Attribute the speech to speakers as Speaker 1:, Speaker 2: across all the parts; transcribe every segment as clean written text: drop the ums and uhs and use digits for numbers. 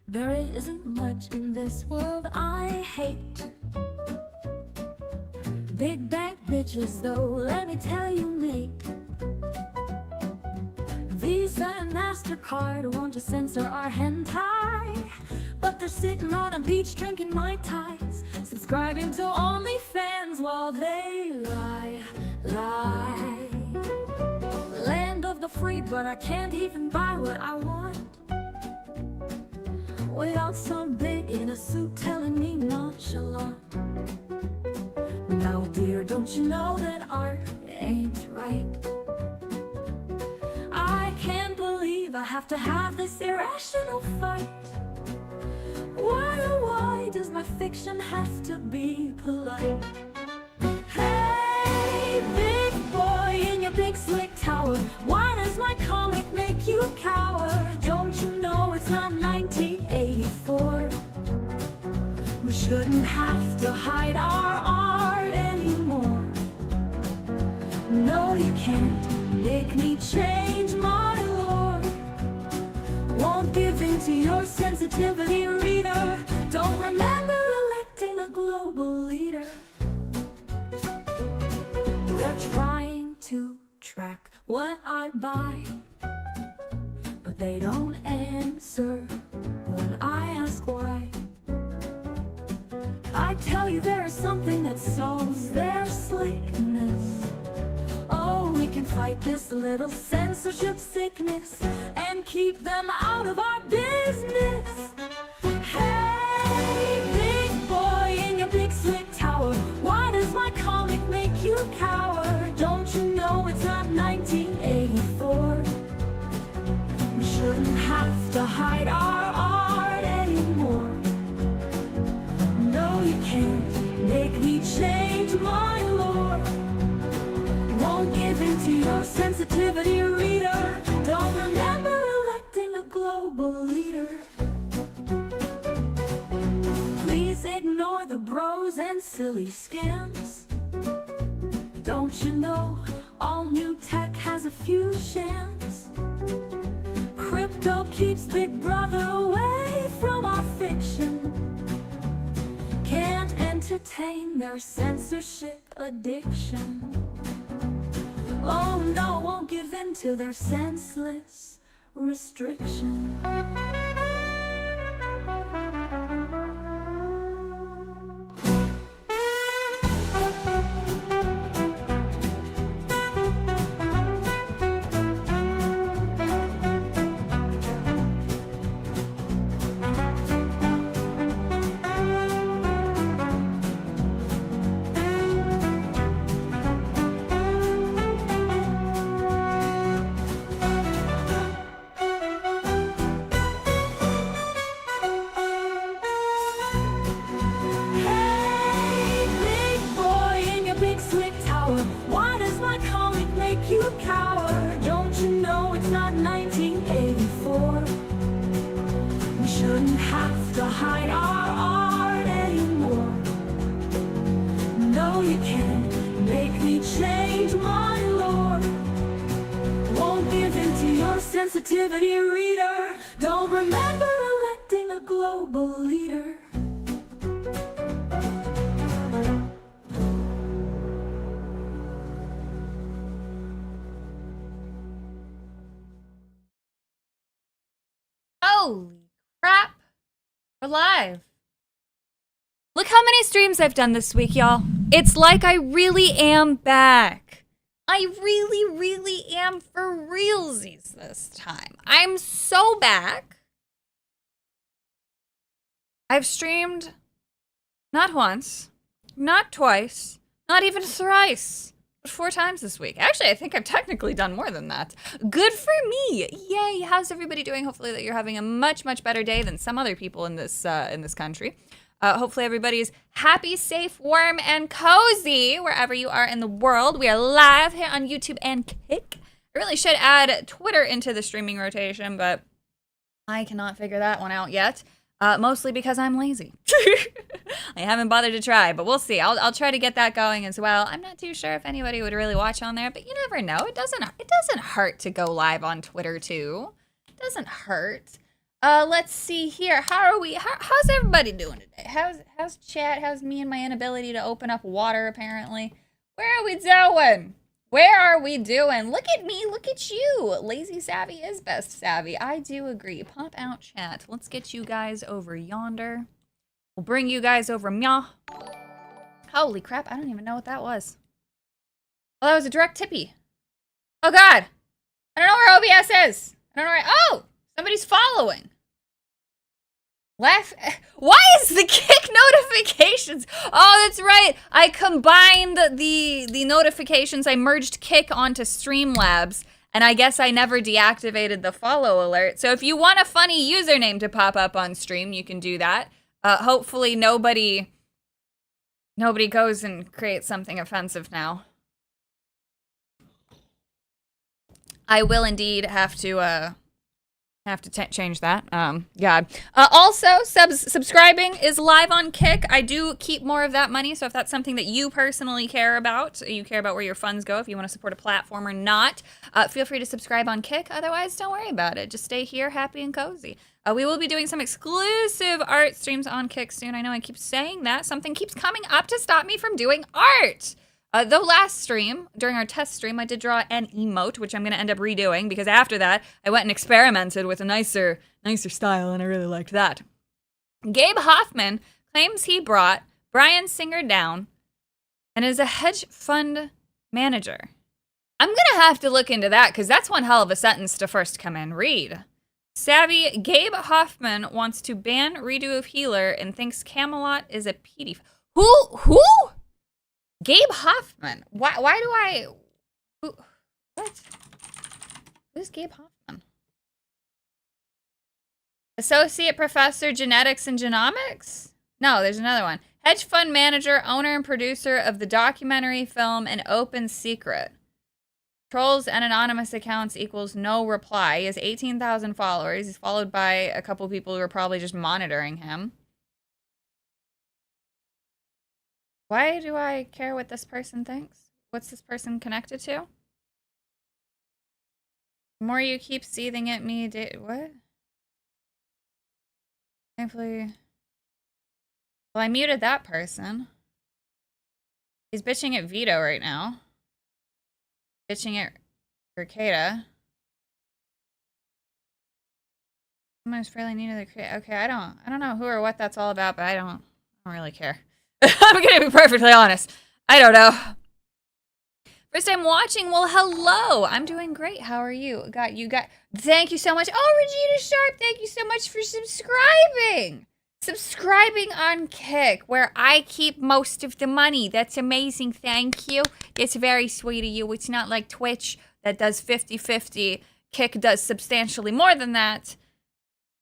Speaker 1: There isn't much in this world I hate. Big bank bitches though, let me tell you, mate. Visa and MasterCard want to censor our hentai, but they're sitting on a beach drinking Mai Tais, subscribing to OnlyFans while they lie. Land of the free, but I can't even buy what I want without some big in a suit telling me nonchalant. Now dear, don't you know that art ain't right? I can't believe I have to have this irrational fight. Why, oh why does my fiction have to be polite? Hey, big boy in your big slick tower, why does my comic make you cower? Don't you know it's not 1984? We shouldn't have to hide our art anymore. No, you can't make me change my lore. Won't give in to your sensitivity, reader. Don't remember electing a global leader. They're trying to track what I buy, but they don't answer when I ask why. I tell you there is something that solves their slickness. Oh, we can fight this little censorship sickness and keep them out of our business. Hey, big boy in your big slick tower, why does my comic make you cower? Don't you know it's not 1984? We shouldn't have to hide our art anymore. No, you can't make me change my lore. Won't give in to your sensitivity, reader. Don't remember electing a global leader. Please ignore the bros and silly scams. Don't you know all new tech has a few shams? Crypto keeps Big Brother away from our fiction. Can't entertain their censorship addiction. Oh no, won't give in to their senseless restriction. Why does my comic make you cower? Don't you know it's not 1984? We shouldn't have to hide our art anymore. No, you can't make me change my lore. Won't give in to your sensitivity, reader. Don't remember electing a global leader.
Speaker 2: Holy crap. We're live. Look how many streams I've done this week, y'all. It's like I really am back. I really am for realsies this time. I'm so back. I've streamed not once, not twice, not even thrice, but 4 times this week. Actually, I think I've technically done more than that. Good for me. Yay. How's everybody doing? Hopefully that you're having a much better day than some other people in this country. Hopefully everybody is happy, safe, warm, and cozy wherever you are in the world. We are live here on YouTube and Kick. I really should add Twitter into the streaming rotation, but I cannot figure that one out yet. Mostly because I'm lazy. I haven't bothered to try, but we'll see. I'll try to get that going as well. I'm not too sure if anybody would really watch on there, but you never know. It doesn't hurt to go live on Twitter too. It doesn't hurt. Let's see here. How's everybody doing today? How's chat? How's me and my inability to open up water, apparently? Where are we doing? Where are we doing? Look at me, look at you. Lazy savvy is best savvy. I do agree. Pop out chat. Let's get you guys over yonder. We'll bring you guys over meow. Holy crap, I don't even know what that was. Oh, that was a direct tippy. Oh god. I don't know where OBS is. I don't know where oh! Somebody's following. Why is the kick notifications? Oh, that's right. I combined the notifications. I merged kick onto Streamlabs, and I guess I never deactivated the follow alert. So if you want a funny username to pop up on stream, you can do that. Hopefully nobody goes and creates something offensive now. I will indeed have to change that. Yeah. Also, subscribing is live on Kick. I do keep more of that money, so if that's something that you personally care about, you care about where your funds go, if you want to support a platform or not, feel free to subscribe on Kick. Otherwise, don't worry about it. Just stay here, happy and cozy. We will be doing some exclusive art streams on Kick soon. I know I keep saying that. Something keeps coming up to stop me from doing art. The last stream, during our test stream, I did draw an emote, which I'm going to end up redoing, because after that, I went and experimented with a nicer style, and I really liked that. Gabe Hoffman claims he brought Brian Singer down and is a hedge fund manager. I'm going to have to look into that, because that's one hell of a sentence to first come in. Read. Savvy Gabe Hoffman wants to ban redo of Healer and thinks Camelot is a PD. Who? Gabe Hoffman. Why do I... What? Who's Gabe Hoffman? Associate Professor Genetics and Genomics? No, there's another one. Hedge fund manager, owner, and producer of the documentary film An Open Secret. Trolls and anonymous accounts equals no reply. He has 18,000 followers. He's followed by a couple people who are probably just monitoring him. Why do I care what this person thinks? What's this person connected to? The more you keep seething at me, what? Thankfully... Well, I muted that person. He's bitching at Vito right now. Bitching at Ricada. Someone's fairly new to the create. Okay, I don't know who or what that's all about, but I don't really care. I'm gonna be perfectly honest. I don't know. First time watching, well, hello. I'm doing great. How are you? Thank you so much. Oh, Regina Sharp, thank you so much for subscribing. Subscribing on Kick, where I keep most of the money. That's amazing. Thank you. It's very sweet of you. It's not like Twitch that does 50-50. Kick does substantially more than that.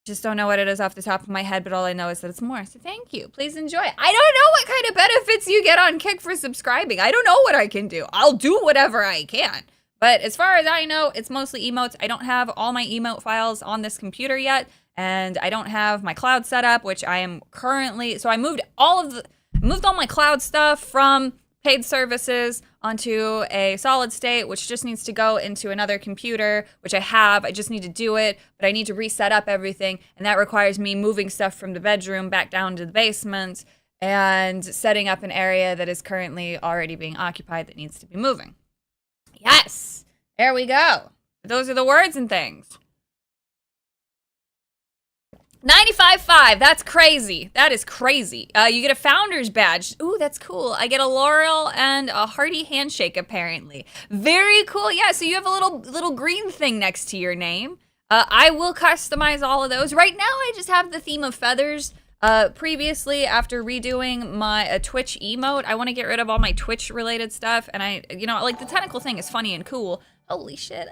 Speaker 2: Just don't know what it is off the top of my head, but all I know is that it's more. So thank you. Please enjoy. I don't know what kind of benefits you get on Kick for subscribing. I don't know what I can do. I'll do whatever I can. But as far as I know, it's mostly emotes. I don't have all my emote files on this computer yet, and I don't have my cloud set up, which I am currently... So I moved all my cloud stuff from paid services onto a solid state, which just needs to go into another computer, which I have. I just need to do it, but I need to reset up everything, and that requires me moving stuff from the bedroom back down to the basement and setting up an area that is currently already being occupied that needs to be moving. Yes! There we go. Those are the words and things. 95.5, that's crazy. That is crazy. You get a founder's badge. Ooh, that's cool. I get a laurel and a hearty handshake, apparently. Very cool. Yeah, so you have a little green thing next to your name. I will customize all of those. Right now, I just have the theme of feathers. Previously, after redoing my Twitch emote, I want to get rid of all my Twitch-related stuff. And like the tentacle thing is funny and cool. Holy shit.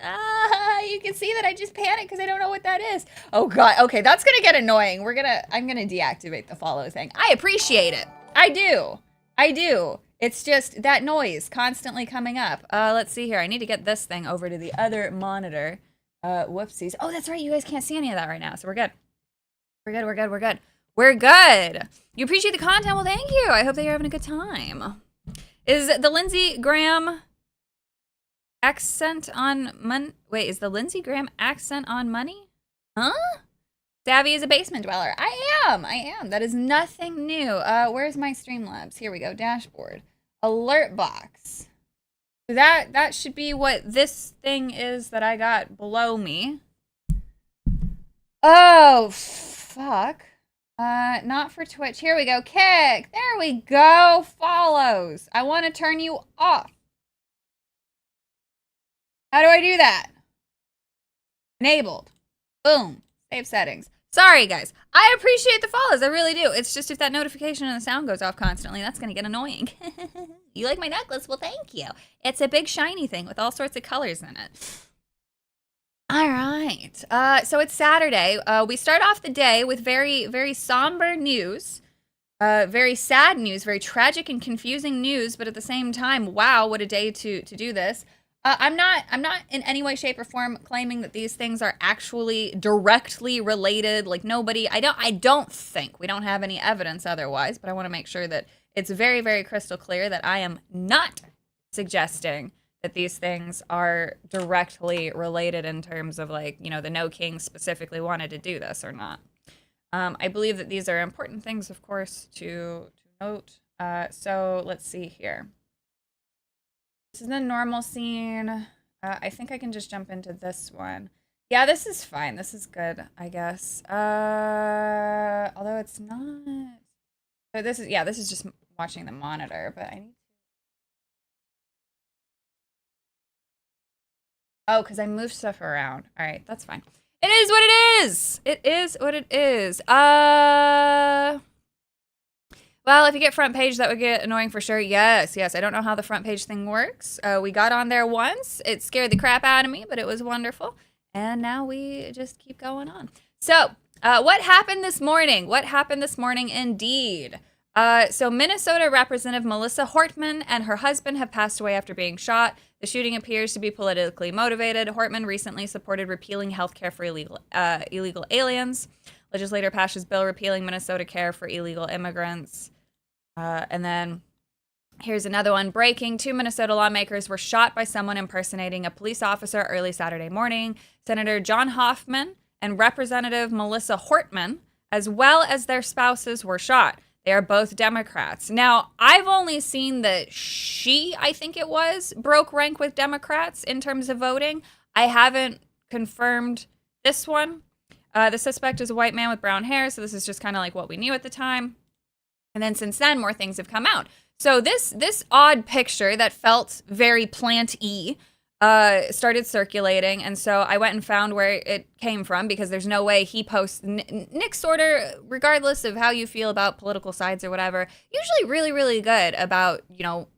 Speaker 2: You can see that I just panicked because I don't know what that is. Oh god, okay, that's gonna get annoying. I'm gonna deactivate the follow thing. I appreciate it. I do. It's just that noise constantly coming up. Let's see here. I need to get this thing over to the other monitor. Whoopsies. Oh, that's right, you guys can't see any of that right now, so we're good. We're good. You appreciate the content? Well, thank you. I hope that you're having a good time. Is the Lindsey Graham accent on money? Wait, is the Lindsey Graham accent on money? Huh? Savvy is a basement dweller. I am. That is nothing new. Where's my Streamlabs? Here we go. Dashboard. Alert box. So that should be what this thing is that I got below me. Oh, fuck. Not for Twitch. Here we go. Kick. There we go. Follows. I want to turn you off. How do I do that? Enabled. Boom. Save settings. Sorry, guys. I appreciate the follows. I really do. It's just if that notification and the sound goes off constantly, that's going to get annoying. You like my necklace? Well, thank you. It's a big shiny thing with all sorts of colors in it. All right. So it's Saturday. We start off the day with very, very somber news. Very sad news, very tragic and confusing news, but at the same time, wow, what a day to do this. I'm not in any way, shape, or form claiming that these things are actually directly related. Like I don't think, we don't have any evidence otherwise, but I want to make sure that it's very, very crystal clear that I am not suggesting that these things are directly related in terms of like, the No King specifically wanted to do this or not. I believe that these are important things, of course, to note. So let's see here. This is a normal scene. I think I can just jump into this one. Yeah, this is fine. This is good, I guess. Although it's not. So this is just watching the monitor, but I need. Oh, because I moved stuff around. All right, that's fine. It is what it is. It is what it is. Well, if you get front page, that would get annoying for sure. Yes. I don't know how the front page thing works. We got on there once. It scared the crap out of me, but it was wonderful. And now we just keep going on. So, what happened this morning? What happened this morning indeed? So Minnesota Representative Melissa Hortman and her husband have passed away after being shot. The shooting appears to be politically motivated. Hortman recently supported repealing health care for illegal aliens. Legislator passed his bill repealing Minnesota care for illegal immigrants. And then here's another one. Breaking. 2 Minnesota lawmakers were shot by someone impersonating a police officer early Saturday morning. Senator John Hoffman and Representative Melissa Hortman, as well as their spouses, were shot. They are both Democrats. Now, I've only seen that I think it was, broke rank with Democrats in terms of voting. I haven't confirmed this one. The suspect is a white man with brown hair, so this is just kind of like what we knew at the time. And then since then, more things have come out. So this odd picture that felt very plant-y started circulating, and so I went and found where it came from, because there's no way he posts. Nick Sorter, regardless of how you feel about political sides or whatever, usually really, really good about,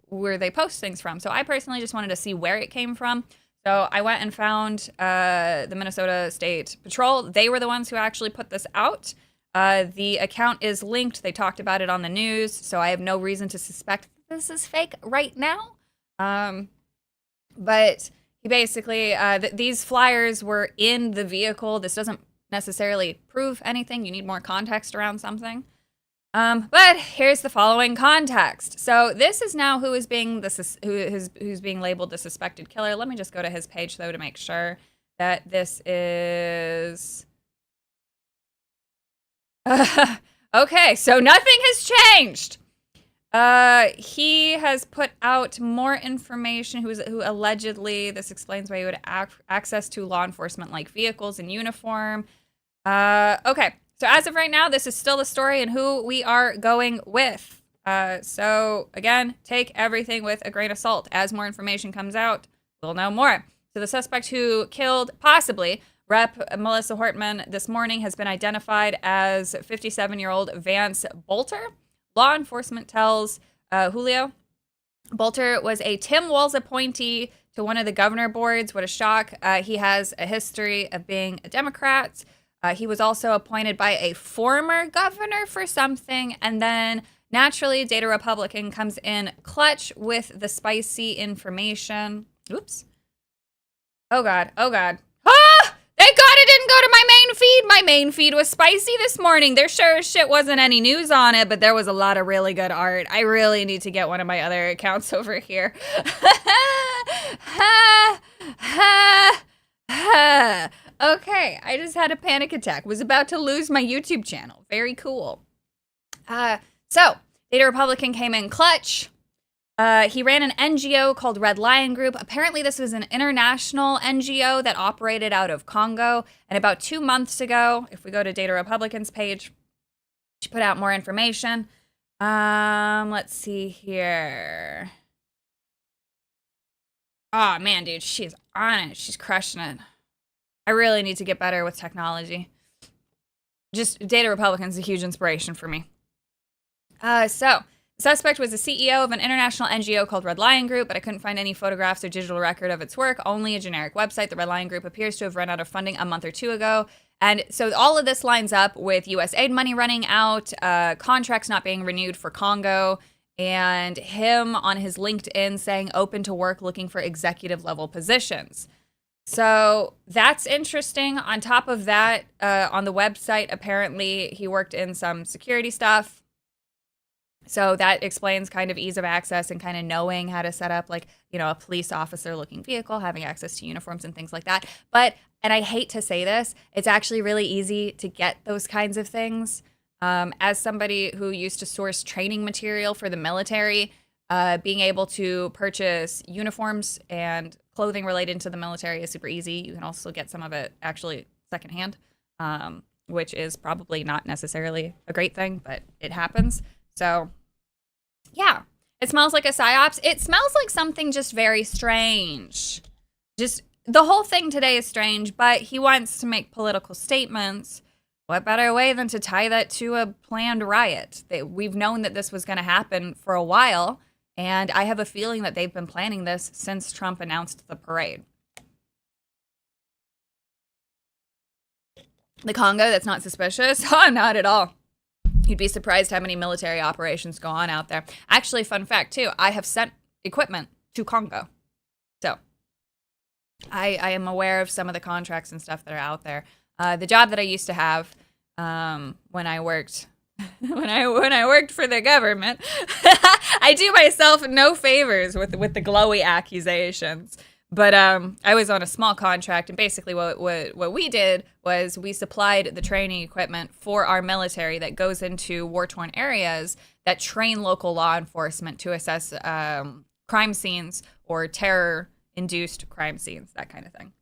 Speaker 2: where they post things from. So I personally just wanted to see where it came from. So I went and found the Minnesota State Patrol. They were the ones who actually put this out. The account is linked. They talked about it on the news, so I have no reason to suspect this is fake right now. But he basically, these flyers were in the vehicle. This doesn't necessarily prove anything. You need more context around something. But here's the following context. So this is now who is being who's being labeled the suspected killer. Let me just go to his page though to make sure that this is. Okay, so nothing has changed. He has put out more information. Who allegedly, this explains why he would access to law enforcement-like vehicles in uniform. Okay, so as of right now, this is still the story and who we are going with. So again, take everything with a grain of salt. As more information comes out, we'll know more. So the suspect who killed, possibly, Rep. Melissa Hortman this morning has been identified as 57-year-old Vance Bolter. Law enforcement tells Julio Bolter was a Tim Walz appointee to one of the governor boards. What a shock. He has a history of being a Democrat. He was also appointed by a former governor for something. And then naturally, Data Republican comes in clutch with the spicy information. Oops. Oh, God. Oh, God. Ah! Thank God it didn't go to my main feed. My main feed was spicy this morning. There sure as shit wasn't any news on it, but there was a lot of really good art. I really need to get one of my other accounts over here. Okay, I just had a panic attack. Was about to lose my YouTube channel. Very cool. So, Data Republican came in clutch. He ran an NGO called Red Lion Group. Apparently, this was an international NGO that operated out of Congo. And about 2 months ago, if we go to Data Republican's page, she put out more information. Let's see here. Oh, man, dude, she's on it. She's crushing it. I really need to get better with technology. Just Data Republican's a huge inspiration for me. So, the suspect was the CEO of an international NGO called Red Lion Group, but I couldn't find any photographs or digital record of its work, only a generic website. The Red Lion Group appears to have run out of funding a month or two ago. And so all of this lines up with U.S. aid money running out, contracts not being renewed for Congo, and him on his LinkedIn saying open to work looking for executive level positions. So that's interesting. On top of that, on the website, apparently he worked in some security stuff. So that explains kind of ease of access and kind of knowing how to set up, like, you know, a police officer looking vehicle, having access to uniforms and things like that. But, and I hate to say this, it's actually really easy to get those kinds of things. As somebody who used to source training material for the military, being able to purchase uniforms and clothing related to the military is super easy. You can also get some of it actually secondhand, which is probably not necessarily a great thing, but it happens. So, yeah, it smells like a psyops. It smells like something just very strange. Just the whole thing today is strange, but he wants to make political statements. What better way than to tie that to a planned riot? We've known that this was going to happen for a while, and I have a feeling that they've been planning this since Trump announced the parade. The Congo, that's not suspicious? Oh, not at all. You'd be surprised how many military operations go on out there. Actually, fun fact, too, I have sent equipment to Congo. So I am aware of some of the contracts and stuff that are out there. The job that I used to have when I worked when I worked for the government, I do myself no favors with the glowy accusations. But I was on a small contract, and basically what we did was we supplied the training equipment for our military that goes into war-torn areas that train local law enforcement to assess crime scenes or terror-induced crime scenes, that kind of thing.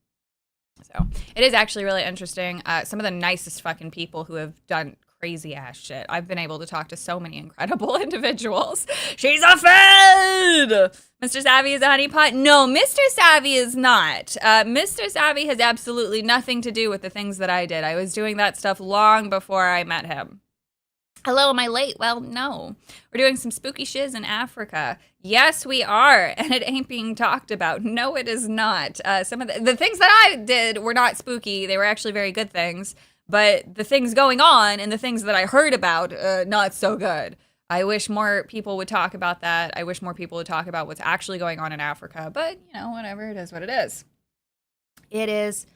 Speaker 2: So it is actually really interesting. Some of the nicest fucking people who have done crazy ass shit. I've been able to talk to so many incredible individuals. She's a Fed! Mr. Savvy is a honeypot? No, Mr. Savvy is not. Mr. Savvy has absolutely nothing to do with the things that I did. I was doing that stuff long before I met him. Hello, am I late? Well, no. We're doing some spooky shiz in Africa. Yes, we are, and it ain't being talked about. No, it is not. Some of the things that I did were not spooky. They were actually very good things. But the things going on and the things that I heard about, not so good. I wish more people would talk about that. I wish more people would talk about what's actually going on in Africa. But, you know, whatever, it is what it is. It is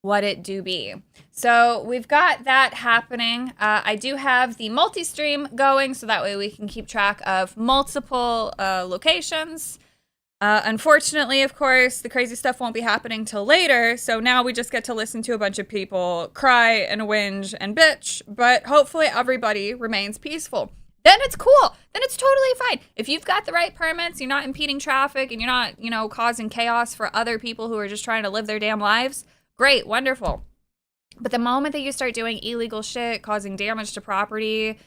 Speaker 2: what it do be. So we've got that happening. I do have the multi-stream going, so that way we can keep track of multiple locations. Unfortunately, of course, the crazy stuff won't be happening till later, so now we just get to listen to a bunch of people cry and whinge and bitch, but hopefully everybody remains peaceful. Then it's cool. Then it's totally fine. If you've got the right permits, you're not impeding traffic, and you're not, you know, causing chaos for other people who are just trying to live their damn lives, great, wonderful. But the moment that you start doing illegal shit, causing damage to property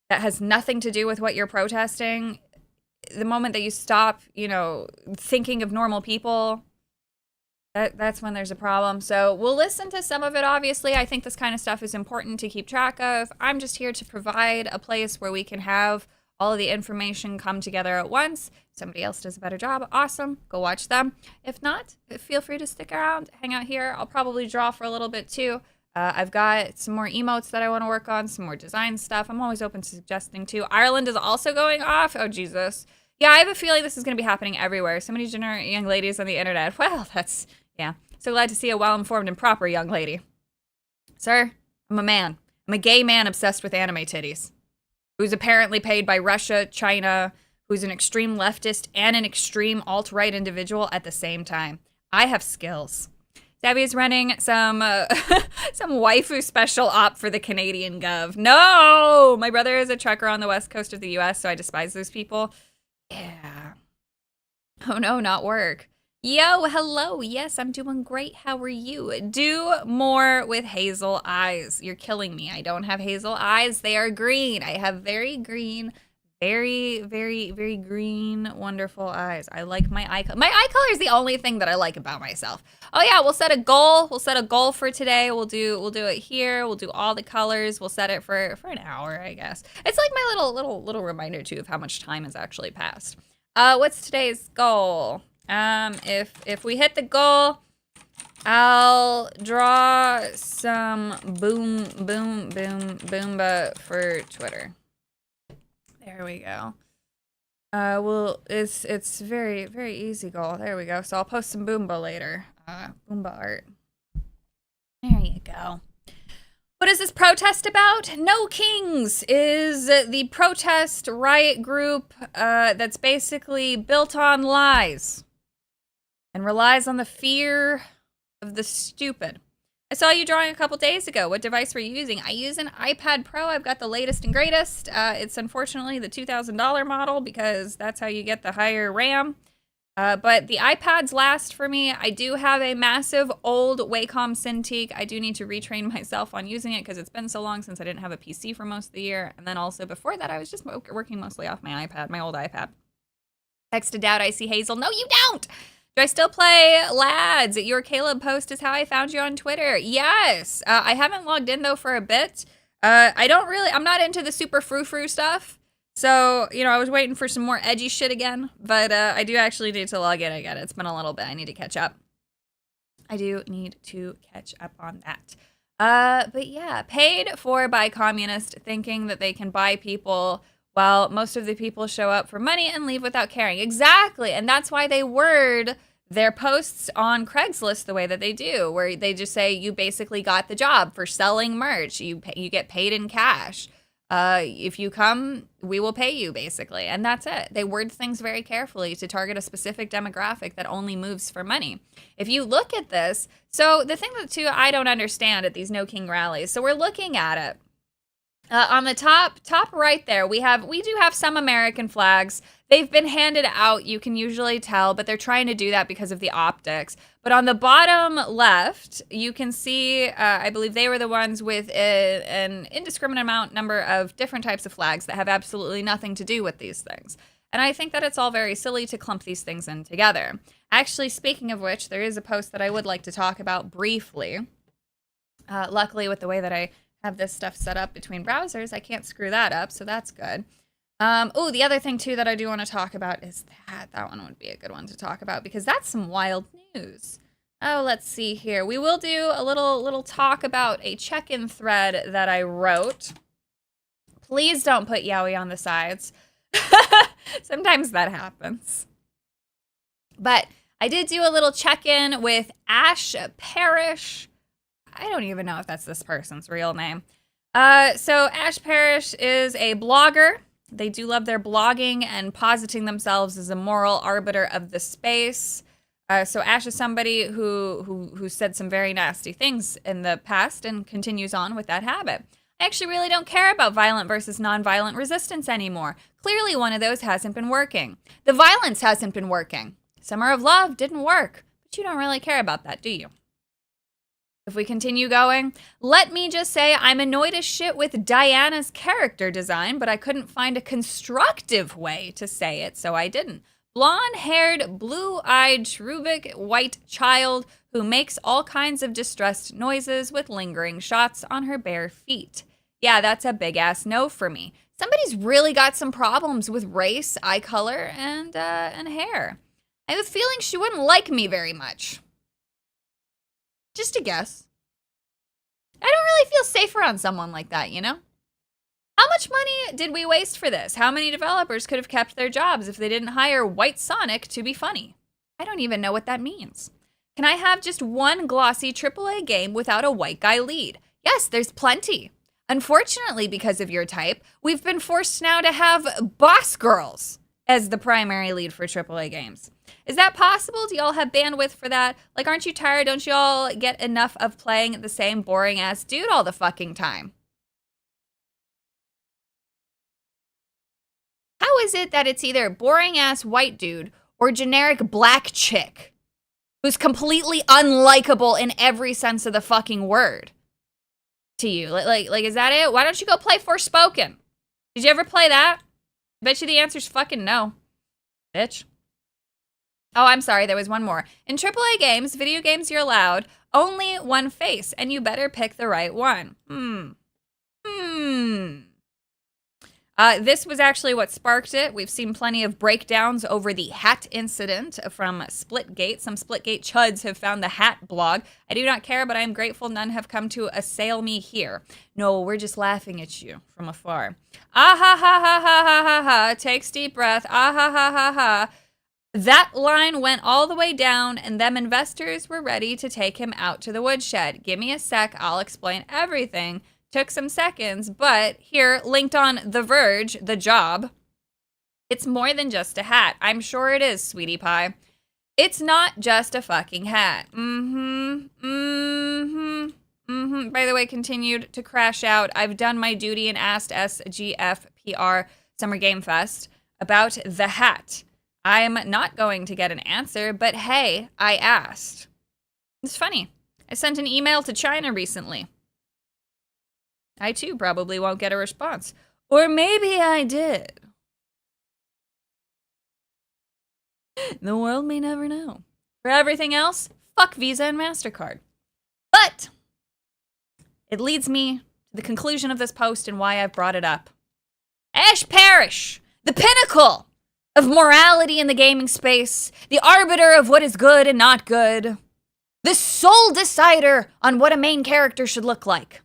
Speaker 2: that has nothing to do with what you're protesting, the moment that you stop, you know, thinking of normal people, that's when there's a problem. So we'll listen to some of it, obviously. I think this kind of stuff is important to keep track of. I'm just here to provide a place where we can have all of the information come together at once. Somebody else does a better job, awesome. Go watch them. If not, feel free to stick around, hang out here. I'll probably draw for a little bit too. I've got some more emotes that I want to work on, some more design stuff. I'm always open to suggesting too. Ireland is also going off. Oh, Jesus. Yeah, I have a feeling this is going to be happening everywhere. So many degenerate young ladies on the internet. Well, that's, yeah. So glad to see a well-informed and proper young lady. Sir, I'm a man. I'm a gay man obsessed with anime titties, who's apparently paid by Russia, China, who's an extreme leftist and an extreme alt-right individual at the same time. I have skills. Savvy is running some some waifu special op for the Canadian Gov. No! My brother is a trucker on the west coast of the US, so I despise those people. Yeah. Oh no, not work. Yo, hello. Yes, I'm doing great. How are you? Do more with hazel eyes. You're killing me. I don't have hazel eyes. They are green. I have very green, very, very, very green, wonderful eyes. I like my eye color. My eye color is the only thing that I like about myself. Oh yeah, we'll set a goal. We'll set a goal for today. We'll do it here. We'll do all the colors. We'll set it for an hour, I guess. It's like my little reminder too of how much time has actually passed. What's today's goal? If we hit the goal, I'll draw some boomba for Twitter. There we go. Well, it's very, very easy goal. There we go. So I'll post some boomba later. Boomba art. There you go. What is this protest about? No Kings is the protest riot group that's basically built on lies and relies on the fear of the stupid. I saw you drawing a couple days ago. What device were you using? I use an iPad Pro. I've got the latest and greatest. It's unfortunately the $2,000 model because that's how you get the higher RAM. But the iPads last for me. I do have a massive old Wacom Cintiq. I do need to retrain myself on using it because it's been so long since I didn't have a PC for most of the year. And then also before that, I was just working mostly off my iPad, my old iPad. Texted out, I see Hazel. No, you don't! Do I still play Lads? Your Caleb post is how I found you on Twitter. Yes! I haven't logged in, though, for a bit. I'm not into the super frou-frou stuff. So, I was waiting for some more edgy shit again. But I do actually need to log in again. It's been a little bit. I need to catch up. I do need to catch up on that. But yeah, paid for by communists thinking that they can buy people while most of the people show up for money and leave without caring. Exactly. And that's why they word their posts on Craigslist the way that they do, where they just say you basically got the job for selling merch. You get paid in cash. If you come, we will pay you, basically. And that's it. They word things very carefully to target a specific demographic that only moves for money. If you look at this, so the thing that, too, I don't understand at these No King rallies, so we're looking at it. On the top right there, we do have some American flags. They've been handed out, you can usually tell, but they're trying to do that because of the optics. But on the bottom left, you can see, I believe they were the ones with an indiscriminate number of different types of flags that have absolutely nothing to do with these things. And I think that it's all very silly to clump these things in together. Actually, speaking of which, there is a post that I would like to talk about briefly. Luckily, with the way that I have this stuff set up between browsers, I can't screw that up, so that's good. The other thing, too, that I do want to talk about is that one would be a good one to talk about because that's some wild news. Oh, let's see here. We will do a little talk about a check-in thread that I wrote. Please don't put yaoi on the sides. Sometimes that happens. But I did do a little check-in with Ash Parrish. I don't even know if that's this person's real name. So Ash Parrish is a blogger. They do love their blogging and positing themselves as a moral arbiter of the space. So Ash is somebody who said some very nasty things in the past and continues on with that habit. I actually really don't care about violent versus nonviolent resistance anymore. Clearly one of those hasn't been working. The violence hasn't been working. Summer of Love didn't work, but you don't really care about that, do you? If we continue going, let me just say I'm annoyed as shit with Diana's character design, but I couldn't find a constructive way to say it, so I didn't. Blonde-haired, blue-eyed, cherubic white child who makes all kinds of distressed noises with lingering shots on her bare feet. Yeah, that's a big-ass no for me. Somebody's really got some problems with race, eye color, and hair. I have a feeling she wouldn't like me very much. Just a guess. I don't really feel safe around someone like that, you know? How much money did we waste for this? How many developers could have kept their jobs if they didn't hire White Sonic to be funny? I don't even know what that means. Can I have just one glossy AAA game without a white guy lead? Yes, there's plenty. Unfortunately, because of your type, we've been forced now to have boss girls. as the primary lead for AAA games. Is that possible? Do y'all have bandwidth for that? Like, aren't you tired? Don't y'all get enough of playing the same boring-ass dude all the fucking time? How is it that it's either boring-ass white dude or generic black chick who's completely unlikable in every sense of the fucking word to you? Like, is that it? Why don't you go play Forspoken? Did you ever play that? Bet you the answer's fucking no, bitch. Oh, I'm sorry, there was one more. In AAA games, video games, you're allowed only one face, and you better pick the right one. This was actually what sparked it. We've seen plenty of breakdowns over the hat incident from Splitgate. Some Splitgate chuds have found the hat blog. I do not care, but I am grateful none have come to assail me here. No, we're just laughing at you from afar. Ah ha ha ha ha ha ha ha. Takes deep breath. Ah ha ha ha ha. That line went all the way down, and them investors were ready to take him out to the woodshed. Give me a sec, I'll explain everything. Took some seconds, but here, linked on The Verge, The Job, it's more than just a hat. I'm sure it is, sweetie pie. It's not just a fucking hat. By the way, continued to crash out. I've done my duty and asked SGFPR Summer Game Fest about the hat. I'm not going to get an answer, but hey, I asked. It's funny. I sent an email to China recently. I too probably won't get a response. Or maybe I did. The world may never know. For everything else, fuck Visa and MasterCard. But it leads me to the conclusion of this post and why I've brought it up. Ash Parrish, the pinnacle of morality in the gaming space, the arbiter of what is good and not good, the sole decider on what a main character should look like,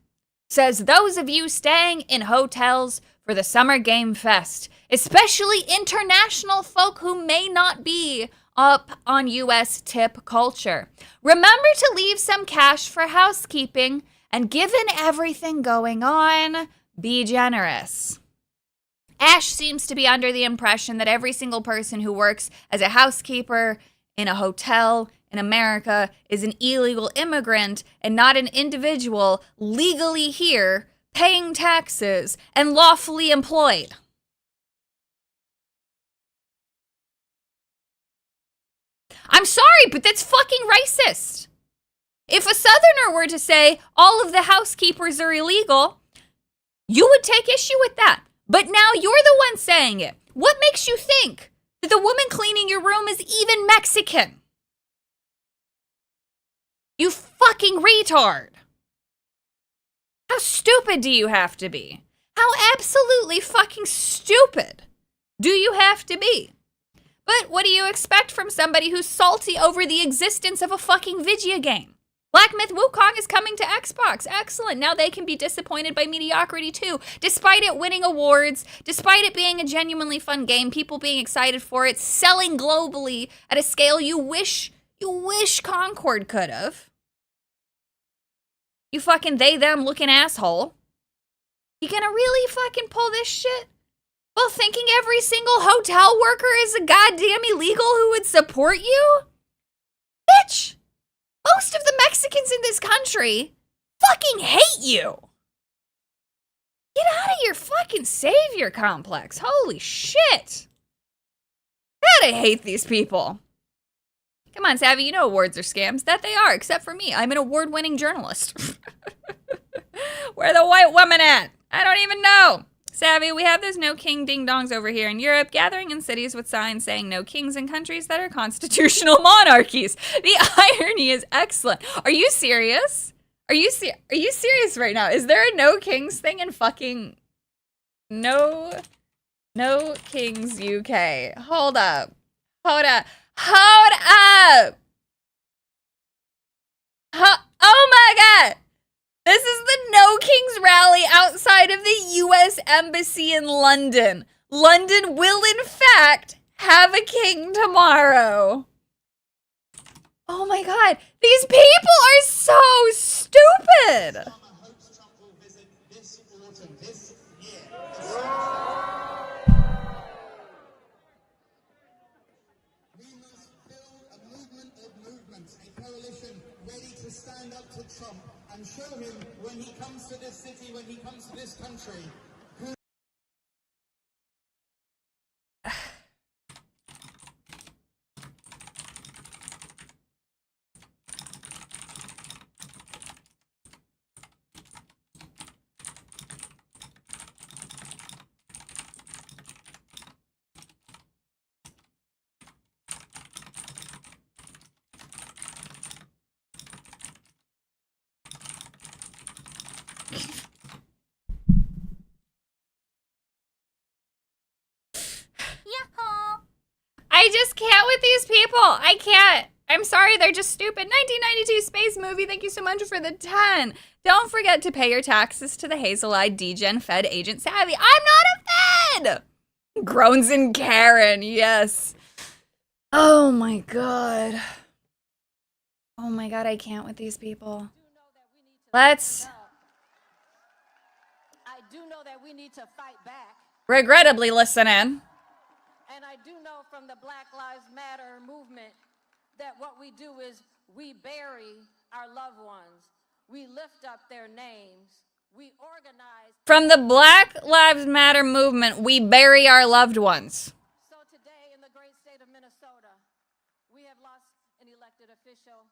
Speaker 2: says those of you staying in hotels for the Summer Game Fest, especially international folk who may not be up on US tip culture, remember to leave some cash for housekeeping, and given everything going on, be generous. Ash seems to be under the impression that every single person who works as a housekeeper in a hotel in America is an illegal immigrant and not an individual legally here, paying taxes, and lawfully employed. I'm sorry, but that's fucking racist. If a Southerner were to say all of the housekeepers are illegal, you would take issue with that. But now you're the one saying it. What makes you think that the woman cleaning your room is even Mexican? You fucking retard. How stupid do you have to be? How absolutely fucking stupid do you have to be? But what do you expect from somebody who's salty over the existence of a fucking video game? Black Myth Wukong is coming to Xbox. Excellent. Now they can be disappointed by mediocrity too. Despite it winning awards, despite it being a genuinely fun game, people being excited for it, selling globally at a scale you wish Concord could have. You fucking they-them looking asshole. You gonna really fucking pull this shit? While thinking every single hotel worker is a goddamn illegal who would support you? Bitch! Most of the Mexicans in this country fucking hate you. Get out of your fucking savior complex. Holy shit. God, I hate these people. Come on, Savvy, you know awards are scams. That they are, except for me. I'm an award-winning journalist. Where the white woman at? I don't even know. Savvy, we have those no king ding-dongs over here in Europe, gathering in cities with signs saying no kings in countries that are constitutional monarchies. The irony is excellent. Are you serious? Are you serious right now? Is there a no kings thing in fucking no kings UK? Hold up. Oh my god! This is the No Kings rally outside of the U.S. Embassy in London. London will, in fact, have a king tomorrow. Oh my god, these people are so stupid!
Speaker 3: A coalition ready to stand up to Trump and show him when he comes to this city, when he comes to this country, who
Speaker 2: I just can't with these people. I can't. I'm sorry, they're just stupid. 1992 Space Movie, thank you so much for the 10. Don't forget to pay your taxes to the hazel-eyed degen Fed agent Savvy. I'm not a Fed! Groans and Karen, yes. Oh my god. Oh my god, I can't with these people. Let's...
Speaker 4: I do know that we need to fight back.
Speaker 2: regrettably listen in.
Speaker 4: And I do know from the Black Lives Matter movement that what we do is we bury our loved ones. We lift up their names. We organize.
Speaker 2: From the Black Lives Matter movement, we bury our loved ones.
Speaker 4: So today in the great state of Minnesota, we have lost an elected official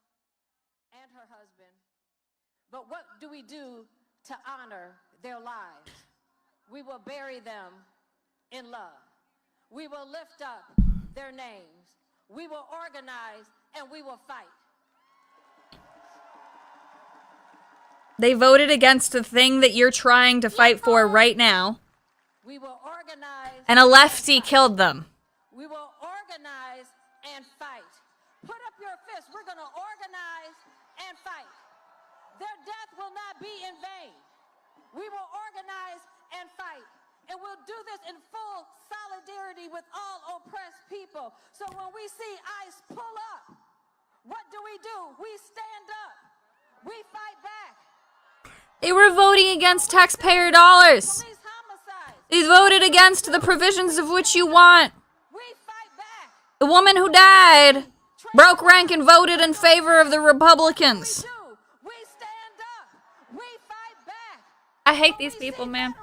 Speaker 4: and her husband. But what do we do to honor their lives? We will bury them in love. We will lift up their names. We will organize and we will fight.
Speaker 2: They voted against the thing that you're trying to fight for right now.
Speaker 4: We will organize.
Speaker 2: And a lefty killed them.
Speaker 4: We will organize and fight. Put up your fists. We're going to organize and fight. Their death will not be in vain. We will organize and fight. And we'll do this in full solidarity with all oppressed people. So when we see ICE pull up, what do? We stand up. We fight back.
Speaker 2: They were voting against taxpayer dollars.
Speaker 4: Police homicides.
Speaker 2: They voted against the provisions of which you want.
Speaker 4: We fight back.
Speaker 2: The woman who died broke rank and voted in favor of the Republicans.
Speaker 4: We stand up. We fight back.
Speaker 2: I hate these people, man.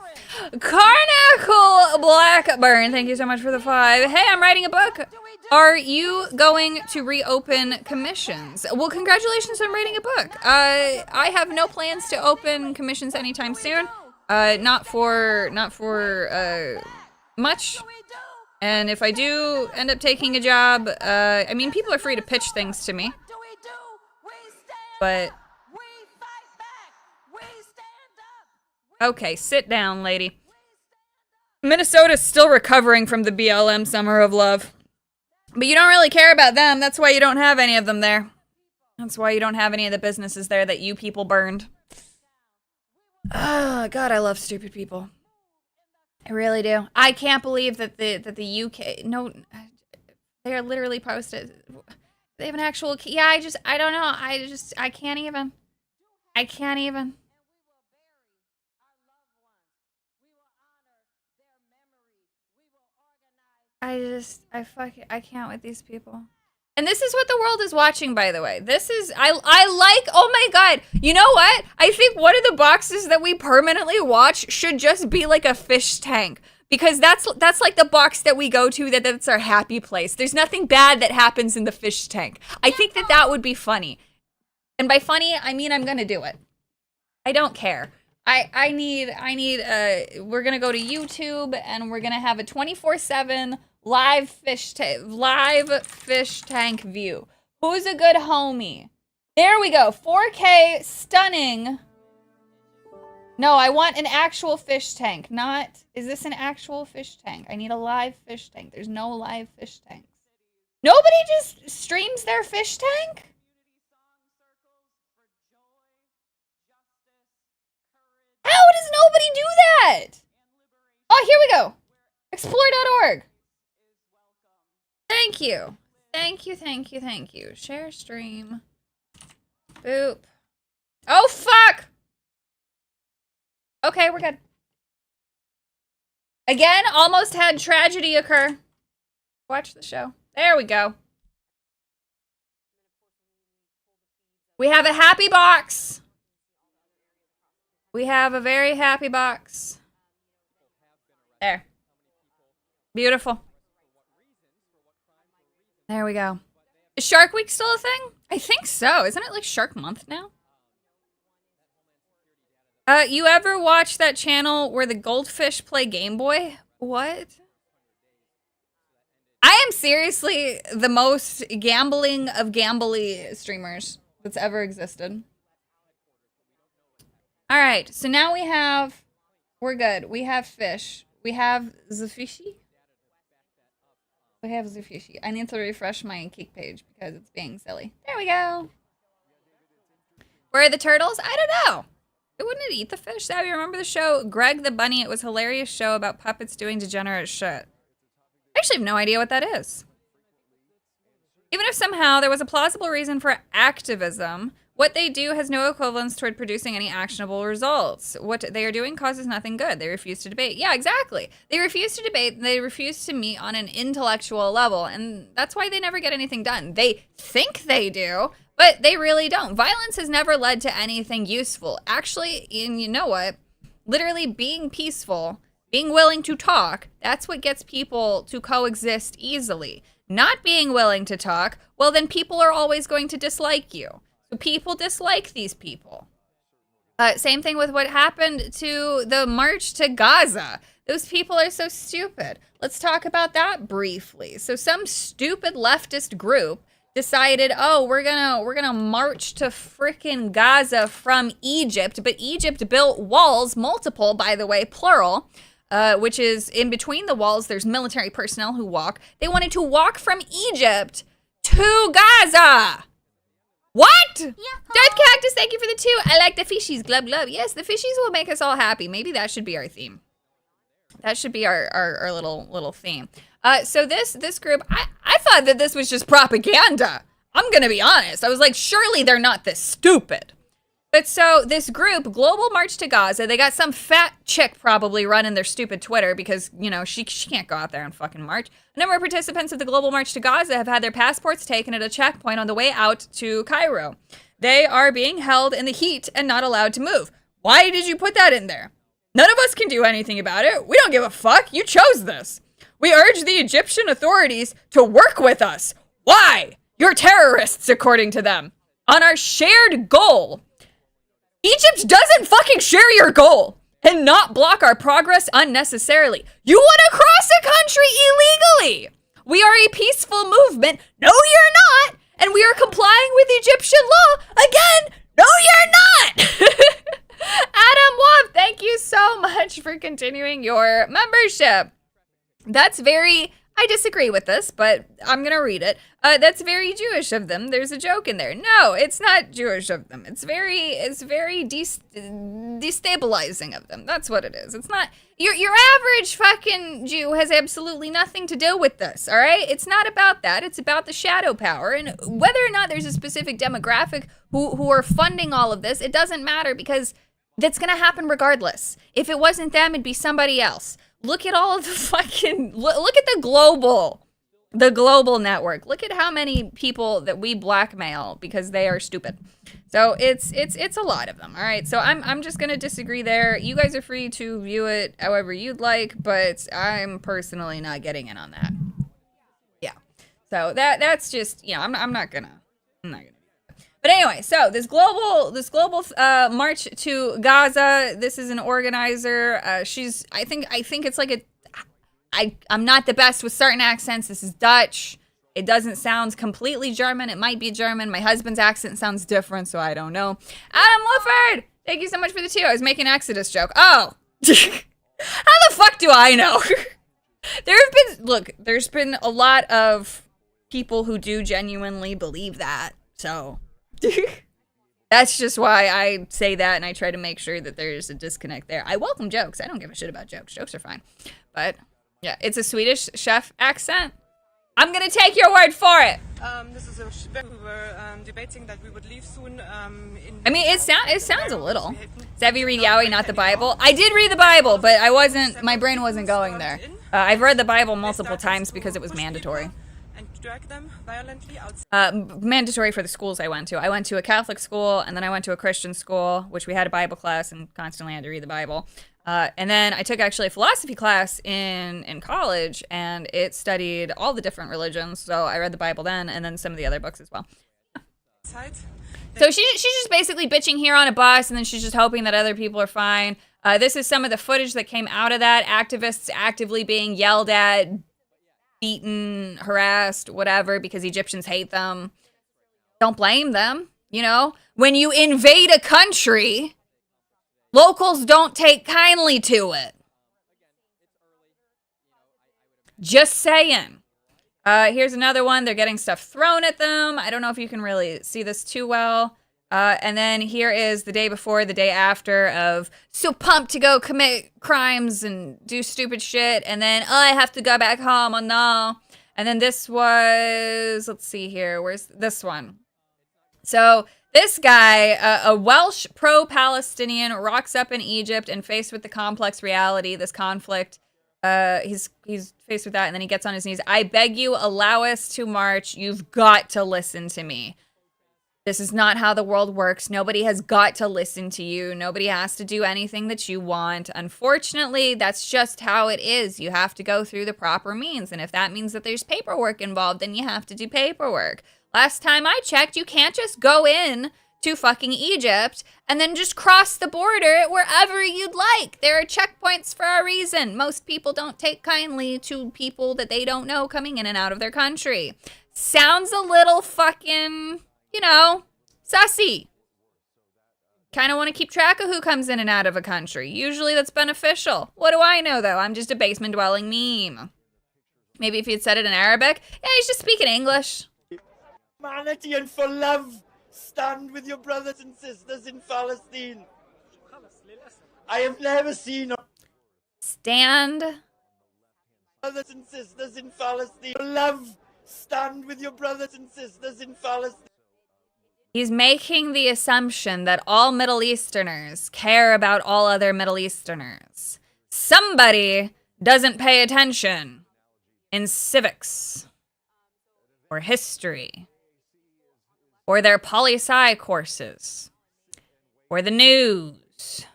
Speaker 2: Carnacle Blackburn, thank you so much for the 5. Hey, I'm writing a book. Are you going to reopen commissions? Well, congratulations on writing a book. I have no plans to open commissions anytime soon. Not for much. And if I do end up taking a job, I mean, people are free to pitch things to me. But okay, sit down, lady. Minnesota's still recovering from the BLM Summer of Love. But you don't really care about them. That's why you don't have any of them there. That's why you don't have any of the businesses there that you people burned. Oh, God, I love stupid people. I really do. I can't believe that the UK... No, they are literally posted. They have an actual... Yeah, I don't know. I can't even. I can't even. I can't with these people. And this is what the world is watching, by the way. This is, I like, oh my God. You know what? I think one of the boxes that we permanently watch should just be like a fish tank. Because that's like the box that we go to, that's our happy place. There's nothing bad that happens in the fish tank. I think that would be funny. And by funny, I mean I'm gonna do it. I don't care. I need, we're gonna go to YouTube and we're gonna have a 24/7 live fish tank view. Who's a good homie? There we go. 4K stunning. No, I want an actual fish tank, not... Is this an actual fish tank? I need a live fish tank. There's no live fish tanks. Nobody just streams their fish tank? How does nobody do that? Oh, here we go. Explore.org. Thank you. Thank you, thank you, thank you. Share stream. Boop. Oh, fuck! Okay, we're good. Again, almost had tragedy occur. Watch the show. There we go. We have a happy box. We have a very happy box. There. Beautiful. There we go. Is Shark Week still a thing? I think so. Isn't it like Shark Month now? You ever watch that channel where the goldfish play Game Boy? What? I am seriously the most gambling of gambly streamers that's ever existed. All right, so now we have, we're good. We have fish. We have the fishy. We have the fishy. I need to refresh my Geek page because it's being silly. There we go. Where are the turtles? I don't know. Wouldn't it eat the fish? Savvy, remember the show Greg the Bunny? It was a hilarious show about puppets doing degenerate shit. I actually have no idea what that is. Even if somehow there was a plausible reason for activism, what they do has no equivalence toward producing any actionable results. What they are doing causes nothing good. They refuse to debate. Yeah, exactly. They refuse to debate. They refuse to meet on an intellectual level. And that's why they never get anything done. They think they do, but they really don't. Violence has never led to anything useful. Actually, and you know what? Literally being peaceful, being willing to talk, that's what gets people to coexist easily. Not being willing to talk, well, then people are always going to dislike you. So people dislike these people. Same thing with what happened to the march to Gaza. Those people are so stupid. Let's talk about that briefly. So some stupid leftist group decided, oh, we're gonna march to frickin' Gaza from Egypt, but Egypt built walls, multiple, by the way, plural, which is in between the walls, there's military personnel who walk. They wanted to walk from Egypt to Gaza. What? Yeah. Death Cactus, thank you for the 2. I like the fishies, glub glub. Yes, the fishies will make us all happy. Maybe that should be our theme. That should be our little theme. So this group, I thought that this was just propaganda. I'm gonna be honest. I was like, surely they're not this stupid. But so this group, Global March to Gaza, they got some fat chick probably running their stupid Twitter because, you know, she can't go out there and fucking march. A number of participants of the Global March to Gaza have had their passports taken at a checkpoint on the way out to Cairo. They are being held in the heat and not allowed to move. Why did you put that in there? None of us can do anything about it. We don't give a fuck. You chose this. We urge the Egyptian authorities to work with us. Why? You're terrorists, according to them. On our shared goal. Egypt doesn't fucking share your goal and not block our progress unnecessarily. You want to cross a country illegally. We are a peaceful movement. No, you're not. And we are complying with Egyptian law. Again, no, you're not. Adam Wolf, thank you so much for continuing your membership. That's very, I disagree with this, but I'm going to read it. That's very Jewish of them. There's a joke in there. No, it's not Jewish of them. It's very destabilizing of them. That's what it is. It's not, your average fucking Jew has absolutely nothing to do with this, all right? It's not about that. It's about the shadow power. And whether or not there's a specific demographic who are funding all of this, it doesn't matter because that's going to happen regardless. If it wasn't them, it'd be somebody else. Look at all of the fucking, look at the global network. Look at how many people that we blackmail because they are stupid. So it's a lot of them. All right. So I'm just going to disagree there. You guys are free to view it however you'd like, but I'm personally not getting in on that. Yeah. So that's just, you know, I'm not gonna. But anyway, so this global march to Gaza. This is an organizer. She's I think it's like I'm not the best with certain accents. This is Dutch. It doesn't sound completely German. It might be German. My husband's accent sounds different, so I don't know. Adam Wolford, thank you so much for the 2. I was making an Exodus joke. Oh, how the fuck do I know? There's been a lot of people who do genuinely believe that. So. That's just why I say that, and I try to make sure that there's a disconnect there. I welcome jokes. I don't give a shit about jokes. Jokes are fine. But, yeah, it's a Swedish chef accent. I'm going to take your word for it.
Speaker 5: This is we were debating that we would leave soon.
Speaker 2: I mean, it sounds a little. Savvy read Yahweh, not the Bible. I did read the Bible, but my brain wasn't going there. I've read the Bible multiple times because it was mandatory.
Speaker 5: And drag them violently outside.
Speaker 2: Mandatory for the schools I went to. I went to a Catholic school, and then I went to a Christian school, which we had a Bible class and constantly had to read the Bible. And then I took actually a philosophy class in college, and it studied all the different religions. So I read the Bible then, and then some of the other books as well. So she's just basically bitching here on a bus, and then she's just hoping that other people are fine. This is some of the footage that came out of that. Activists actively being yelled at, beaten, harassed, whatever, because Egyptians hate them. Don't blame them, you know? When you invade a country, locals don't take kindly to it. Just saying. Here's another one. They're getting stuff thrown at them. I don't know if you can really see this too well. And then here is the day before, the day after of so pumped to go commit crimes and do stupid shit. And then, oh, I have to go back home. Oh, no. And then this was, let's see here. Where's this one? So this guy, a Welsh pro-Palestinian, rocks up in Egypt and faced with the complex reality, this conflict. He's faced with that, and then he gets on his knees. I beg you, allow us to march. You've got to listen to me. This is not how the world works. Nobody has got to listen to you. Nobody has to do anything that you want. Unfortunately, that's just how it is. You have to go through the proper means, and if that means that there's paperwork involved, then you have to do paperwork. Last time I checked, you can't just go in to fucking Egypt and then just cross the border wherever you'd like. There are checkpoints for a reason. Most people don't take kindly to people that they don't know coming in and out of their country. Sounds a little fucking, you know, sussy. Kind of want to keep track of who comes in and out of a country. Usually that's beneficial. What do I know, though? I'm just a basement-dwelling meme. Maybe if you'd said it in Arabic. Yeah, he's just speaking English.
Speaker 6: Humanity and for love. Stand with your brothers and sisters in Palestine. I have never seen
Speaker 2: Stand.
Speaker 6: brothers and sisters in Palestine. For love. Stand with your brothers and sisters in Palestine.
Speaker 2: He's making the assumption that all Middle Easterners care about all other Middle Easterners. Somebody doesn't pay attention in civics or history or their poli-sci courses or the news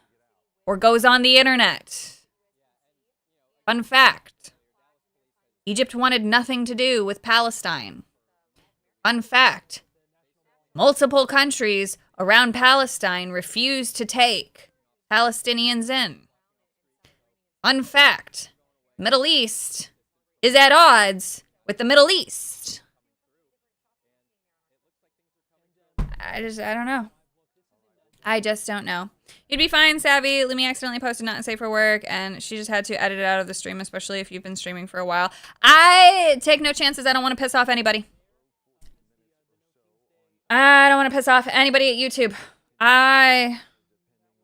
Speaker 2: or goes on the internet. Fun fact, Egypt wanted nothing to do with Palestine. Fun fact, multiple countries around Palestine refused to take Palestinians in. Fun fact, Middle East is at odds with the Middle East. I don't know. I just don't know. You'd be fine, Savvy. Lumi accidentally posted not safe for work, and she just had to edit it out of the stream, especially if you've been streaming for a while. I take no chances. I don't want to piss off anybody. I don't want to piss off anybody at YouTube. I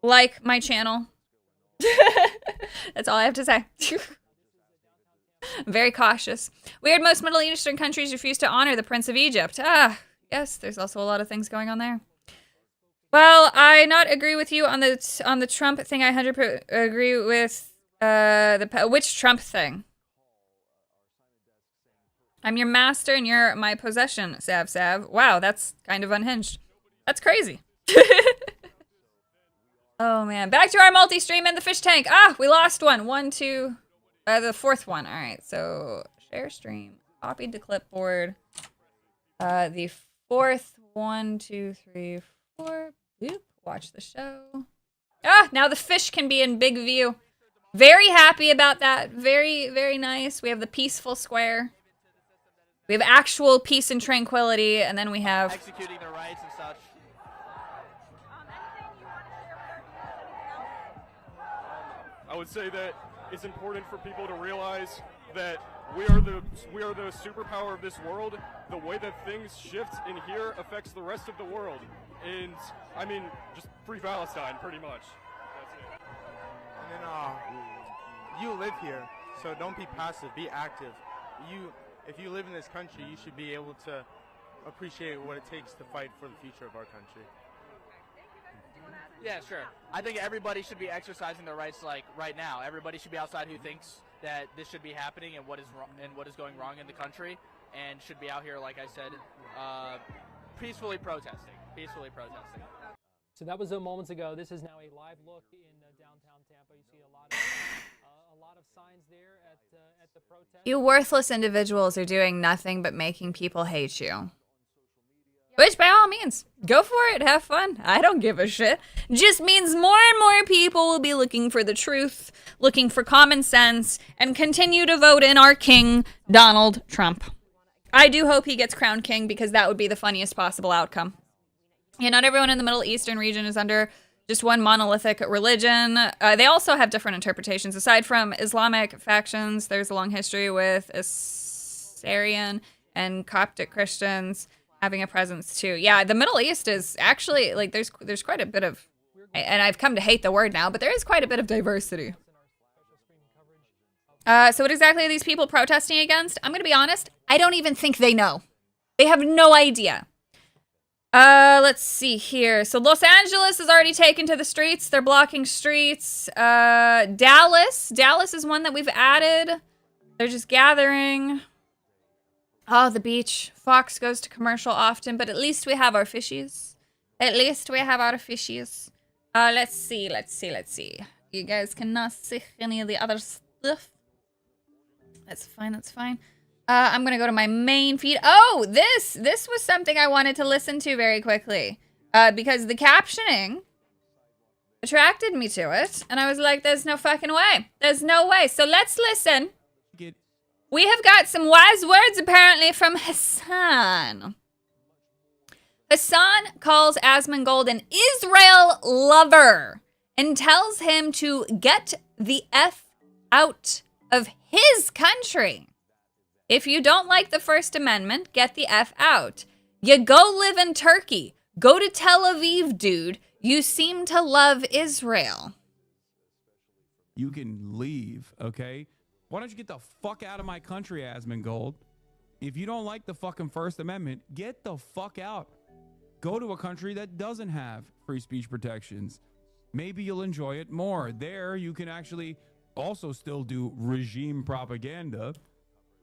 Speaker 2: like my channel. That's all I have to say. I'm very cautious. Weird, most Middle Eastern countries refuse to honor the Prince of Egypt. Ah, yes, there's also a lot of things going on there. Well, I not agree with you on the Trump thing. I 100% agree with which Trump thing? I'm your master and you're my possession, Sav. Wow, that's kind of unhinged. That's crazy. Oh, man. Back to our multi-stream and the fish tank. Ah, we lost one. The fourth one. All right, so share stream. Copied to clipboard. The fourth, 1, 2, 3, 4. Boop. Watch the show. Ah, now the fish can be in big view. Very happy about that. Very, very nice. We have the peaceful square. We have actual peace and tranquility, and then we have
Speaker 6: Executing their rights and such.
Speaker 7: I would say that it's important for people to realize that we are the superpower of this world. The way that things shift in here affects the rest of the world. And I mean, just free Palestine, pretty much. That's it.
Speaker 8: And then you live here, so don't be passive, be active. If you live in this country, you should be able to appreciate what it takes to fight for the future of our country.
Speaker 9: Yeah, sure. I think everybody should be exercising their rights like right now. Everybody should be outside who thinks that this should be happening and what is wrong and what is going wrong in the country. and should be out here, like I said, peacefully protesting.
Speaker 10: So that was moments ago. This is now a live look in downtown Tampa. You see a lot of signs there at the protest.
Speaker 2: You worthless individuals are doing nothing but making people hate you. Which, by all means, go for it. Have fun. I don't give a shit. Just means more and more people will be looking for the truth, looking for common sense, and continue to vote in our king, Donald Trump. I do hope he gets crowned king because that would be the funniest possible outcome. Yeah, not everyone in the Middle Eastern region is under just one monolithic religion. They also have different interpretations. Aside from Islamic factions, there's a long history with Assyrian and Coptic Christians having a presence too. Yeah, the Middle East is actually, like, there's quite a bit of, and I've come to hate the word now, but there is quite a bit of diversity. So what exactly are these people protesting against? I'm gonna be honest, I don't even think they know. They have no idea. Let's see here. So Los Angeles is already taken to the streets. They're blocking streets. Dallas is one that we've added. They're just gathering. Oh, the beach. Fox goes to commercial often, but at least we have our fishies. Let's see. You guys cannot see any of the other stuff. That's fine. I'm gonna go to my main feed. Oh, this was something I wanted to listen to very quickly. Because the captioning attracted me to it. And I was like, there's no fucking way. There's no way. So let's listen. We have got some wise words apparently from Hassan. Hassan calls Asmongold an Israel lover and tells him to get the F out of his country. If you don't like the First Amendment, get the F out. You go live in Turkey. Go to Tel Aviv, dude. You seem to love Israel.
Speaker 11: You can leave, okay? Why don't you get the fuck out of my country, Asmongold? If you don't like the fucking First Amendment, get the fuck out. Go to a country that doesn't have free speech protections. Maybe you'll enjoy it more. There, you can actually also still do regime propaganda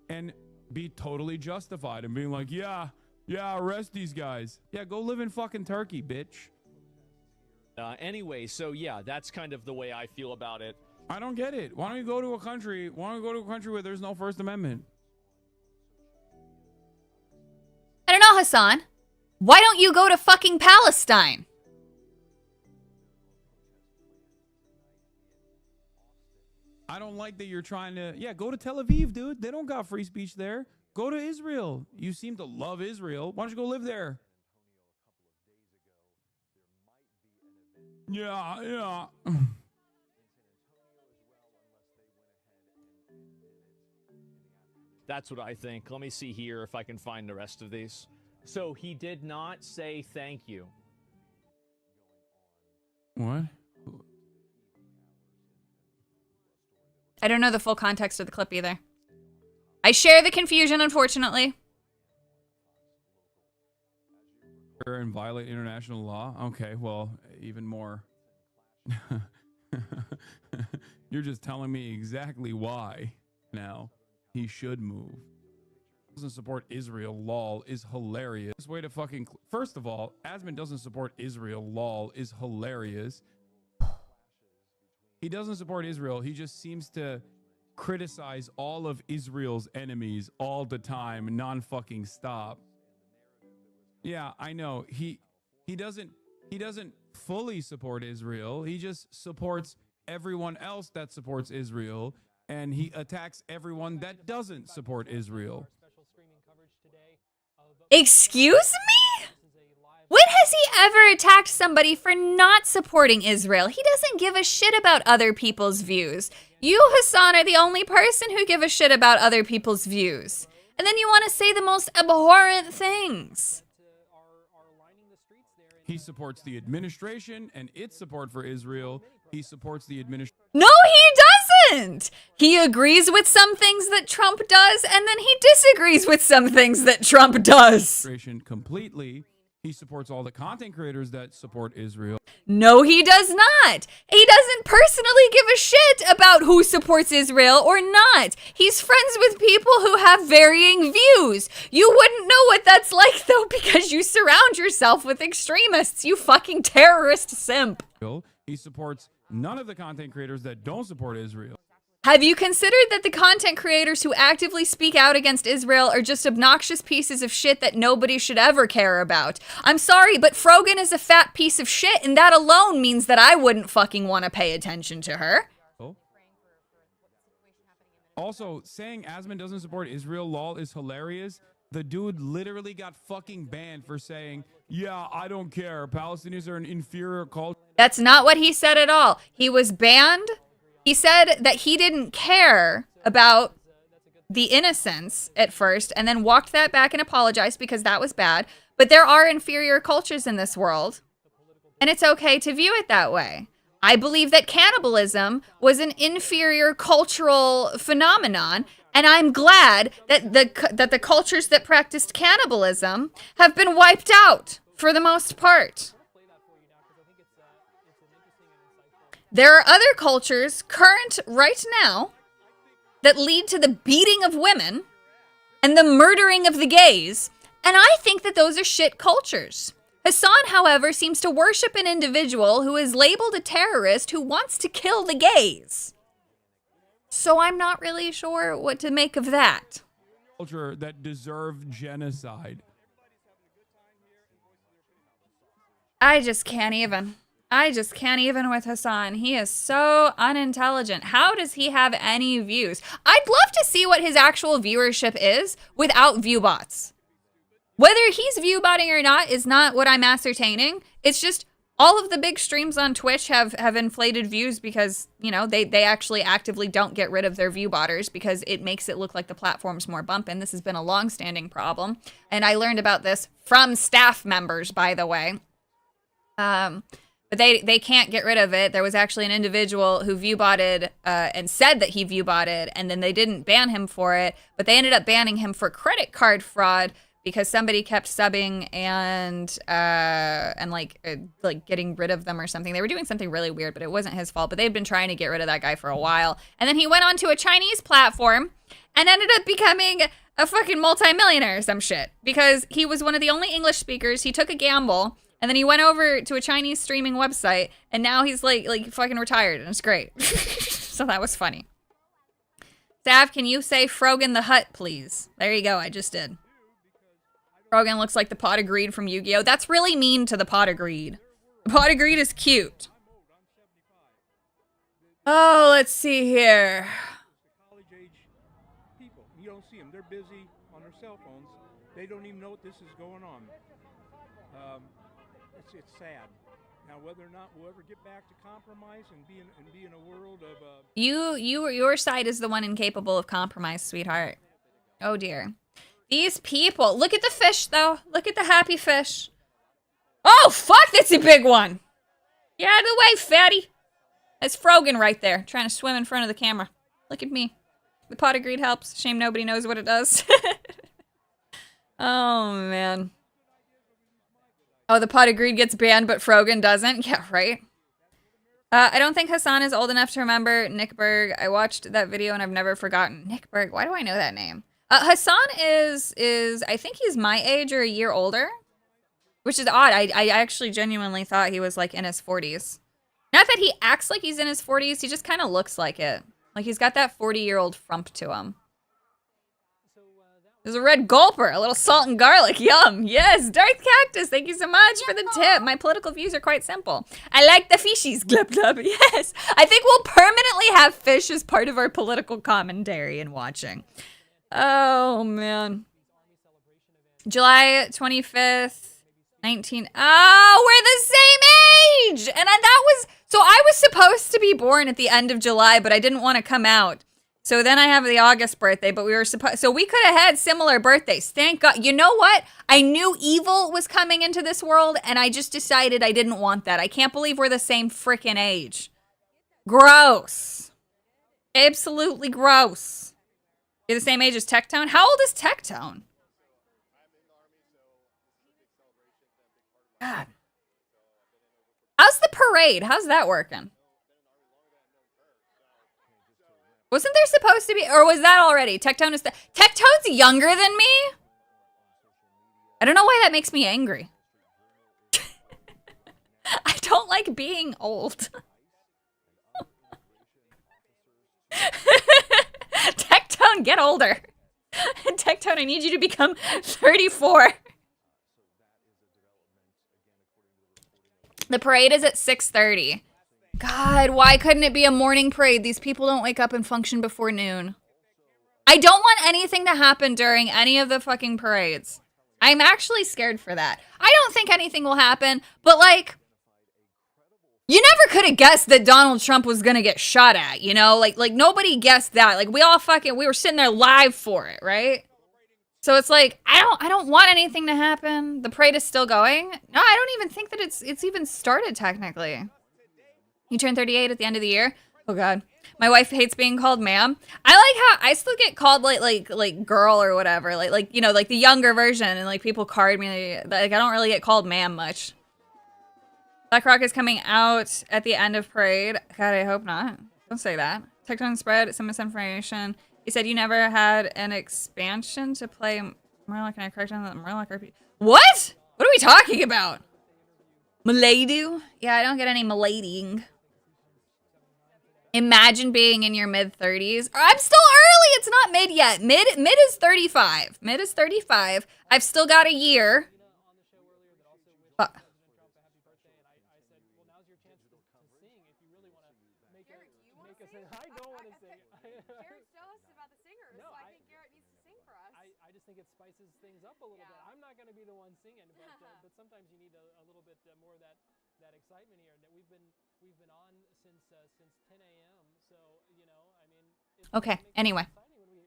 Speaker 11: and be totally justified and being like, yeah, arrest these guys. Yeah, go live in fucking Turkey, bitch.
Speaker 12: Anyway, so yeah, that's kind of the way I feel about it.
Speaker 11: I don't get it. Why don't you go to a country where there's no First Amendment?
Speaker 2: I don't know, Hassan. Why don't you go to fucking Palestine?
Speaker 11: I don't like that you're trying to... Yeah, go to Tel Aviv, dude. They don't got free speech there. Go to Israel. You seem to love Israel. Why don't you go live there? Yeah.
Speaker 12: That's what I think. Let me see here if I can find the rest of these. So he did not say thank you.
Speaker 11: What?
Speaker 2: I don't know the full context of the clip either. I share the confusion, unfortunately.
Speaker 11: And violate international law? Okay, well, even more. You're just telling me exactly why now he should move. Doesn't support Israel, lol, is hilarious. This way to fucking... First of all, Asmon doesn't support Israel, lol, is hilarious. He doesn't support Israel. He just seems to criticize all of Israel's enemies all the time, non-fucking stop. Yeah, I know. He doesn't fully support Israel. He just supports everyone else that supports Israel, and he attacks everyone that doesn't support Israel.
Speaker 2: Excuse me? When has he ever attacked somebody for not supporting Israel? He doesn't give a shit about other people's views. You, Hassan, are the only person who give a shit about other people's views. And then you want to say the most abhorrent things.
Speaker 11: He supports the administration and its support for Israel. He supports the administration.
Speaker 2: No, he doesn't. He agrees with some things that Trump does, and then he disagrees with some things that Trump does.
Speaker 11: Completely. He supports all the content creators that support Israel.
Speaker 2: No, he does not. He doesn't personally give a shit about who supports Israel or not. He's friends with people who have varying views. You wouldn't know what that's like, though, because you surround yourself with extremists, you fucking terrorist simp.
Speaker 11: He supports none of the content creators that don't support Israel.
Speaker 2: Have you considered that the content creators who actively speak out against Israel are just obnoxious pieces of shit that nobody should ever care about? I'm sorry, but Frogan is a fat piece of shit, and that alone means that I wouldn't fucking want to pay attention to her.
Speaker 11: Also, saying Asman doesn't support Israel lol is hilarious. The dude literally got fucking banned for saying, yeah, I don't care. Palestinians are an inferior culture.
Speaker 2: That's not what he said at all. He was banned. He said that he didn't care about the innocence at first and then walked that back and apologized because that was bad. But there are inferior cultures in this world, and it's okay to view it that way. I believe that cannibalism was an inferior cultural phenomenon, and I'm glad that the cultures that practiced cannibalism have been wiped out for the most part. There are other cultures current right now that lead to the beating of women and the murdering of the gays, and I think that those are shit cultures. Hassan, however, seems to worship an individual who is labeled a terrorist who wants to kill the gays. So I'm not really sure what to make of that.
Speaker 11: Culture that deserve genocide.
Speaker 2: I just can't even with Hassan. He is so unintelligent. How does he have any views? I'd love to see what his actual viewership is without view bots. Whether he's view botting or not is not what I'm ascertaining. It's just all of the big streams on Twitch have inflated views because, you know, they actually actively don't get rid of their view botters because it makes it look like the platform's more bumping. This has been a long-standing problem. And I learned about this from staff members, by the way. But they can't get rid of it. There was actually an individual who view-botted and said that he view-botted, and then they didn't ban him for it, but they ended up banning him for credit card fraud because somebody kept subbing and like getting rid of them or something. They were doing something really weird, but it wasn't his fault. But they'd been trying to get rid of that guy for a while. And then he went on to a Chinese platform and ended up becoming a fucking multimillionaire or some shit because he was one of the only English speakers. He took a gamble. And then he went over to a Chinese streaming website, and now he's like fucking retired, and it's great. So that was funny. Sav, can you say Frogan the Hut, please? There you go, I just did. Frogan looks like the pot of greed from Yu-Gi-Oh! That's really mean to the pot of greed. The pot of greed is cute. Oh, let's see here.
Speaker 13: College-age people. You don't see them. They're busy on their cell phones. They don't even know what this is going on. It's sad. Now, whether or not we'll ever get back to compromise and be in a world of
Speaker 2: your side is the one incapable of compromise, sweetheart. Oh dear. These people. Look at the fish, though. Look at the happy fish. Oh fuck! That's a big one. Get out of the way, fatty. That's Frogan right there, trying to swim in front of the camera. Look at me. The pot of greed helps. Shame nobody knows what it does. Oh man. Oh, the pot of greed gets banned, but Frogan doesn't. Yeah, right. I don't think Hassan is old enough to remember Nick Berg. I watched that video and I've never forgotten. Nick Berg, why do I know that name? Hassan is I think he's my age or a year older, which is odd. I actually genuinely thought he was like in his 40s. Not that he acts like he's in his 40s, he just kind of looks like it. Like he's got that 40-year-old frump to him. There's a red gulper, a little salt and garlic. Yum. Yes, Darth Cactus, thank you so much for the tip. My political views are quite simple. I like the fishies. Glub glub. Yes. I think we'll permanently have fish as part of our political commentary and watching. Oh, man. July 25th, 19... Oh, we're the same age! And that was... So I was supposed to be born at the end of July, but I didn't want to come out. So then I have the August birthday, but we were supposed... So we could have had similar birthdays. Thank God. You know what? I knew evil was coming into this world, and I just decided I didn't want that. I can't believe we're the same freaking age. Gross. Absolutely gross. You're the same age as Tectone? How old is Tectone? God. How's the parade? How's that working? Wasn't there supposed to be, or was that already? Tectone is Tectone's younger than me? I don't know why that makes me angry. I don't like being old. Tectone, get older. Tectone, I need you to become 34. The parade is at 6:30. God, why couldn't it be a morning parade? These people don't wake up and function before noon. I don't want anything to happen during any of the fucking parades. I'm actually scared for that. I don't think anything will happen, but like, you never could have guessed that Donald Trump was gonna get shot at, you know? Like nobody guessed that. Like we were sitting there live for it, right? So it's like, I don't want anything to happen. The parade is still going. No, I don't even think that it's even started technically. You turn 38 at the end of the year. Oh God. My wife hates being called ma'am. I like how I still get called like girl or whatever. Like you know, like the younger version, and like people card me like I don't really get called ma'am much. BlackRock is coming out at the end of parade. God, I hope not. Don't say that. Tectone spread some misinformation. He said you never had an expansion to play Murloc, and I correct on the Murloc RP. What? What are we talking about? Maladu? Yeah, I don't get any maladying. Imagine being in your mid-30s. I'm still early. It's not mid yet. Mid is 35. Mid is 35. I've still got a year. But
Speaker 10: I just think it spices things up a little bit. I'm not going to be the one singing, but sometimes you need a little bit more of that excitement here. We've been on since 10 a.m. So you know, I mean.
Speaker 2: okay. Anyway.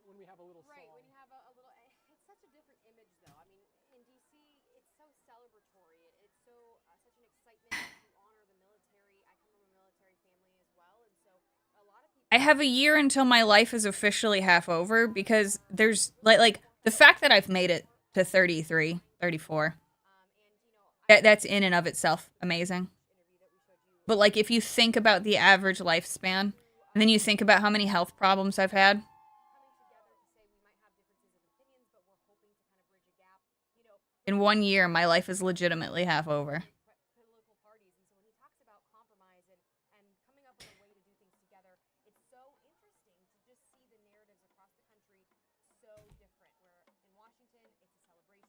Speaker 10: When we have a little
Speaker 14: right, when you have a little, it's such a different image, though. I mean, in DC, it's so celebratory. It's so such an excitement to honor the military. I come from a military family as well, and so a lot of people.
Speaker 2: I have a year until my life is officially half over because there's like the fact that I've made it to 33, 34. That's in and of itself amazing. But like if you think about the average lifespan, and then you think about how many health problems I've had. In 1 year, my life is legitimately half over.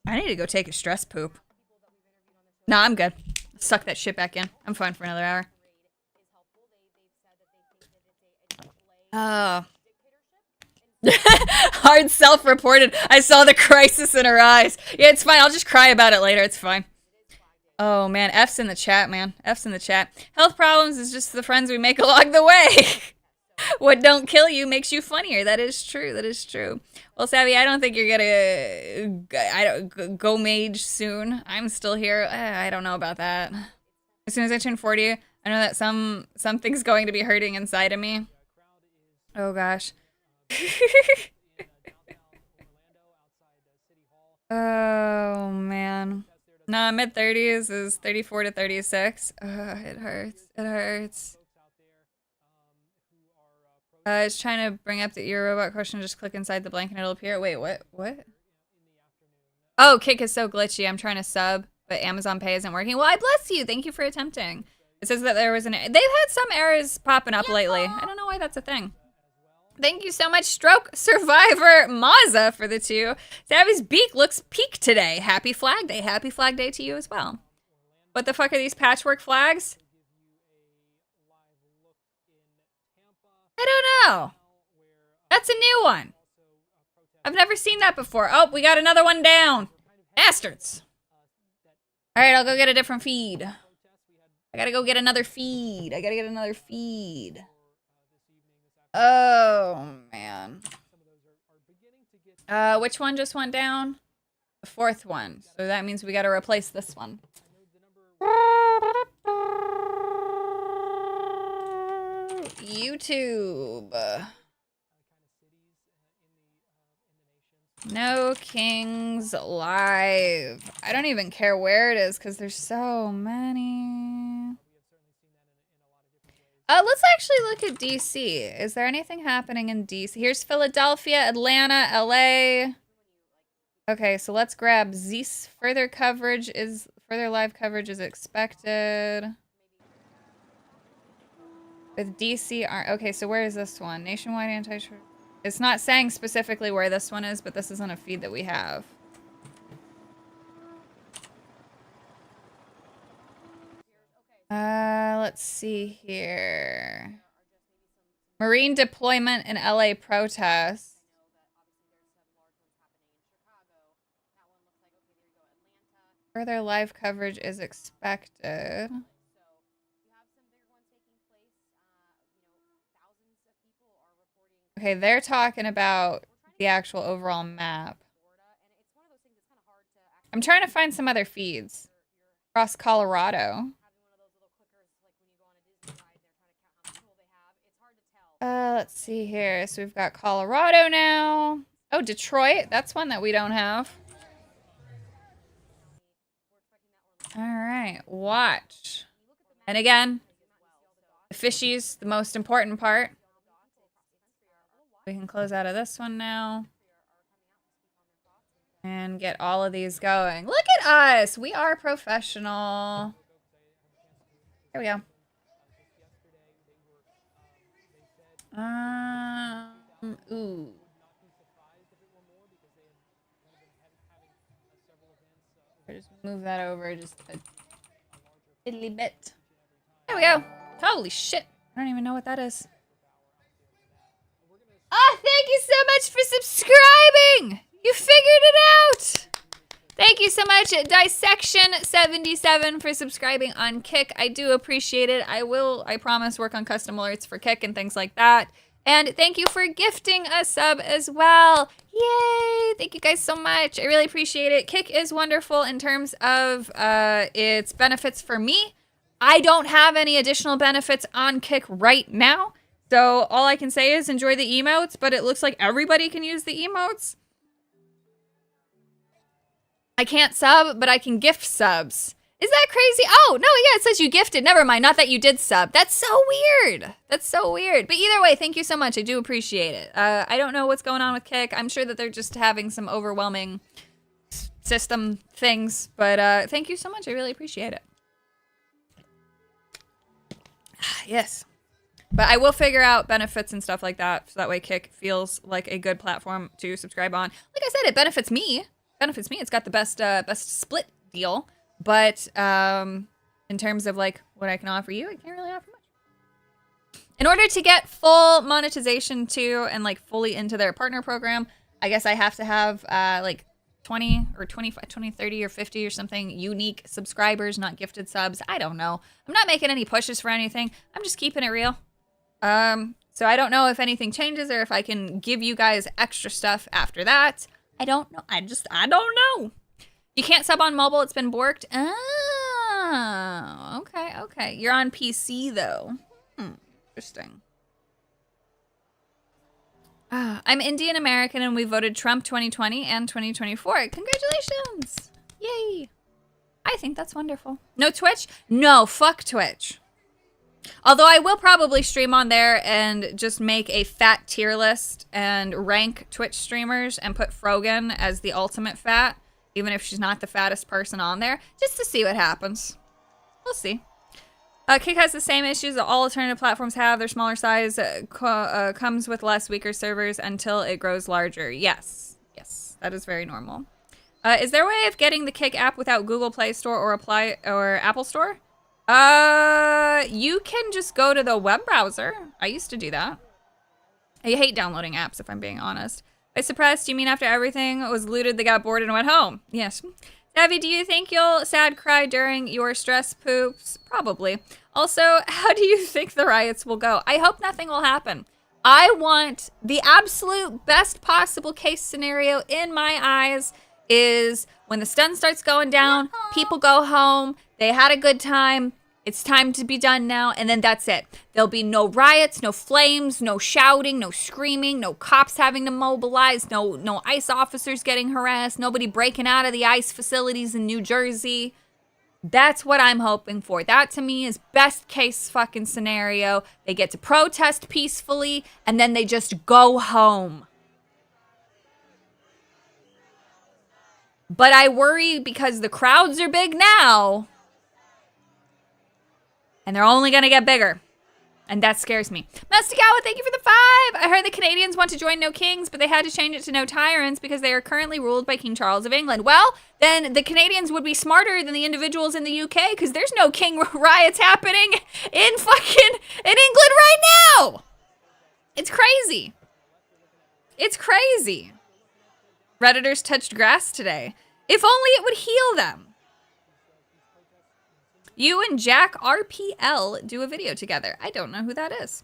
Speaker 2: I need to go take a stress poop. Nah, I'm good. Suck that shit back in. I'm fine for another hour. Oh. Hard self-reported. I saw the crisis in her eyes. Yeah, it's fine. I'll just cry about it later. It's fine. Oh, man. F's in the chat, man. F's in the chat. Health problems is just the friends we make along the way. What don't kill you makes you funnier. That is true. That is true. Well, Savvy, I don't think you're gonna go mage soon. I'm still here. I don't know about that. As soon as I turn 40, I know that something's going to be hurting inside of me. Oh gosh. Oh man. Nah, mid-30s is 34 to 36. It hurts. It hurts. It's trying to bring up the ear robot question. Just click inside the blank and it'll appear. Wait, what? What? Oh, Kick is so glitchy. I'm trying to sub, but Amazon Pay isn't working. Well, I bless you. Thank you for attempting. It says that there was they've had some errors popping up lately. I don't know why that's a thing. Thank you so much, Stroke Survivor Mazza, for the 2. Savvy's beak looks peak today. Happy Flag Day. Happy Flag Day to you as well. What the fuck are these patchwork flags? I don't know. That's a new one. I've never seen that before. Oh, we got another one down. Bastards. All right, I'll go get a different feed. I gotta go get another feed. Oh, man. Which one just went down? The 4th one. So that means we gotta replace this one. YouTube. No Kings Live. I don't even care where it is because there's so many. Let's actually look at DC. Is there anything happening in DC? Here's Philadelphia, Atlanta, LA. Okay, so let's grab Zeus. Further live coverage is expected. With DC, okay, so where is this one? Nationwide anti-trust. It's not saying specifically where this one is, but this is on a feed that we have. Let's see here. Marine deployment in LA protests. Further live coverage is expected. Okay, they're talking about the actual overall map. I'm trying to find some other feeds. Across Colorado. Let's see here. So we've got Colorado now. Oh, Detroit. That's one that we don't have. All right, watch. And again, the fishies, the most important part. We can close out of this one now. And get all of these going. Look at us. We are professional. Here we go. Ooh. Just move that over just a diddly bit. There we go. Holy shit. I don't even know what that is. Ah, thank you so much for subscribing. You figured it out. Thank you so much, Dissection77, for subscribing on Kick. I do appreciate it. I promise, work on custom alerts for Kick and things like that. And thank you for gifting a sub as well. Yay! Thank you guys so much. I really appreciate it. Kick is wonderful in terms of its benefits for me. I don't have any additional benefits on Kick right now. So all I can say is enjoy the emotes, but it looks like everybody can use the emotes. I can't sub, but I can gift subs. Is that crazy? Oh, no, yeah, it says you gifted. Never mind, not that you did sub. That's so weird. That's so weird. But either way, thank you so much. I do appreciate it. I don't know what's going on with Kick. I'm sure that they're just having some overwhelming system things. But thank you so much. I really appreciate it. Yes. But I will figure out benefits and stuff like that. So that way Kick feels like a good platform to subscribe on. Like I said, it benefits me. It's got the best split deal. But in terms of like what I can offer you, I can't really offer much. In order to get full monetization too and like fully into their partner program, I guess I have to have like 20 or 25, 20, 30 or 50 or something unique subscribers, not gifted subs. I don't know. I'm not making any pushes for anything. I'm just keeping it real. So I don't know if anything changes or if I can give you guys extra stuff after that. I don't know. I don't know. You can't sub on mobile. It's been borked. Oh, okay. You're on PC though. Interesting. I'm Indian American and we voted Trump 2020 and 2024. Congratulations. Yay. I think that's wonderful. No Twitch? No, fuck Twitch. Although I will probably stream on there and just make a fat tier list and rank Twitch streamers and put Frogan as the ultimate fat, even if she's not the fattest person on there, just to see what happens. We'll see. Kick has the same issues that all alternative platforms have. Their smaller size comes with less weaker servers until it grows larger. Yes, that is very normal. Is there a way of getting the Kick app without Google Play Store or Apple Store? You can just go to the web browser. I used to do that. I hate downloading apps, if I'm being honest. By suppressed, you mean after everything was looted, they got bored and went home? Yes. Savvy, do you think you'll sad cry during your stress poops? Probably. Also, how do you think the riots will go? I hope nothing will happen. I want the absolute best possible case scenario in my eyes is when the sun starts going down, people go home, they had a good time, It's time to be done now, and then that's it. There'll be no riots, no flames, no shouting, no screaming, no cops having to mobilize, no ICE officers getting harassed, nobody breaking out of the ICE facilities in New Jersey. That's what I'm hoping for. That to me is best case fucking scenario. They get to protest peacefully, and then they just go home. But I worry because the crowds are big now. And they're only going to get bigger. And that scares me. Mastagawa, thank you for the 5. I heard the Canadians want to join No Kings, but they had to change it to No Tyrants because they are currently ruled by King Charles of England. Well, then the Canadians would be smarter than the individuals in the UK because there's no king riots happening in England right now. It's crazy. It's crazy. Redditors touched grass today. If only it would heal them. You and Jack RPL do a video together. I don't know who that is.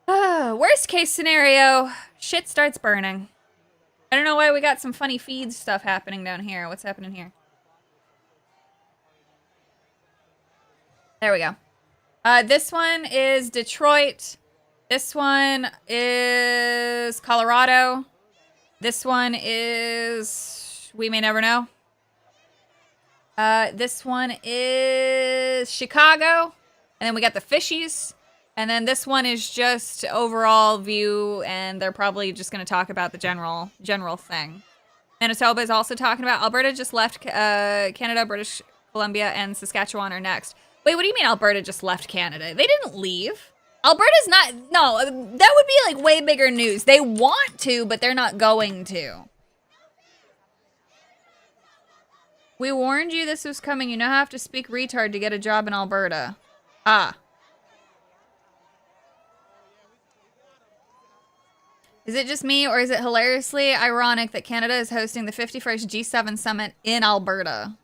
Speaker 2: Worst case scenario, shit starts burning. I don't know why we got some funny feed stuff happening down here. What's happening here? There we go. This one is Detroit. This one is Colorado. This one is We May Never Know. This one is Chicago. And then we got the fishies. And then this one is just overall view, and they're probably just going to talk about the general thing. Manitoba is also talking about Alberta just left Canada, British Columbia, and Saskatchewan are next. Wait, what do you mean Alberta just left Canada? They didn't leave. Alberta's not, no, that would be like way bigger news. They want to, but they're not going to. We warned you this was coming. You now have to speak retard to get a job in Alberta. Ah. Is it just me, or is it hilariously ironic that Canada is hosting the 51st G7 summit in Alberta?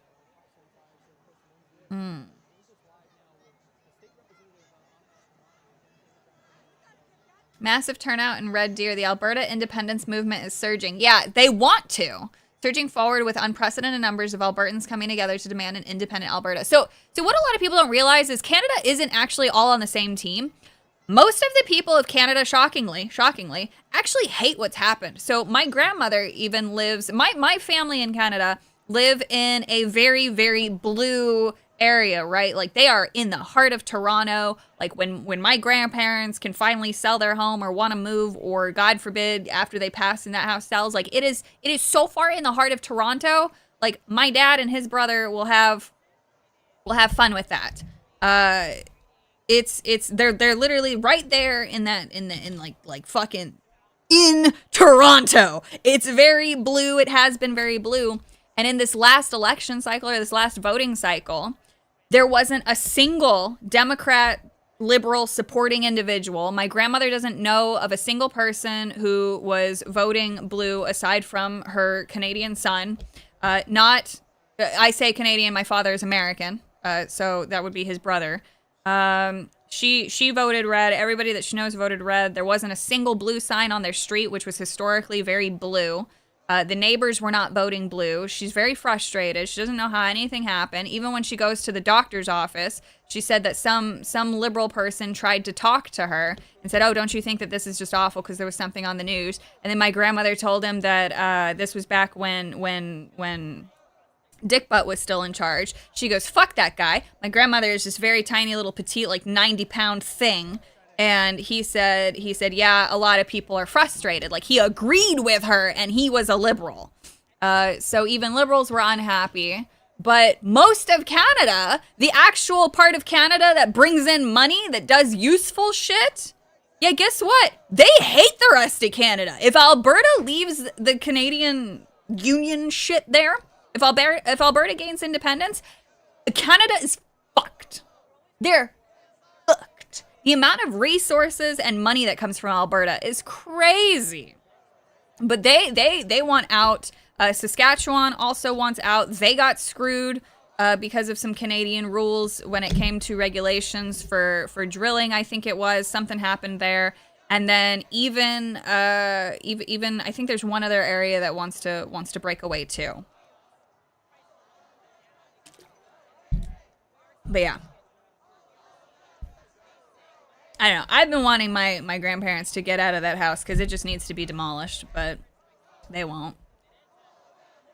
Speaker 2: Massive turnout in Red Deer. The Alberta independence movement is surging. Yeah, they want to. Surging forward with unprecedented numbers of Albertans coming together to demand an independent Alberta. So what a lot of people don't realize is Canada isn't actually all on the same team. Most of the people of Canada, shockingly, actually hate what's happened. So my grandmother even lives, my family in Canada live in a very, very blue area, right? Like they are in the heart of Toronto. Like when my grandparents can finally sell their home or want to move, or God forbid after they pass and that house sells, like it is so far in the heart of Toronto. Like my dad and his brother will have fun with that. They're literally right there in fucking in Toronto. It's very blue. It has been very blue. And in this last election cycle, or this last voting cycle, there wasn't a single Democrat, liberal supporting individual. My grandmother doesn't know of a single person who was voting blue aside from her Canadian son. I say Canadian, my father is American. So that would be his brother. She voted red. Everybody that she knows voted red. There wasn't a single blue sign on their street, which was historically very blue. The neighbors were not voting blue. She's very frustrated. She doesn't know how anything happened. Even when she goes to the doctor's office, she said that some liberal person tried to talk to her and said, "Oh, don't you think that this is just awful because there was something on the news?" And then my grandmother told him that this was back when Dick Butt was still in charge. She goes, "Fuck that guy." My grandmother is this very tiny little petite, like 90-pound thing. And he said, yeah, a lot of people are frustrated. Like he agreed with her and he was a liberal. So even liberals were unhappy. But most of Canada, the actual part of Canada that brings in money, that does useful shit, yeah, guess what? They hate the rest of Canada. If Alberta leaves the Canadian Union shit there, if Alberta gains independence, Canada is fucked. They're fucked. The amount of resources and money that comes from Alberta is crazy. But they want out. Saskatchewan also wants out. They got screwed because of some Canadian rules when it came to regulations for drilling. I think it was something happened there. And then even I think there's one other area that wants to break away too. But yeah. I don't know. I've been wanting my grandparents to get out of that house because it just needs to be demolished, but they won't.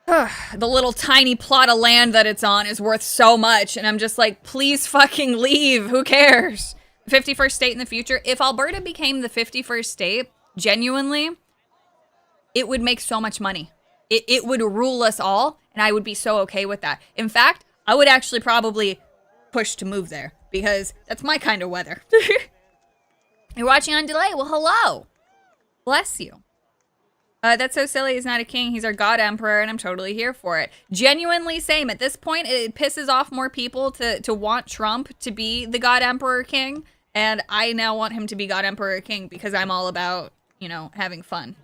Speaker 2: The little tiny plot of land that it's on is worth so much, and I'm just like, please fucking leave. Who cares? 51st state in the future. If Alberta became the 51st state, genuinely, it would make so much money. It would rule us all, and I would be so okay with that. In fact, I would actually probably push to move there because that's my kind of weather. You're watching on delay? Well, hello. Bless you. That's so silly. He's not a king. He's our god emperor, and I'm totally here for it. Genuinely same. At this point, it pisses off more people to want Trump to be the god emperor king, and I now want him to be god emperor king because I'm all about, you know, having fun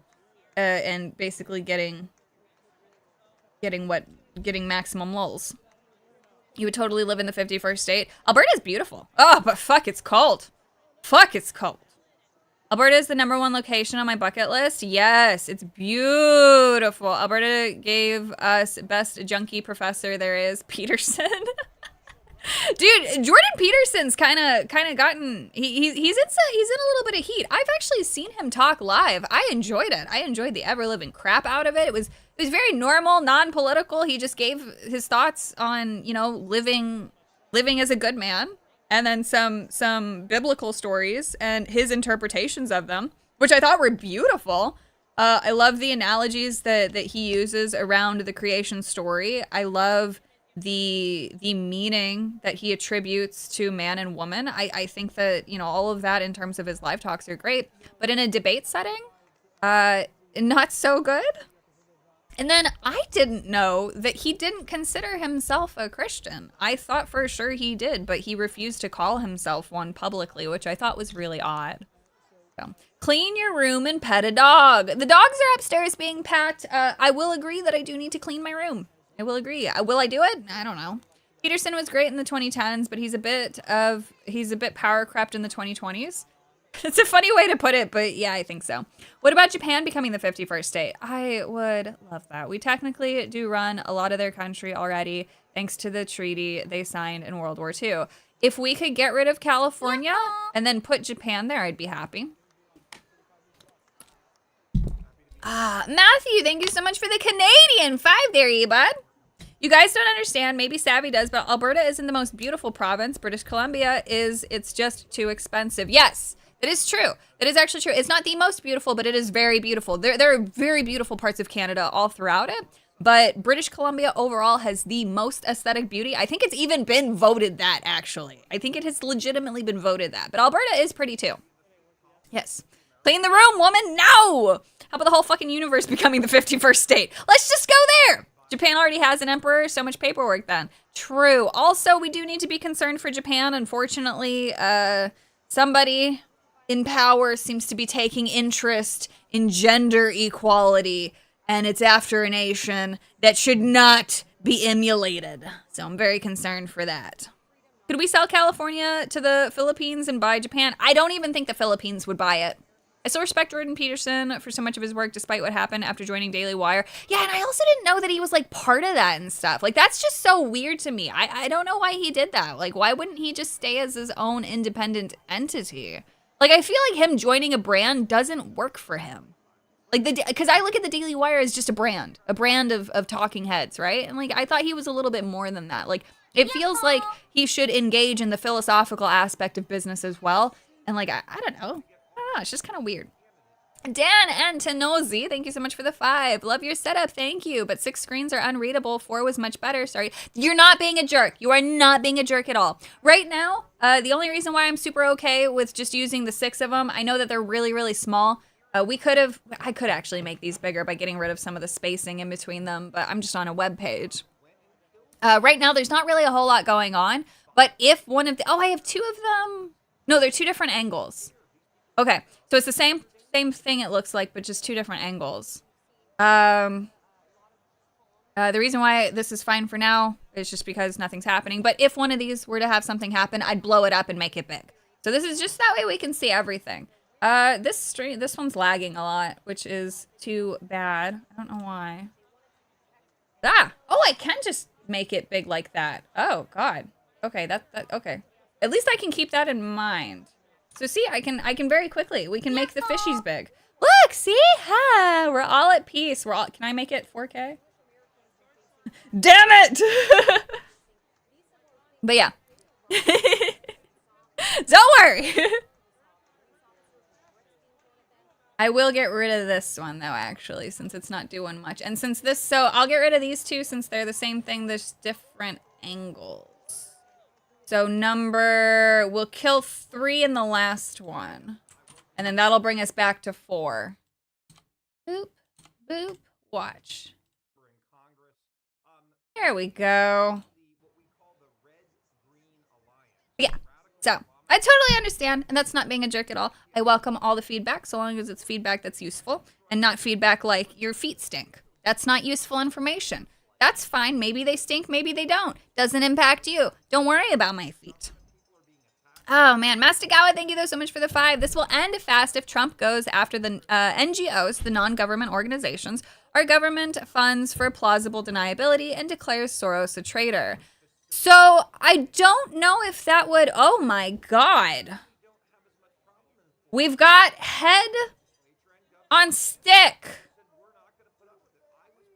Speaker 2: and basically getting maximum lulz. You would totally live in the 51st state. Alberta's beautiful. Oh, but fuck, it's cold. Fuck, it's cold. Alberta is the #1 location on my bucket list. Yes, it's beautiful. Alberta gave us best junkie professor there is, Peterson. Dude, Jordan Peterson's kind of gotten he's in a little bit of heat. I've actually seen him talk live. I enjoyed it. I enjoyed the ever living crap out of it. It was very normal, non-political. He just gave his thoughts on, you know, living as a good man. And then some biblical stories and his interpretations of them, which I thought were beautiful. I love the analogies that he uses around the creation story. I love the meaning that he attributes to man and woman. I think that, you know, all of that in terms of his live talks are great. But in a debate setting, not so good. And then I didn't know that he didn't consider himself a Christian. I thought for sure he did, but he refused to call himself one publicly, which I thought was really odd. So, clean your room and pet a dog. The dogs are upstairs being pet. I will agree that I do need to clean my room. I will agree. Will I do it? I don't know. Peterson was great in the 2010s, but he's a bit power crept in the 2020s. It's a funny way to put it, but yeah, I think so. What about Japan becoming the 51st state? I would love that. We technically do run a lot of their country already, thanks to the treaty they signed in World War II. If we could get rid of California and then put Japan there, I'd be happy. Matthew, thank you so much for the Canadian 5 there, bud. You guys don't understand, maybe Savvy does, but Alberta isn't the most beautiful province. British Columbia is. It's just too expensive. Yes. It is true. It is actually true. It's not the most beautiful, but it is very beautiful. There are very beautiful parts of Canada all throughout it, but British Columbia overall has the most aesthetic beauty. I think it's even been voted that, actually. I think it has legitimately been voted that, but Alberta is pretty too. Yes. Clean the room, woman, no! How about the whole fucking universe becoming the 51st state? Let's just go there! Japan already has an emperor, so much paperwork then. True. Also, we do need to be concerned for Japan. Unfortunately, somebody in power seems to be taking interest in gender equality, and it's after a nation that should not be emulated. So I'm very concerned for that. Could we sell California to the Philippines and buy Japan? I don't even think the Philippines would buy it. I still respect Jordan Peterson for so much of his work, despite what happened after joining Daily Wire. Yeah, and I also didn't know that he was, like, part of that and stuff. Like, that's just so weird to me. I don't know why he did that. Like, why wouldn't he just stay as his own independent entity? Like, I feel like him joining a brand doesn't work for him. Like, because I look at the Daily Wire as just a brand of talking heads, right? And, like, I thought he was a little bit more than that. Like, it feels like he should engage in the philosophical aspect of business as well. And, like, I don't know. It's just kind of weird. Dan Antonozzi, thank you so much for the 5. Love your setup, thank you. But 6 screens are unreadable. 4 was much better, sorry. You're not being a jerk. You are not being a jerk at all. Right now, the only reason why I'm super okay with just using the 6 of them, I know that they're really, really small. I could actually make these bigger by getting rid of some of the spacing in between them, but I'm just on a web page. Right now, there's not really a whole lot going on, but if one of the, I have 2 of them. No, they're 2 different angles. Okay, so it's the same thing it looks like, but just 2 different angles. The reason why this is fine for now is just because nothing's happening. But if one of these were to have something happen, I'd blow it up and make it big. So this is just that way we can see everything. This one's lagging a lot, which is too bad. I don't know why. Oh, I can just make it big like that. Oh God. Okay, okay. At least I can keep that in mind. So see, I can very quickly. We can make the fishies big. Look, see? Ha! We're all at peace. Can I make it 4K? Damn it! But yeah. Don't worry. I will get rid of this one though, actually, since it's not doing much. And since this, so I'll get rid of these two since they're the same thing, there's different angles. So we'll kill 3 in the last one. And then that'll bring us back to 4. Boop, boop, watch. There we go. Yeah, so I totally understand, and that's not being a jerk at all. I welcome all the feedback, so long as it's feedback that's useful, and not feedback like your feet stink. That's not useful information. That's fine. Maybe they stink, maybe they don't. Doesn't impact you. Don't worry about my feet. Oh man, Mastagawa, thank you though so much for the 5. This will end fast if Trump goes after the NGOs, the non-government organizations, our government funds for plausible deniability, and declares Soros a traitor. So I don't know if that would, oh my God. We've got head on stick.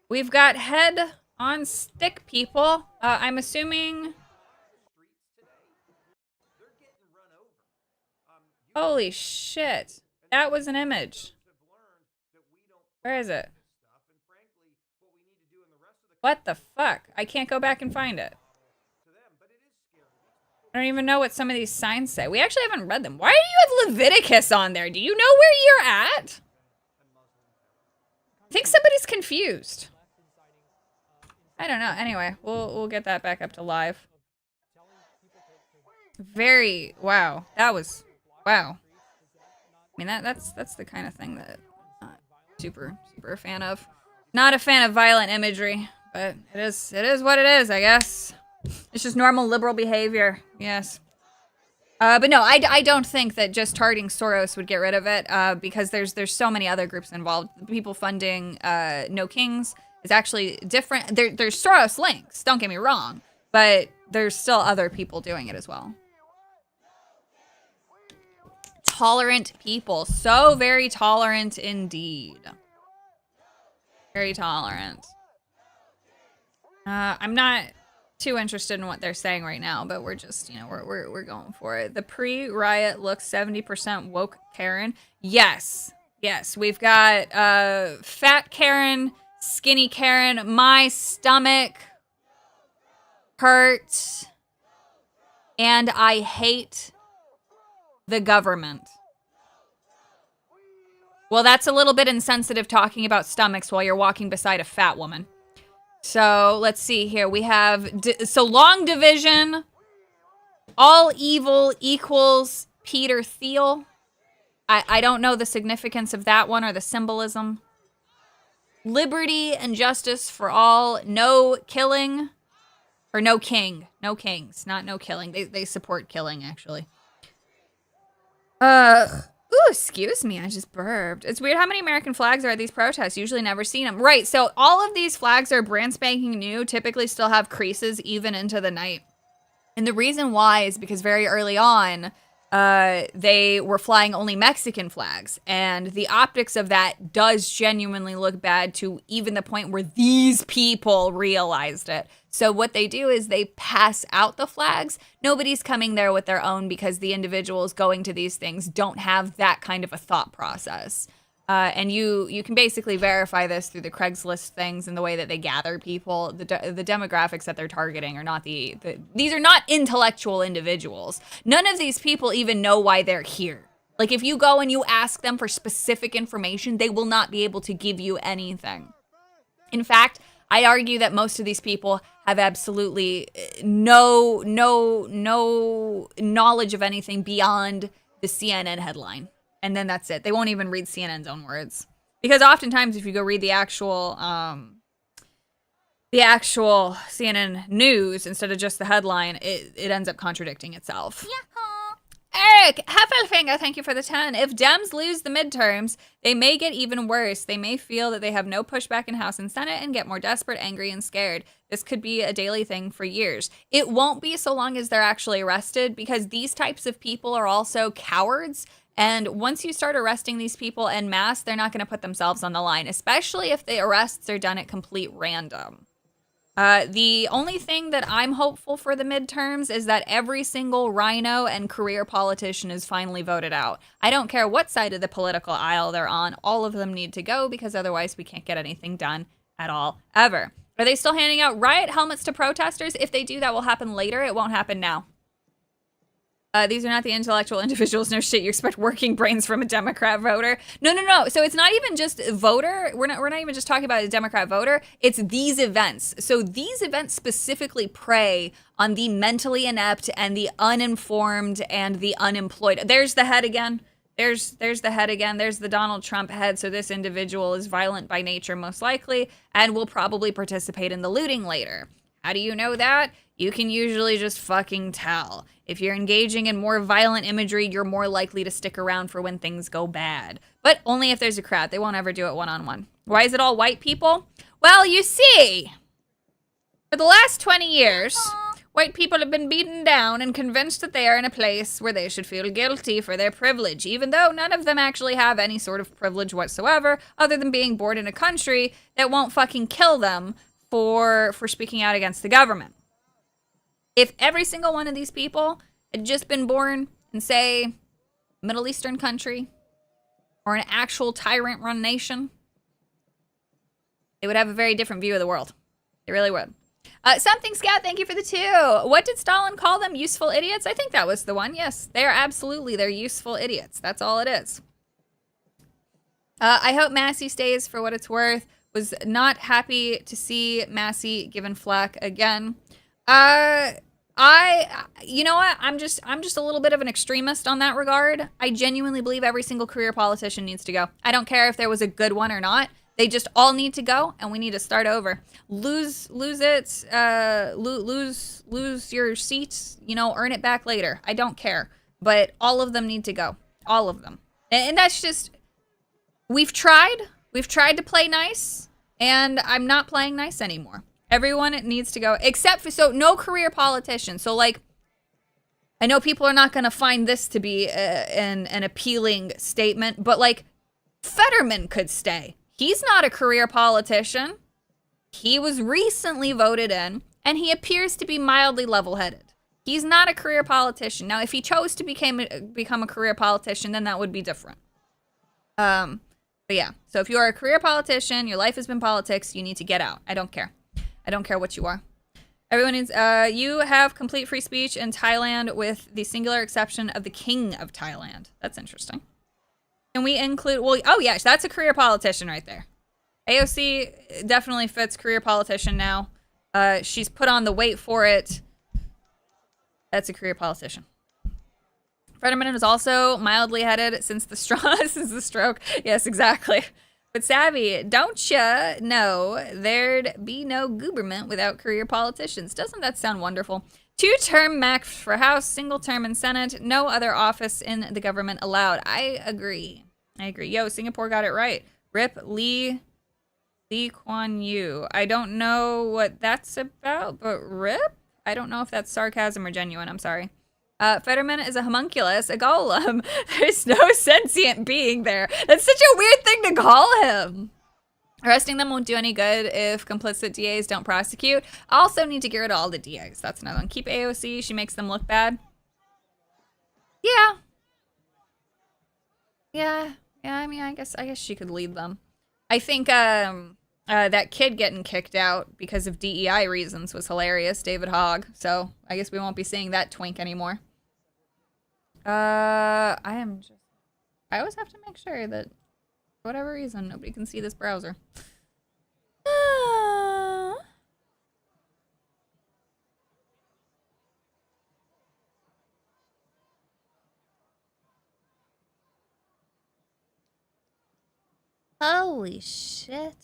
Speaker 2: We've got head on stick, people. I'm assuming. Holy shit. That was an image. Where is it? What the fuck? I can't go back and find it. I don't even know what some of these signs say. We actually haven't read them. Why are you with Leviticus on there? Do you know where you're at? I think somebody's confused. I don't know. Anyway, we'll get that back up to live. Very wow. That was wow. I mean that's the kind of thing that I'm not super a fan of. Not a fan of violent imagery, but it is what it is, I guess. It's just normal liberal behavior. Yes. But no, I don't think that just targeting Soros would get rid of it, because there's so many other groups involved. The people funding No Kings is actually different. There's Soros links, don't get me wrong, but there's still other people doing it as well. Tolerant people. So very tolerant indeed. Very tolerant. I'm not too interested in what they're saying right now, but we're just, we're going for it. The pre-riot looks 70% woke Karen. Yes. Yes, we've got fat Karen, skinny Karen, my stomach hurts, and I hate the government. Well, that's a little bit insensitive talking about stomachs while you're walking beside a fat woman. So let's see here. We have, so long division, all evil equals Peter Thiel. I don't know the significance of that one or the symbolism. Liberty and justice for all, no killing, or no king, no kings, not no killing. They support killing, actually. Ooh, excuse me, I just burped. It's weird how many American flags are at these protests. Usually never seen them. Right, so all of these flags are brand spanking new, typically still have creases even into the night. And the reason why is because very early on, they were flying only Mexican flags. And the optics of that does genuinely look bad to even the point where these people realized it. So what they do is they pass out the flags. Nobody's coming there with their own because the individuals going to these things don't have that kind of a thought process. And you can basically verify this through the Craigslist things and the way that they gather people. The demographics that they're targeting are not these are not intellectual individuals. None of these people even know why they're here. Like if you go and you ask them for specific information, they will not be able to give you anything. In fact, I argue that most of these people have absolutely no knowledge of anything beyond the CNN headline. And then that's it. They won't even read CNN's own words. Because oftentimes if you go read the actual CNN news instead of just the headline, it ends up contradicting itself. Eric, Heffelfinger, thank you for the 10. If Dems lose the midterms, they may get even worse. They may feel that they have no pushback in House and Senate and get more desperate, angry, and scared. This could be a daily thing for years. It won't be so long as they're actually arrested, because these types of people are also cowards. And once you start arresting these people en masse, they're not going to put themselves on the line, especially if the arrests are done at complete random. The only thing that I'm hopeful for the midterms is that every single rhino and career politician is finally voted out. I don't care what side of the political aisle they're on. All of them need to go, because otherwise we can't get anything done at all, ever. Are they still handing out riot helmets to protesters? If they do, that will happen later. It won't happen now. These are not the intellectual individuals. No shit, you expect working brains from a Democrat voter. No. So it's not even just voter. We're not even just talking about a Democrat voter. It's these events. So these events specifically prey on the mentally inept and the uninformed and the unemployed. There's the head again. There's the head again. There's the Donald Trump head. So this individual is violent by nature, most likely, and will probably participate in the looting later. How do you know that? You can usually just fucking tell. If you're engaging in more violent imagery, you're more likely to stick around for when things go bad. But only if there's a crowd. They won't ever do it one-on-one. Why is it all white people? Well, you see, for the last 20 years, white people have been beaten down and convinced that they are in a place where they should feel guilty for their privilege, even though none of them actually have any sort of privilege whatsoever, other than being born in a country that won't fucking kill them for speaking out against the government. If every single one of these people had just been born in, say, a Middle Eastern country or an actual tyrant-run nation, they would have a very different view of the world. They really would. Something Scout, thank you for the 2. What did Stalin call them? Useful idiots? I think that was the one. Yes, they're useful idiots. That's all it is. I hope Massey stays for what it's worth. Was not happy to see Massey given flack again. You know what? I'm just a little bit of an extremist on that regard. I genuinely believe every single career politician needs to go. I don't care if there was a good one or not. They just all need to go, and we need to start over. Lose your seats, earn it back later. I don't care. But all of them need to go. All of them. And that's just, we've tried to play nice, and I'm not playing nice anymore. Everyone needs to go, except for, so no career politician. So, like, I know people are not going to find this to be an appealing statement, but, like, Fetterman could stay. He's not a career politician. He was recently voted in, and he appears to be mildly level-headed. He's not a career politician. Now, if he chose to become a career politician, then that would be different. But yeah, so if you are a career politician, your life has been politics, you need to get out. I don't care. I don't care what you are. Everyone needs, you have complete free speech in Thailand with the singular exception of the King of Thailand. That's interesting. Can we include, well, oh yes, that's a career politician right there. AOC definitely fits career politician now. She's put on the weight for it. That's a career politician. Fetterman is also mildly headed since the stroke. Yes, exactly. But Savvy, don't ya know there'd be no government without career politicians? Doesn't that sound wonderful? 2-term max for House, single term in Senate, no other office in the government allowed. I agree. Yo, Singapore got it right. Rip Lee Kuan Yew. I don't know what that's about, but rip? I don't know if that's sarcasm or genuine. I'm sorry. Fetterman is a homunculus, a golem. There's no sentient being there. That's such a weird thing to call him. Arresting them won't do any good if complicit DAs don't prosecute. Also need to get rid of all the DAs. That's another one. Keep AOC. She makes them look bad. Yeah. I mean, I guess she could lead them. I think that kid getting kicked out because of DEI reasons was hilarious, David Hogg. So I guess we won't be seeing that twink anymore. I always have to make sure that for whatever reason nobody can see this browser. Holy shit.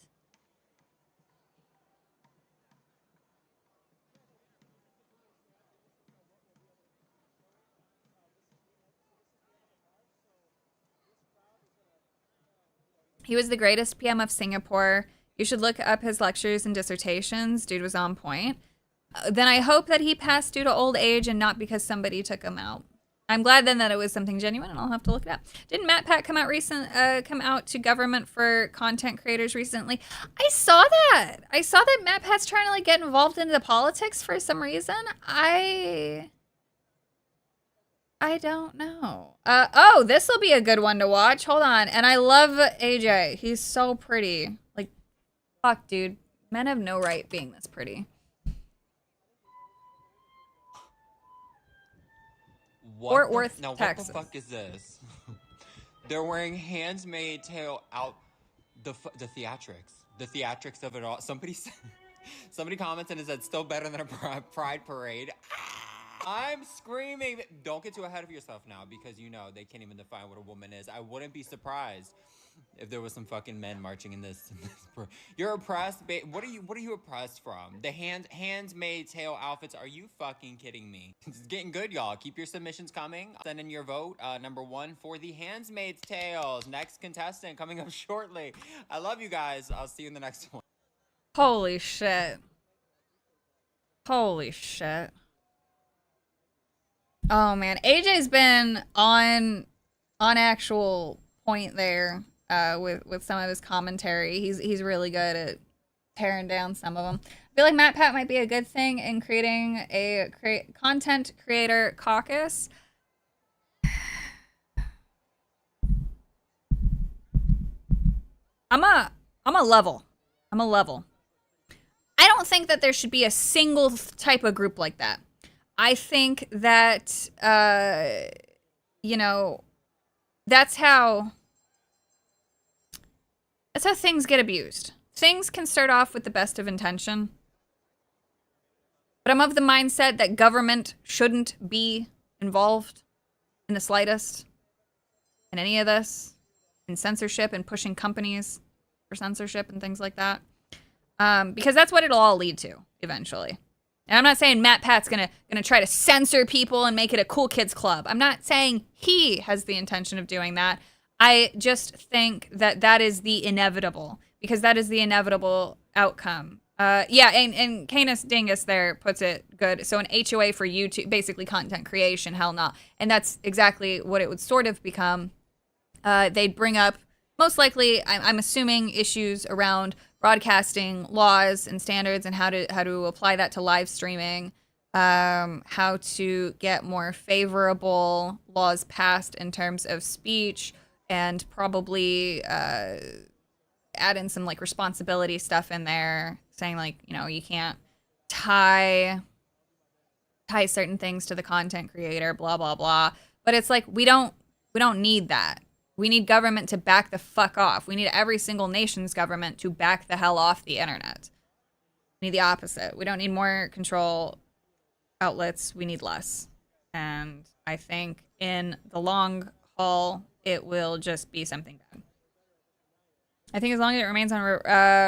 Speaker 2: He was the greatest PM of Singapore. You should look up his lectures and dissertations. Dude was on point. Then I hope that he passed due to old age and not because somebody took him out. I'm glad then that it was something genuine, and I'll have to look it up. Didn't MatPat come out to government for content creators recently? I saw that. I saw that MatPat's trying to like get involved into politics for some reason. I don't know. Oh, this will be a good one to watch. Hold on. And I love AJ. He's so pretty. Like, fuck, dude. Men have no right being this pretty. Fort Worth, Texas.
Speaker 15: What the fuck is this? They're wearing handmade tail out. The theatrics of it all. Somebody commented and said, still better than a pride parade. I'm screaming. Don't get too ahead of yourself now, because you know they can't even define what a woman is. I wouldn't be surprised if there was some fucking men marching in this. You're oppressed. What are you oppressed from? The handmade tail outfits. Are you fucking kidding me? It's getting good, y'all. Keep your submissions coming. Send in your vote. Number 1 for the handmaid's tails. Next contestant coming up shortly. I love you guys. I'll see you in the next one.
Speaker 2: Holy shit. Holy shit. Oh man, AJ's been on actual point there with some of his commentary. He's really good at tearing down some of them. I feel like MatPat might be a good thing in creating a content creator caucus. I'm a level. I don't think that there should be a single type of group like that. I think that, you know, that's how things get abused. Things can start off with the best of intention. But I'm of the mindset that government shouldn't be involved in the slightest in any of this, in censorship and pushing companies for censorship and things like that. Because that's what it'll all lead to eventually. And I'm not saying MatPat's gonna try to censor people and make it a cool kids club. I'm not saying he has the intention of doing that. I just think that that is the inevitable, because that is the inevitable outcome. Yeah, and Canis Dingus there puts it good. So an HOA for YouTube, basically content creation, hell no. And that's exactly what it would sort of become. They'd bring up, most likely, I'm assuming, issues around broadcasting laws and standards and how to apply that to live streaming, how to get more favorable laws passed in terms of speech, and probably add in some like responsibility stuff in there, saying like, you know, you can't tie certain things to the content creator, blah blah blah. But it's like we don't need that. We need government to back the fuck off. We need every single nation's government to back the hell off the internet. We need the opposite. We don't need more control outlets. We need less. And I think in the long haul, it will just be something bad. I think as long as it remains on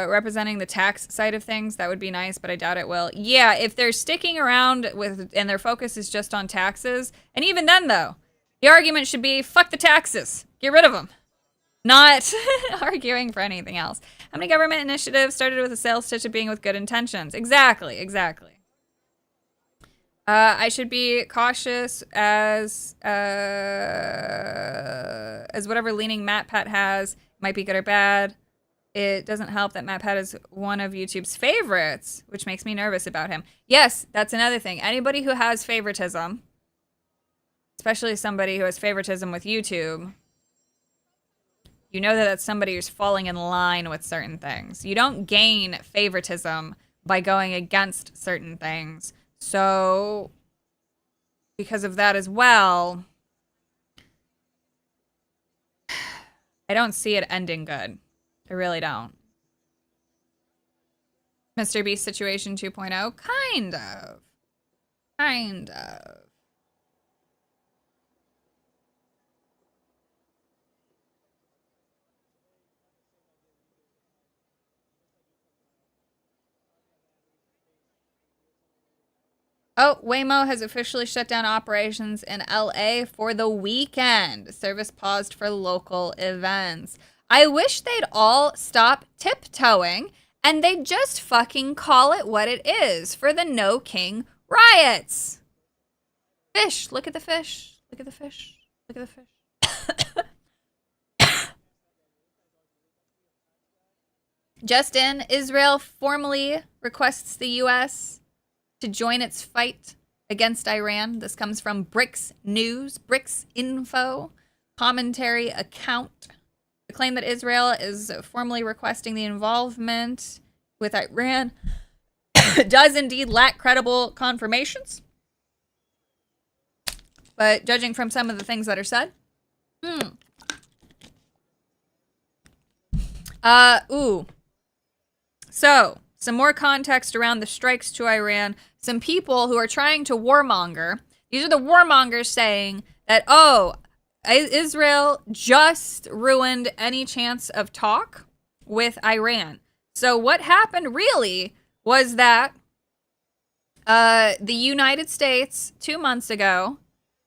Speaker 2: representing the tax side of things, that would be nice, but I doubt it will. Yeah, if they're sticking around with, and their focus is just on taxes, and even then though, the argument should be, fuck the taxes. Get rid of them. Not arguing for anything else. How many government initiatives started with a sales pitch of being with good intentions? Exactly. I should be cautious as whatever leaning MatPat has might be good or bad. It doesn't help that MatPat is one of YouTube's favorites, which makes me nervous about him. Yes, that's another thing. Anybody who has favoritism, especially somebody who has favoritism with YouTube, you know that that's somebody who's falling in line with certain things. You don't gain favoritism by going against certain things. So, because of that as well, I don't see it ending good. I really don't. Mr. Beast situation 2.0? Kind of. Oh, Waymo has officially shut down operations in LA for the weekend. Service paused for local events. I wish they'd all stop tiptoeing and they'd just fucking call it what it is for the No King riots. Fish. Look at the fish. Look at the fish. Look at the fish. Just in, Israel formally requests the U.S. to join its fight against Iran. This comes from BRICS News, BRICS Info, commentary account. The claim that Israel is formally requesting the involvement with Iran does indeed lack credible confirmations. But judging from some of the things that are said, So, some more context around the strikes to Iran. Some people who are trying to warmonger. These are the warmongers saying that, oh, Israel just ruined any chance of talk with Iran. So what happened really was that the United States 2 months ago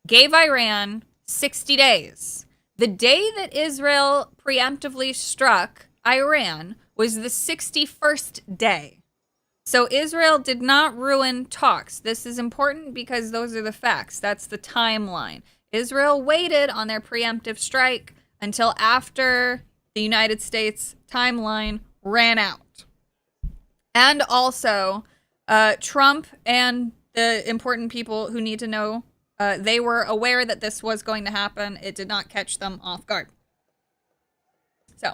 Speaker 2: gave Iran 60 days. The day that Israel preemptively struck Iran was the 61st day. So Israel did not ruin talks. This is important because those are the facts. That's the timeline. Israel waited on their preemptive strike until after the United States timeline ran out. And also, Trump and the important people who need to know, they were aware that this was going to happen. It did not catch them off guard. So,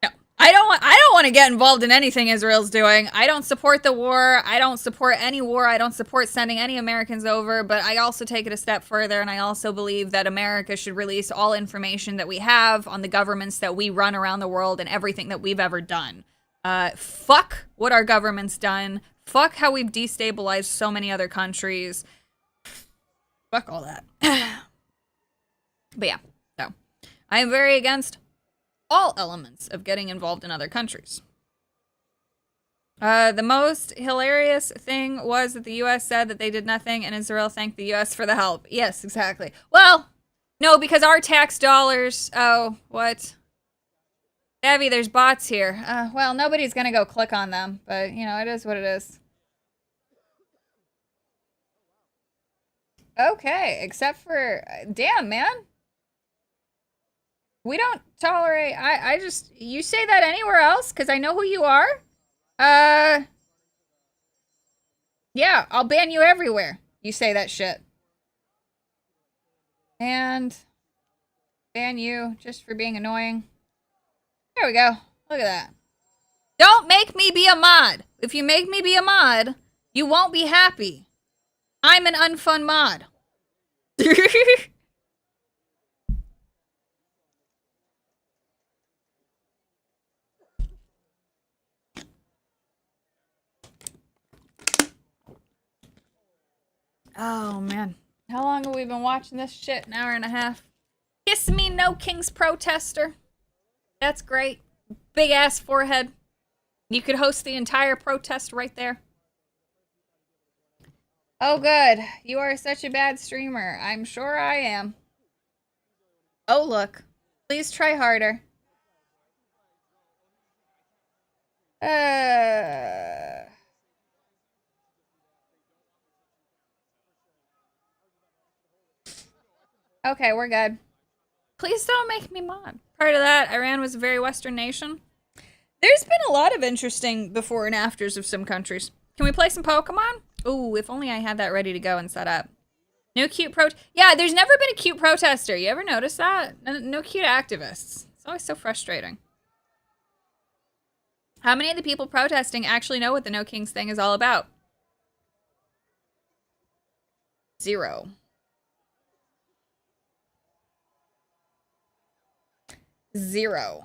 Speaker 2: no. I don't want to get involved in anything Israel's doing. I don't support the war. I don't support any war. I don't support sending any Americans over, but I also take it a step further, and I also believe that America should release all information that we have on the governments that we run around the world and everything that we've ever done. Fuck what our government's done. Fuck how we've destabilized so many other countries. Fuck all that. But yeah, so I am very against all elements of getting involved in other countries. The most hilarious thing was that the U.S. said that they did nothing and Israel thanked the U.S. for the help. Yes, exactly. Well, no, because our tax dollars... Oh, what? Abby, there's bots here. Well, nobody's gonna go click on them, but, you know, it is what it is. Okay, except for... Damn, man. We don't tolerate... I just... You say that anywhere else? Because I know who you are? Yeah, I'll ban you everywhere. You say that shit. And... ban you just for being annoying. There we go. Look at that. Don't make me be a mod. If you make me be a mod, you won't be happy. I'm an unfun mod. Oh, man. How long have we been watching this shit? An hour and a half. Kiss me, No King's protester. That's great. Big ass forehead. You could host the entire protest right there. Oh, good. You are such a bad streamer. I'm sure I am. Oh, look. Please try harder. Okay, we're good. Please don't make me mod. Prior to that, Iran was a very Western nation. There's been a lot of interesting before and afters of some countries. Can we play some Pokemon? Ooh, if only I had that ready to go and set up. No cute Yeah, there's never been a cute protester. You ever notice that? No cute activists. It's always so frustrating. How many of the people protesting actually know what the No Kings thing is all about? 0. Zero.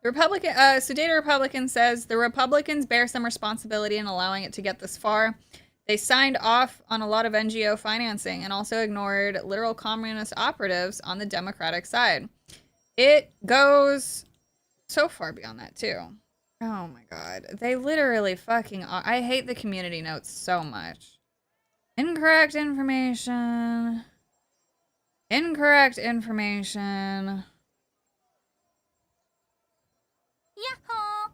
Speaker 2: The Republican, so Data Republican says the Republicans bear some responsibility in allowing it to get this far. They signed off on a lot of NGO financing and also ignored literal communist operatives on the Democratic side. It goes so far beyond that, too. Oh my god. They literally fucking are. I hate the community notes so much. Incorrect information. Incorrect information. Yahoo!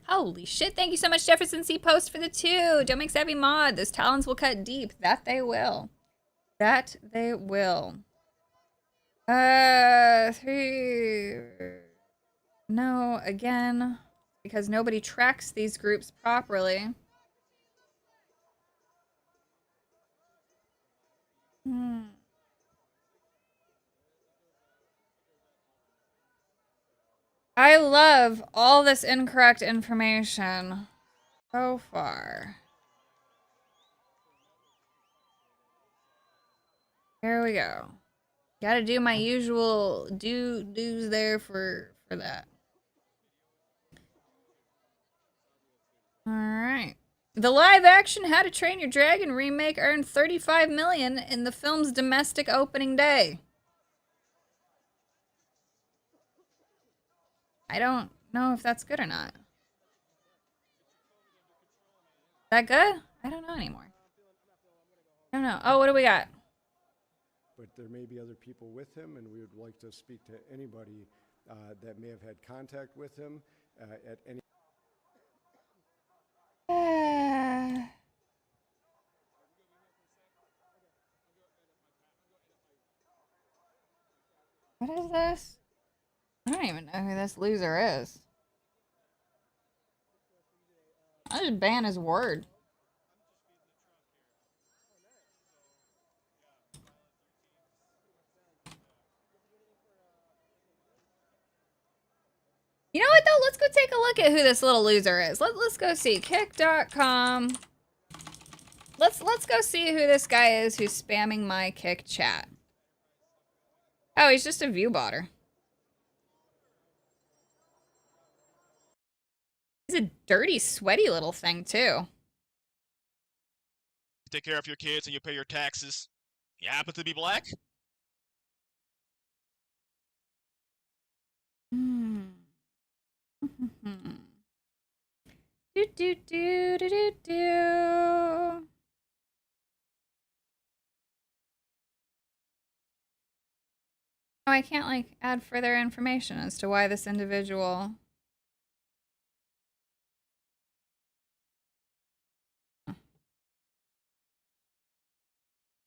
Speaker 2: Holy shit, thank you so much, Jefferson C. Post, for the 2. Don't make savvy mod. Those talons will cut deep. That they will. That they will. 3. No, again. Because nobody tracks these groups properly. I love all this incorrect information so far. Here we go. Gotta do my usual do's there for that. Alright. The live action How to Train Your Dragon remake earned $35 million in the film's domestic opening day. I don't know if that's good or not. Is that good? I don't know anymore. I don't know. Oh, what do we got?
Speaker 16: But there may be other people with him, and we would like to speak to anybody that may have had contact with him at any.
Speaker 2: What is this? I don't even know who this loser is. I just ban his word. You know what, though? Let's go take a look at who this little loser is. Let's go see. Kick.com. Let's go see who this guy is who's spamming my Kick chat. Oh, he's just a view botter. He's a dirty, sweaty little thing, too.
Speaker 17: You take care of your kids and you pay your taxes. You happen to be black?
Speaker 2: Do do do do do do. Oh, I can't like add further information as to why this individual.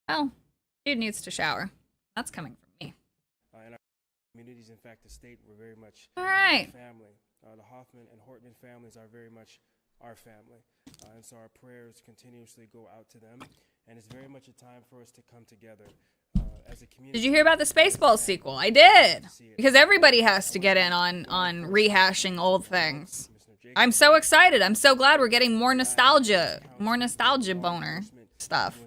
Speaker 2: Well, dude needs to shower. That's coming from me.
Speaker 18: In our communities, in fact, the state, we're very much
Speaker 2: All right.
Speaker 18: family. The Hoffman and Hortman families are very much our family. And so our prayers continuously go out to them. And it's very much a time for us to come together as a community.
Speaker 2: Did you hear about the Spaceballs sequel? I did. Because everybody has to get in on rehashing old things. I'm so excited. I'm so glad we're getting more nostalgia boner stuff.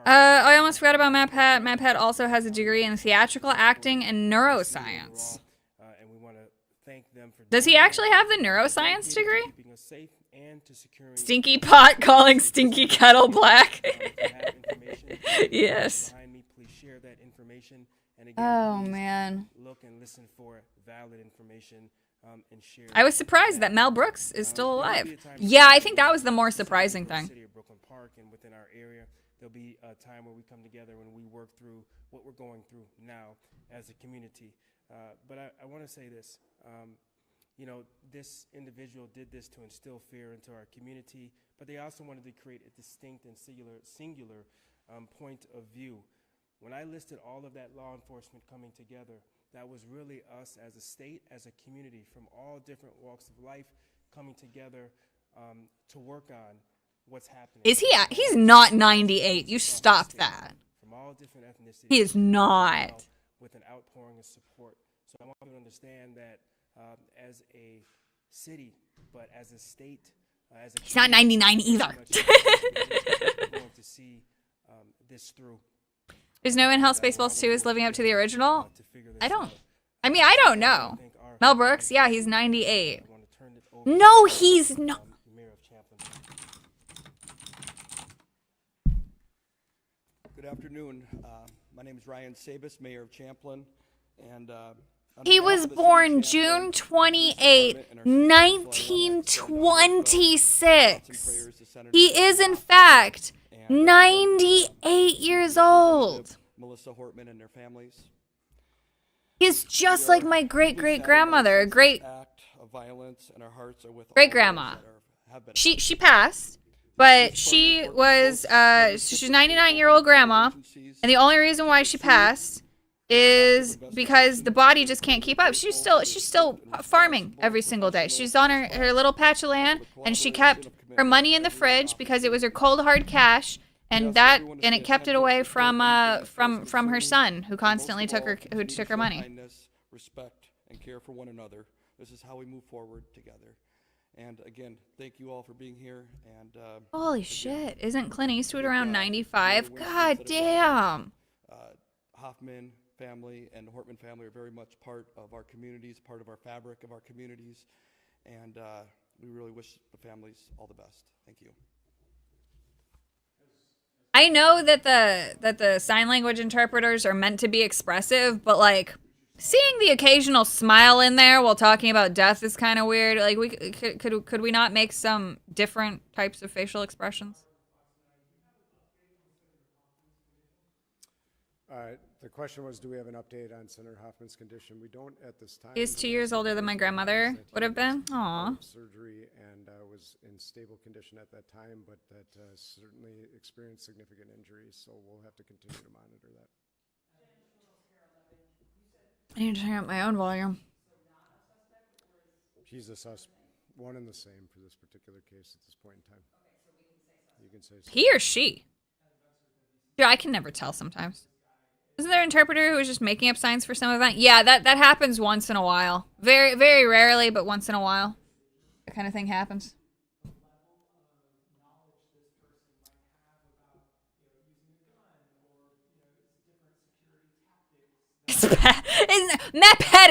Speaker 2: I almost forgot about Matt Pat. Matt Pat also has a degree in theatrical acting and neuroscience. Does he actually have the neuroscience degree? Stinky pot calling stinky kettle black. Yes. Oh man.
Speaker 18: Look and listen for valid information and share.
Speaker 2: I was surprised that Mel Brooks is still alive. Yeah, I think that was the more surprising thing.
Speaker 18: And within our area, there'll be a time where we come together and we work through what we're going through now as a community. But I want to say this. You know, this individual did this to instill fear into our community, but they also wanted to create a distinct and singular point of view. When I listed all of that law enforcement coming together, that was really us as a state, as a community, from all different walks of life coming together to work on what's happening.
Speaker 2: Is he? He's not 98. You stop that.
Speaker 18: From all different ethnicities.
Speaker 2: He is not.
Speaker 18: With an outpouring of support. So I want you to understand that as a city, but as a state, as a
Speaker 2: he's not 99 either.
Speaker 18: going to see this through.
Speaker 2: There's no in-house Spaceballs 2 is living up to the original. I don't know. Mel Brooks, yeah, he's 98. No, he's not.
Speaker 19: Good afternoon. My name is Ryan Sabis, Mayor of Champlin, and
Speaker 2: He was born June 28, 1926. He is, in fact, 98 years old.
Speaker 19: Melissa Hortman and their families.
Speaker 2: He's just like my great-great-grandmother, great-grandma. She passed, but she was she's a 99-year-old grandma, and the only reason why she passed is because the body just can't keep up. She's still farming every single day. She's on her little patch of land, and she kept her money in the fridge because it was her cold hard cash, and it kept it away from her son, who constantly took her money.
Speaker 19: Kindness, respect, and care for one another. This is how we move forward together. And again, thank you all for being here. And
Speaker 2: holy shit! Isn't Clint Eastwood around 95? God damn.
Speaker 19: Hoffman family and the Hortman family are very much part of our communities, part of our fabric of our communities, and we really wish the families all the best. Thank you.
Speaker 2: I know that the sign language interpreters are meant to be expressive, but like seeing the occasional smile in there while talking about death is kind of weird. Like could we not make some different types of facial expressions?
Speaker 16: The question was, do we have an update on Senator Hoffman's condition? We don't at this time.
Speaker 2: He's 2 years older than my grandmother would have been. Aw.
Speaker 16: Surgery and was in stable condition at that time, but that certainly experienced significant injuries, so we'll have to continue to monitor that.
Speaker 2: I need to turn up my own volume.
Speaker 16: He's a one and the same for this particular case at this point in time. You can say so.
Speaker 2: He or she? Yeah, I can never tell sometimes. Isn't there an interpreter who was just making up signs for some event? Yeah, that happens once in a while. Very, very rarely, but once in a while. That kind of thing happens. Matt Pat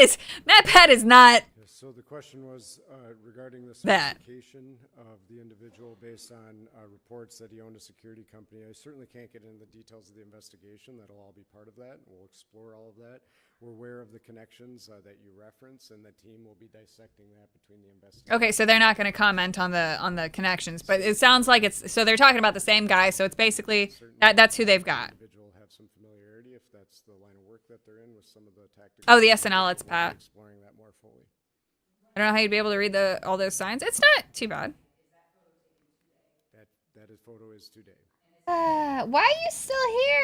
Speaker 2: is not.
Speaker 16: So the question was regarding the
Speaker 2: that.
Speaker 16: certification of the individual based on reports that he owned a security company. I certainly can't get into the details of the investigation. That'll all be part of that. We'll explore all of that. We're aware of the connections that you reference, and the team will be dissecting that between the investigators.
Speaker 2: Okay, so they're not going to comment on the connections, but it sounds like so they're talking about the same guy. So it's basically that's who they've got.
Speaker 16: Individual have some familiarity if that's the line of work that they're in with some of the tactics.
Speaker 2: Oh, the SNL, it's Pat.
Speaker 16: Exploring that more fully.
Speaker 2: I don't know how you'd be able to read all those signs. It's not too bad.
Speaker 16: That photo is today.
Speaker 2: Why are you still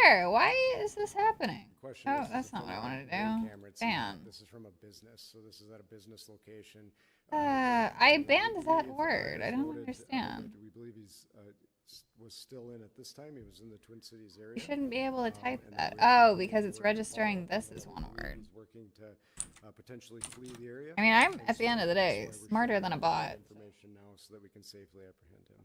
Speaker 2: here? Why is this happening? Oh, that's not what I wanted to do. Ban.
Speaker 16: This is from a business, so this is at a business location.
Speaker 2: I banned that word. I don't understand.
Speaker 16: We believe he's was still in at this time. He was in the Twin Cities area.
Speaker 2: You shouldn't be able to type that. Oh, because it's registering this as one word.
Speaker 16: He's working to potentially flee the area.
Speaker 2: I mean, I'm at the end of the day smarter than a bot.
Speaker 16: Information now so that we can safely apprehend him.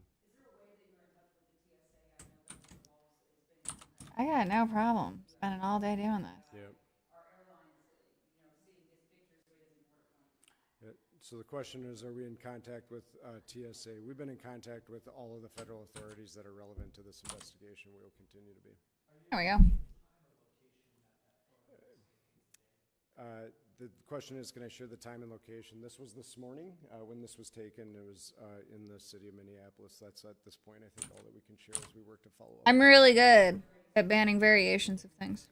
Speaker 2: I got no problem spending all day doing this.
Speaker 16: Yep. So the question is, are we in contact with TSA? We've been in contact with all of the federal authorities that are relevant to this investigation. We will continue to be.
Speaker 2: There we go.
Speaker 16: The question is, can I share the time and location? This was this morning when this was taken. It was in the city of Minneapolis. That's at this point, I think, all that we can share as we work to follow up.
Speaker 2: I'm really good at banning variations of things.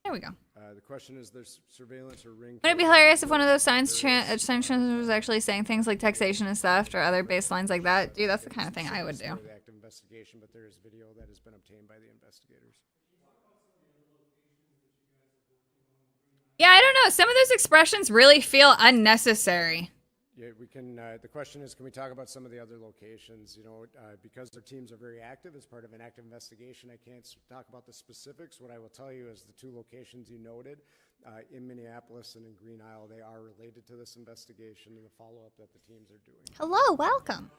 Speaker 2: There we go.
Speaker 16: The question is, there's surveillance or ring.
Speaker 2: Would it be hilarious if one of those signs was actually saying things like taxation and theft or other baselines like that? Dude, that's the kind of thing I would do.
Speaker 16: The active investigation, but there is video that has been obtained by the investigators.
Speaker 2: Yeah, I don't know. Some of those expressions really feel unnecessary.
Speaker 16: Yeah, we can. The question is, can we talk about some of the other locations? You know, because their teams are very active as part of an active investigation, I can't talk about the specifics. What I will tell you is the two locations you noted in Minneapolis and in Green Isle, they are related to this investigation and the follow-up that the teams are doing.
Speaker 2: Hello, welcome.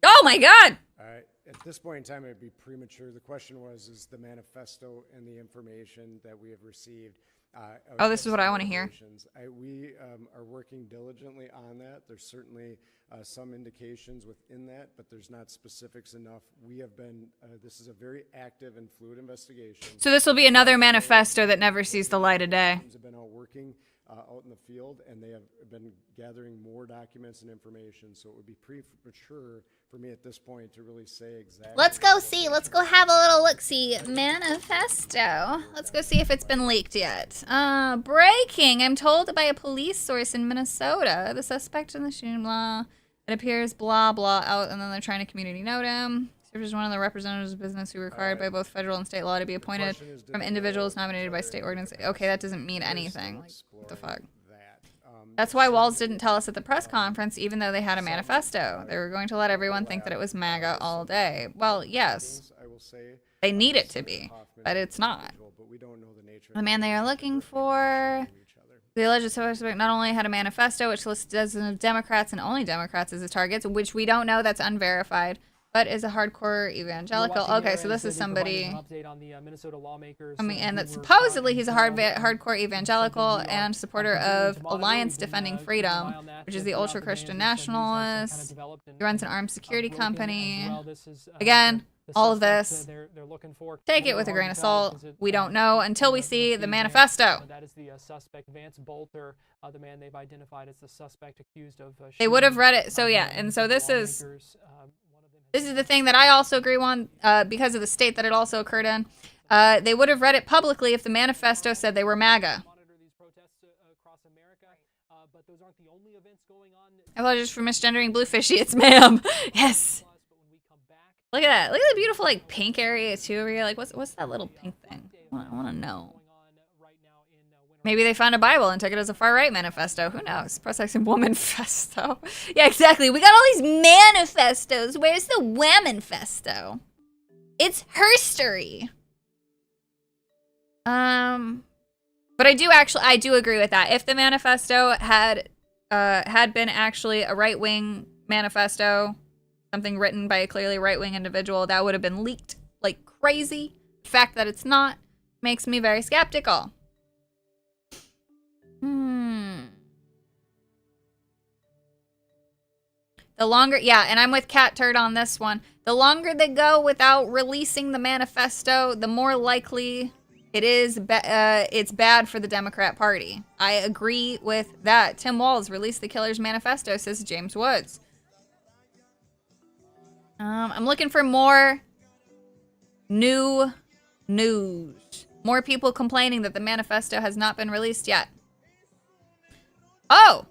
Speaker 2: Oh my God!
Speaker 16: At this point in time, it'd be premature. The question was, is the manifesto and the information that we have received,
Speaker 2: Oh, this is what I want to hear.
Speaker 16: We are working diligently on that. There's certainly some indications within that, but there's not specifics enough. We have been, this is a very active and fluid investigation.
Speaker 2: So this will be another manifesto that never sees the light of day.
Speaker 16: Teams have been out working out in the field, and they have been gathering more documents and information, so it would be premature for me at this point to really say exactly.
Speaker 2: Let's go see. Let's go have a little look-see. Manifesto. Let's go see if it's been leaked yet. Breaking. I'm told by a police source in Minnesota, the suspect in the shooting, blah. It appears, blah, blah, out, and then they're trying to community note him. Serves as one of the representatives of business who are required by both federal and state law to be appointed from individuals nominated by state ordinance. Okay, that doesn't mean anything. Like, what the fuck? That's why Walz didn't tell us at the press conference, even though they had a manifesto. They were going to let everyone think that it was MAGA all day. Well, yes, they need it to be, but it's not. The man they are looking for, the alleged suspect not only had a manifesto, which lists dozens of Democrats and only Democrats as his targets, which we don't know, that's unverified, but is a hardcore evangelical. Okay, so this is somebody coming in that supposedly he's a hardcore evangelical and supporter of Alliance Defending Freedom, which is the ultra-Christian nationalist. He runs an armed security company. Again, all of this, take it with a grain of salt. We don't know until we see the manifesto.
Speaker 10: That is the suspect, Vance Bolter, the man they've identified as the suspect accused of.
Speaker 2: They would have read it. So yeah, and so this is the thing that I also agree on because of the state that it also occurred in. They would have read it publicly if the manifesto said they were MAGA. I apologize for misgendering Bluefishy. It's ma'am. Yes. Look at that. Look at the beautiful like pink area too over here. Like what's that little pink thing? I want to know. Maybe they found a Bible and took it as a far-right manifesto. Who knows? Pro-sex woman festo. Yeah, exactly. We got all these manifestos. Where's the woman-festo? It's herstory. But I do agree with that. If the manifesto had been actually a right-wing manifesto, something written by a clearly right-wing individual, that would have been leaked like crazy. The fact that it's not makes me very skeptical. The longer, yeah, and I'm with Cat Turd on this one. The longer they go without releasing the manifesto, the more likely it is it's bad for the Democrat Party. I agree with that. Tim Walz released the Killer's Manifesto, says James Woods. I'm looking for more new news. More people complaining that the manifesto has not been released yet. Oh!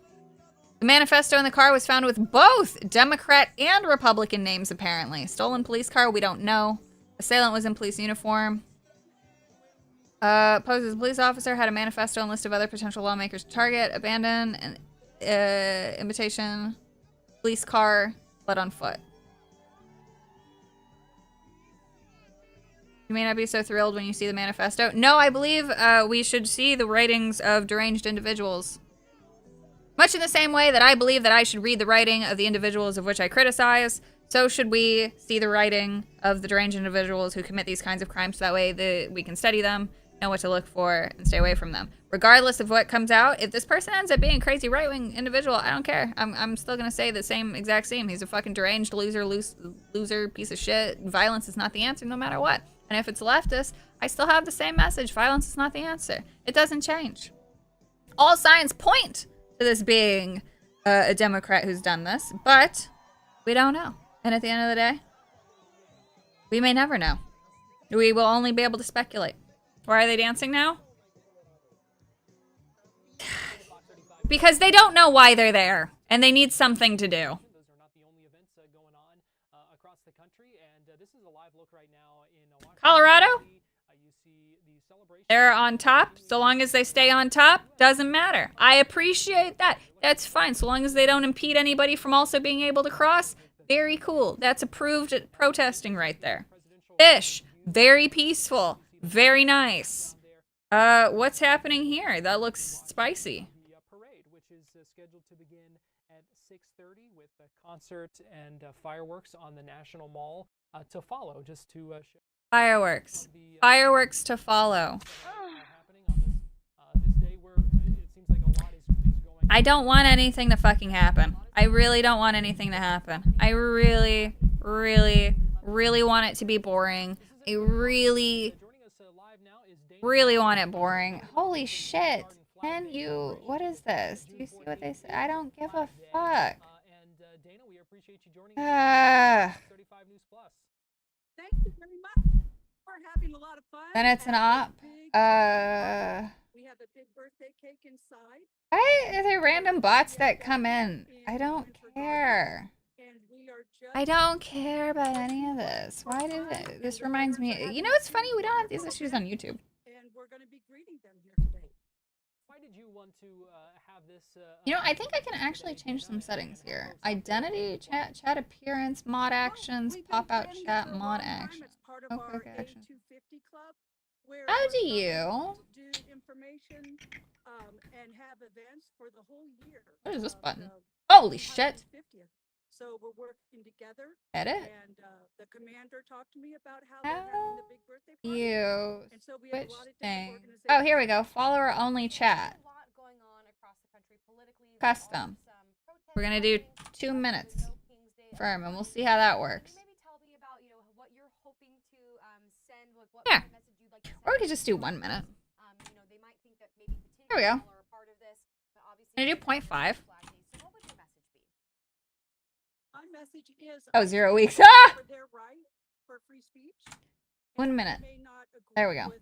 Speaker 2: The manifesto in the car was found with both Democrat and Republican names, apparently. Stolen police car, we don't know. Assailant was in police uniform. Posed as a police officer, had a manifesto and list of other potential lawmakers to target. Abandon, and invitation. Police car, fled on foot. You may not be so thrilled when you see the manifesto. No, I believe we should see the writings of deranged individuals. Much in the same way that I believe that I should read the writing of the individuals of which I criticize, so should we see the writing of the deranged individuals who commit these kinds of crimes, so that way we can study them, know what to look for, and stay away from them. Regardless of what comes out, if this person ends up being a crazy right-wing individual, I don't care. I'm still going to say the exact same. He's a fucking deranged loser, piece of shit. Violence is not the answer no matter what. And if it's leftist, I still have the same message. Violence is not the answer. It doesn't change. All signs point to this being a Democrat who's done this, but we don't know. And at the end of the day, we may never know. We will only be able to speculate. Why are they dancing now? Because they don't know why they're there, and they need something to do. Colorado? They're on top. So long as they stay on top, doesn't matter. I appreciate that. That's fine. So long as they don't impede anybody from also being able to cross, very cool. That's approved protesting right there. Fish, very peaceful. Very nice. What's happening here? That looks spicy.
Speaker 10: Parade, which is scheduled to begin at 6:30 with a concert and fireworks on the National Mall to follow, just to
Speaker 2: Fireworks. Fireworks to follow. I don't want anything to fucking happen. I really don't want anything to happen. I really, really, really want it to be boring. I really, really want it boring. Holy shit. Can you... What is this? Do you see what they say? I don't give a fuck.
Speaker 10: Dana, we appreciate you joining us. 35 News Plus.
Speaker 20: Thank you very much. We're having a lot of fun.
Speaker 2: Then it's an op.
Speaker 20: We have a big birthday cake inside.
Speaker 2: Why are there random bots that come in? I don't care. I don't care about any of this. Why did it? This reminds me. You know, it's funny. We don't have these issues on YouTube.
Speaker 20: And we're going to be greeting them here today.
Speaker 10: Why did you want to have this?
Speaker 2: You know, I think I can actually change some settings here. Identity, chat appearance, mod actions, pop out chat, mod action. Okay, action. How do you?
Speaker 20: Do information and have events for the whole year.
Speaker 2: What is this button? Holy shit!
Speaker 20: So we're working together.
Speaker 2: Edit.
Speaker 20: And the commander talked to me about how they're having the big birthday party.
Speaker 2: You
Speaker 20: And so we have
Speaker 2: switch
Speaker 20: a lot of different
Speaker 2: thing.
Speaker 20: organizations.
Speaker 2: Oh, here we go. Follower only chat. Custom. We're gonna do 2 minutes. Firm, and we'll see how that works. Yeah. Or we could just do 1 minute. There we go. I'm gonna do 0.5.
Speaker 20: My message is
Speaker 2: Oh, 0 weeks. Ah!
Speaker 20: for their right for free speech.
Speaker 2: 1 minute.
Speaker 20: May not agree
Speaker 2: There we go.
Speaker 20: with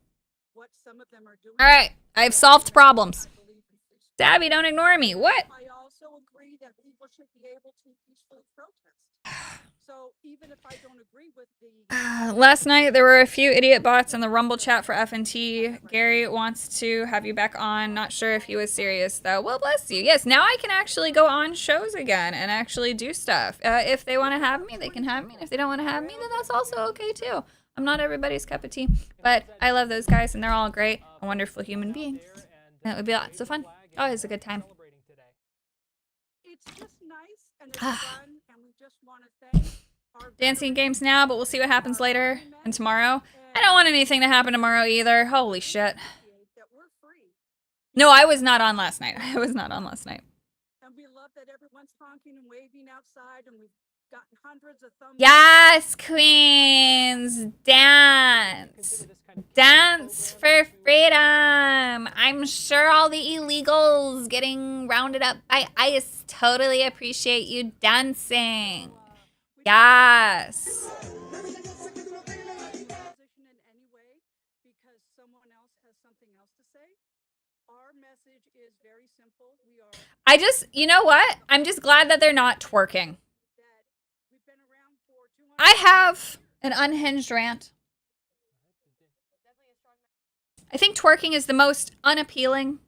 Speaker 20: what some of them are doing.
Speaker 2: Alright, I've solved problems. Dabby, don't ignore me. What?
Speaker 20: I also agree that people should be able to peacefully protest. So even if I don't agree with the
Speaker 2: Last night there were a few idiot bots in the Rumble chat for F&T. Gary wants to have you back on. Not sure if he was serious though. Well, bless you. Yes, now I can actually go on shows again and actually do stuff. If they want to have me, they can have me. And if they don't want to have me, then that's also okay too. I'm not everybody's cup of tea, but I love those guys and they're all great and wonderful human beings. And it would be lots of fun. Always a good time.
Speaker 20: it's just nice and it's fun and we just want to thank our
Speaker 2: Dancing games now, but we'll see what happens later and tomorrow. I don't want anything to happen tomorrow either. Holy shit.
Speaker 20: that we're free.
Speaker 2: No, I was not on last night. I was not on last night.
Speaker 20: And we love that everyone's honking and waving outside and we've gotten hundreds of thumbs.
Speaker 2: Yes, queens. Dance. Dance for freedom. I'm sure all the illegals getting rounded up by ICE totally appreciate you dancing. Yes.
Speaker 20: Position in any way because someone else has something else to say. Our message is very simple. We are
Speaker 2: I just, you know what? I'm just glad that they're not twerking. I have an unhinged rant. I think twerking is the most unappealing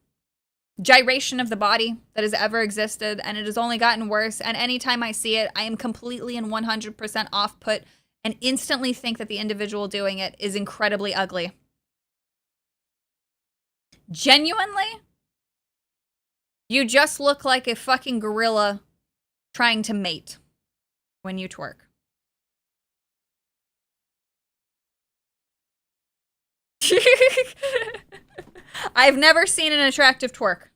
Speaker 2: gyration of the body that has ever existed, and it has only gotten worse. And anytime I see it, I am completely and 100% off-put and instantly think that the individual doing it is incredibly ugly. Genuinely, you just look like a fucking gorilla trying to mate when you twerk. I've never seen an attractive twerk.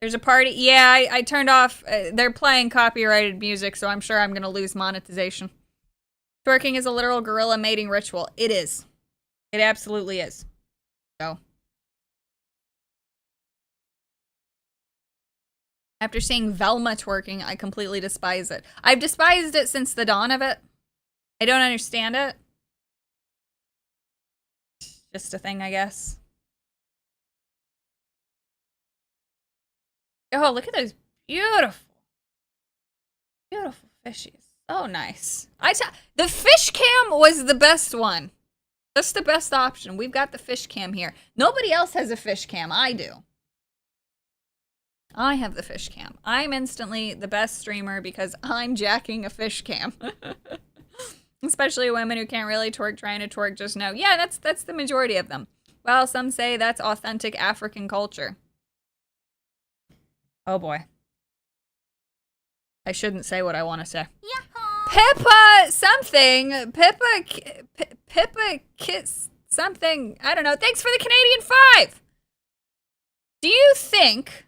Speaker 2: There's a party. Yeah, I turned off. They're playing copyrighted music, so I'm sure I'm going to lose monetization. Twerking is a literal gorilla mating ritual. It is. It absolutely is. So. After seeing Velma twerking, I completely despise it. I've despised it since the dawn of it. I don't understand it. Just a thing, I guess. Oh, look at those beautiful, beautiful fishies. So nice. The fish cam was the best one. That's the best option. We've got the fish cam here. Nobody else has a fish cam. I do. I have the fish cam. I'm instantly the best streamer because I'm jacking a fish cam. Especially women who can't really twerk, trying to twerk just know. Yeah, that's the majority of them. Well, some say that's authentic African culture. Oh boy. I shouldn't say what I want to say. Pippa something. Pippa Kiss something. I don't know. Thanks for the Canadian 5. Do you think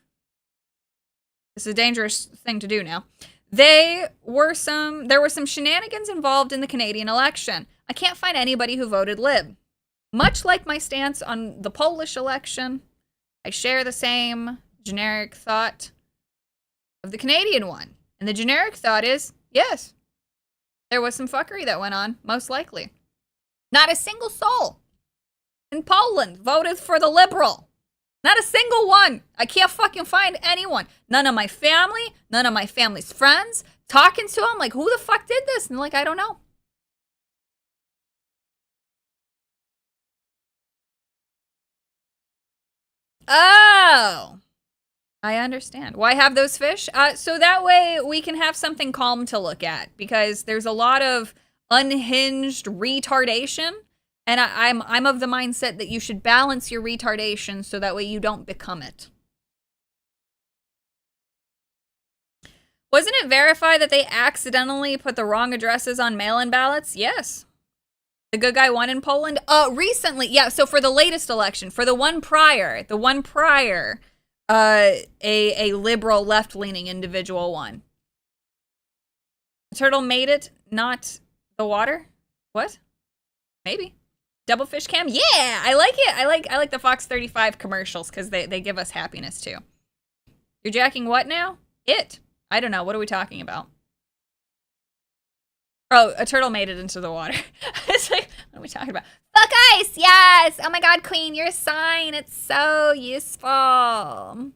Speaker 2: This is a dangerous thing to do now. There were some shenanigans involved in the Canadian election. I can't find anybody who voted Lib. Much like my stance on the Polish election, I share the same generic thought of the Canadian one. And the generic thought is, yes, there was some fuckery that went on, most likely. Not a single soul in Poland voted for the Liberal. Not a single one. I can't fucking find anyone. None of my family, none of my family's friends. Talking to them, like, who the fuck did this? And like, I don't know. Oh, I understand. Why have those fish? So that way we can have something calm to look at, because there's a lot of unhinged retardation, and I'm of the mindset that you should balance your retardation so that way you don't become it. Wasn't it verified that they accidentally put the wrong addresses on mail-in ballots? Yes. The good guy won in Poland? Recently, yeah, so for the latest election, for the one prior, a liberal left-leaning individual won. The turtle made it, not the water? What? Maybe. Double fish cam? Yeah, I like it. I like the Fox 35 commercials because they give us happiness too. You're jacking what now? It. I don't know. What are we talking about? Oh, a turtle made it into the water. It's like, what are we talking about? Fuck ice, yes! Oh my god, Queen, your sign. It's so useful.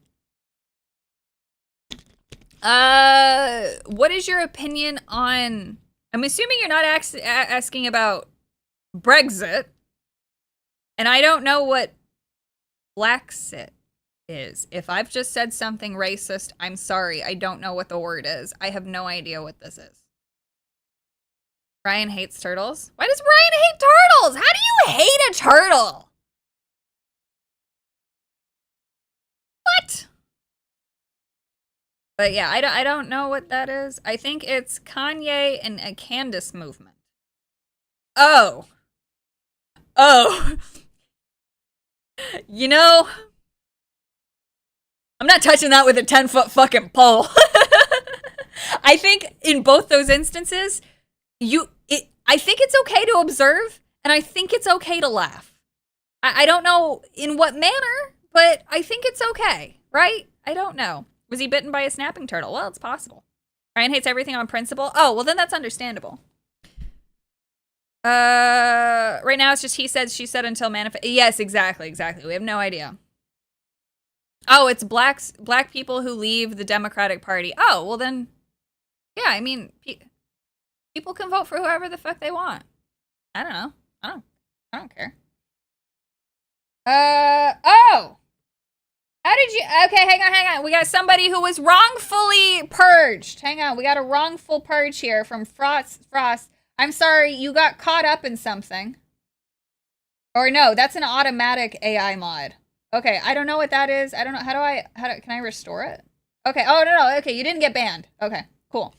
Speaker 2: What is your opinion on... I'm assuming you're not asking about Brexit. And I don't know what Blacksit is. If I've just said something racist, I'm sorry. I don't know what the word is. I have no idea what this is. Ryan hates turtles. Why does Ryan hate turtles? How do you hate a turtle? What? But yeah, I don't know what that is. I think it's Kanye and a Candace movement. Oh. Oh. You know, I'm not touching that with a 10-foot fucking pole. I think in both those instances, I think it's okay to observe, and I think it's okay to laugh. I don't know in what manner, but I think it's okay, right? I don't know. Was he bitten by a snapping turtle? Well, it's possible. Ryan hates everything on principle. Oh, well then that's understandable. Right now it's just he said, she said until manifest. Yes, exactly. We have no idea. Oh, it's black people who leave the Democratic Party. Oh, well then, yeah, I mean, people can vote for whoever the fuck they want. I don't know. I don't care. Oh! How did you... Okay, hang on. We got somebody who was wrongfully purged. Hang on, we got a wrongful purge here from Frost. I'm sorry, you got caught up in something. Or no, that's an automatic AI mod. Okay, I don't know what that is. I don't know. Can I restore it? Okay, oh, no. Okay, you didn't get banned. Okay, cool.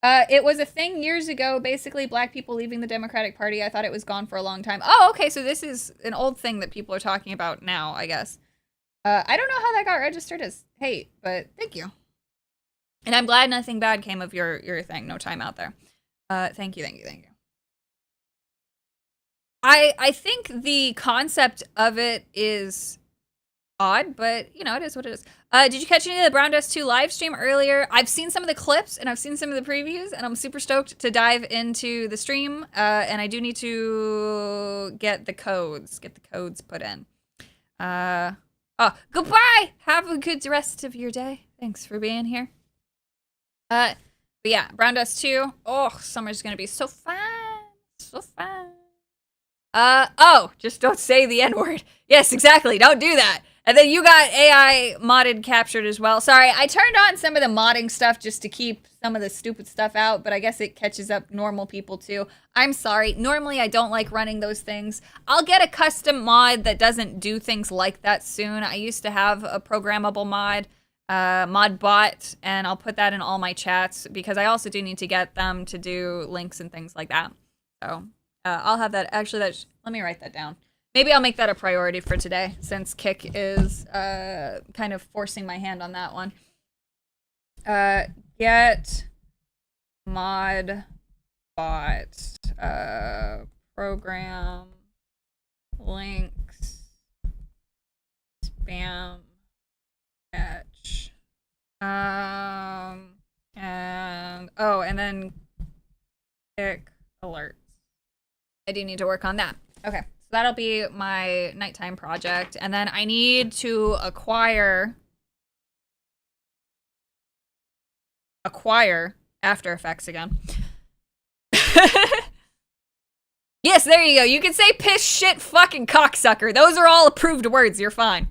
Speaker 2: It was a thing years ago, basically black people leaving the Democratic Party. I thought it was gone for a long time. Oh, okay, so this is an old thing that people are talking about now, I guess. I don't know how that got registered as hate, but thank you. And I'm glad nothing bad came of your thing. No time out there. Thank you. I think the concept of it is odd, but you know, it is what it is. Did you catch any of the Brown Dust 2 live stream earlier? I've seen some of the clips and I've seen some of the previews, and I'm super stoked to dive into the stream. And I do need to get the codes put in. Oh, goodbye! Have a good rest of your day. Thanks for being here. But yeah, Brown Dust 2. Oh, summer's gonna be so fun. So fun. Oh, just don't say the N-word. Yes, exactly. Don't do that. And then you got AI modded captured as well. Sorry, I turned on some of the modding stuff just to keep some of the stupid stuff out, but I guess it catches up normal people too. I'm sorry. Normally, I don't like running those things. I'll get a custom mod that doesn't do things like that soon. I used to have a programmable mod bot, and I'll put that in all my chats because I also do need to get them to do links and things like that. So I'll have that. Actually, let me write that down. Maybe I'll make that a priority for today, since Kick is kind of forcing my hand on that one. Get mod bot program links spam catch and then pick alerts. I do need to work on that. Okay, so that'll be my nighttime project, and then I need to acquire After Effects again. Yes, there you go. You can say piss, shit, fucking cocksucker. Those are all approved words. You're fine.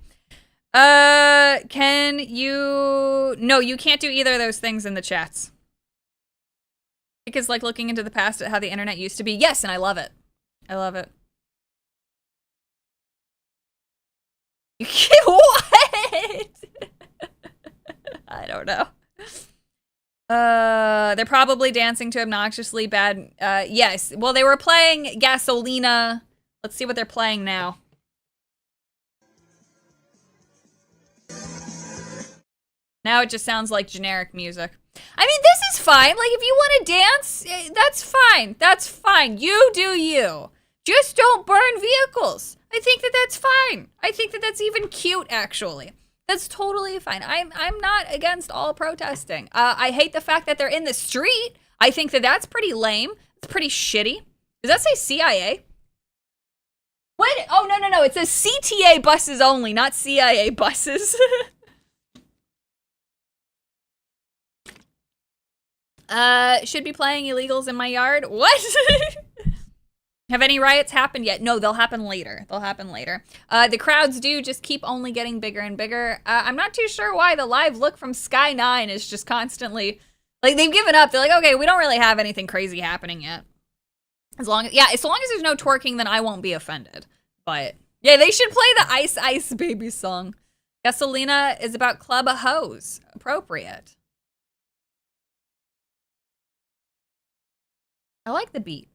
Speaker 2: Can you... No, you can't do either of those things in the chats. Because, like, looking into the past at how the internet used to be. Yes, and I love it. I love it. You can't... What? I don't know. They're probably dancing to obnoxiously bad, yes. Well, they were playing Gasolina. Let's see what they're playing now. Now it just sounds like generic music. I mean, this is fine. Like, if you want to dance, that's fine. That's fine. You do you. Just don't burn vehicles. I think that that's fine. I think that that's even cute, actually. That's totally fine. I'm not against all protesting. I hate the fact that they're in the street. I think that that's pretty lame. It's pretty shitty. Does that say CIA? What? Oh, no. It says CTA buses only, not CIA buses. Should be playing illegals in my yard. What? Have any riots happened yet? No, they'll happen later. They'll happen later. The crowds do just keep only getting bigger and bigger. I'm not too sure why the live look from Sky 9 is just constantly... Like, they've given up. They're like, okay, we don't really have anything crazy happening yet. As long as there's no twerking, then I won't be offended. But, yeah, they should play the Ice Ice Baby song. Gasolina is about club of hoes. Appropriate. I like the beat.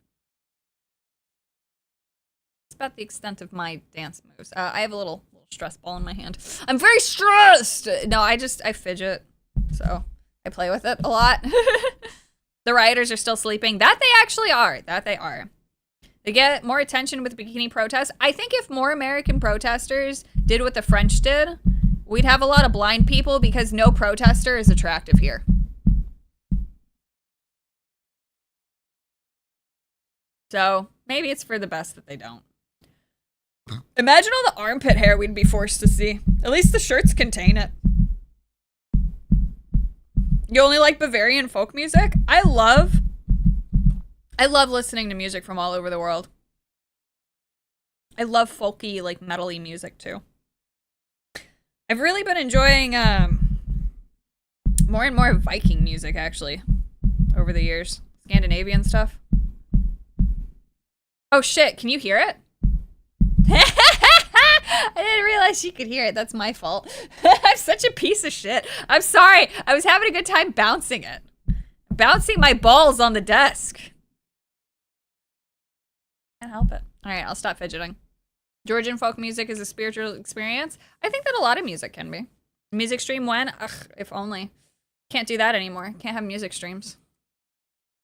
Speaker 2: About the extent of my dance moves. I have a little stress ball in my hand. I'm very stressed! No, I fidget. So, I play with it a lot. The rioters are still sleeping. That they actually are. That they are. They get more attention with bikini protests. I think if more American protesters did what the French did, we'd have a lot of blind people because no protester is attractive here. So, maybe it's for the best that they don't. Imagine all the armpit hair we'd be forced to see. At least the shirts contain it. You only like Bavarian folk music? I love listening to music from all over the world. I love folky, like, metal-y music, too. I've really been enjoying, more and more Viking music, actually, over the years. Scandinavian stuff. Oh, shit, can you hear it? I didn't realize you could hear it. That's my fault. I'm such a piece of shit. I'm sorry. I was having a good time bouncing it. Bouncing my balls on the desk. Can't help it. All right, I'll stop fidgeting. Georgian folk music is a spiritual experience. I think that a lot of music can be. Music stream when? Ugh, if only. Can't do that anymore. Can't have music streams.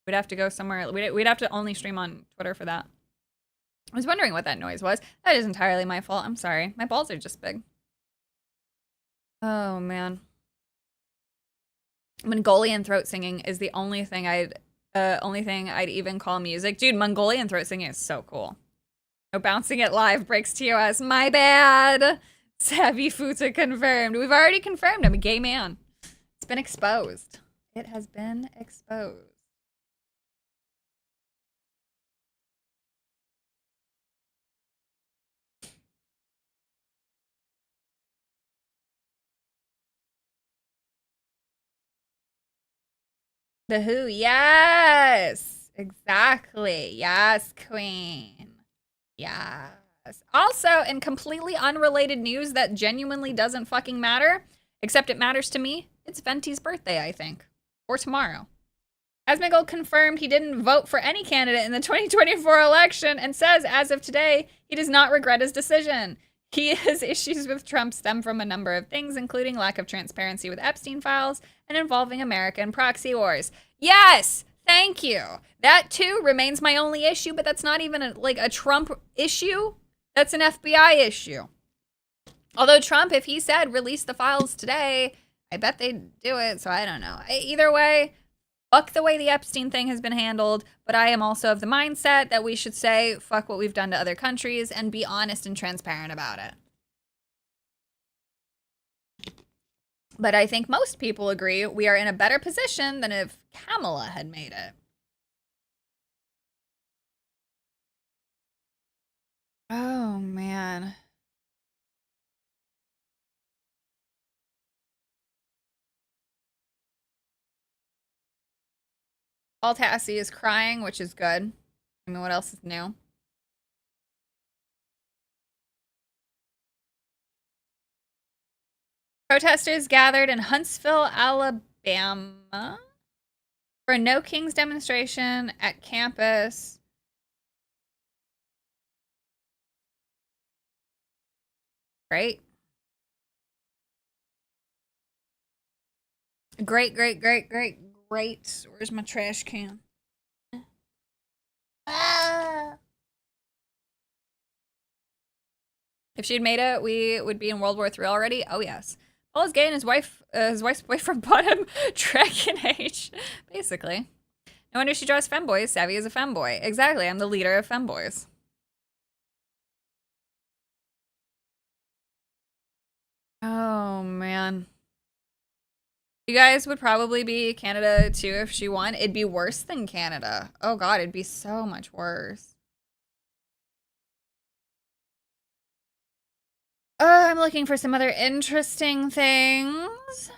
Speaker 2: We'd have to go somewhere. We'd have to only stream on Twitter for that. I was wondering what that noise was. That is entirely my fault. I'm sorry. My balls are just big. Oh, man. Mongolian throat singing is the only thing I'd even call music. Dude, Mongolian throat singing is so cool. No bouncing it live breaks TOS. My bad. Savvy Futa confirmed. We've already confirmed I'm a gay man. It's been exposed. It has been exposed. The Who, yes, exactly. Yes, queen. Yes. Also, in completely unrelated news that genuinely doesn't fucking matter, except it matters to me, it's Venti's birthday, I think. Or tomorrow. Asmongold confirmed he didn't vote for any candidate in the 2024 election and says, as of today, he does not regret his decision. His issues with Trump stem from a number of things, including lack of transparency with Epstein files and involving American proxy wars. Yes, thank you. That too remains my only issue, but that's not even a Trump issue. That's an FBI issue. Although Trump, if he said release the files today, I bet they'd do it. So I don't know. Either way, fuck the way the Epstein thing has been handled, but I am also of the mindset that we should say fuck what we've done to other countries and be honest and transparent about it. But I think most people agree we are in a better position than if Kamala had made it. Oh, man. Altassi is crying, which is good. I mean, what else is new? Protesters gathered in Huntsville, Alabama for a No Kings demonstration at campus. Great. Great. Where's my trash can? If she had made it, we would be in World War III already. Oh, yes. Paul is gay and his wife's boyfriend bought him Dragon Age. Basically. No wonder she draws femboys. Savvy is a femboy. Exactly. I'm the leader of femboys. Oh, man. You guys would probably be Canada too if she won. It'd be worse than Canada. Oh god, it'd be so much worse. I'm looking for some other interesting things.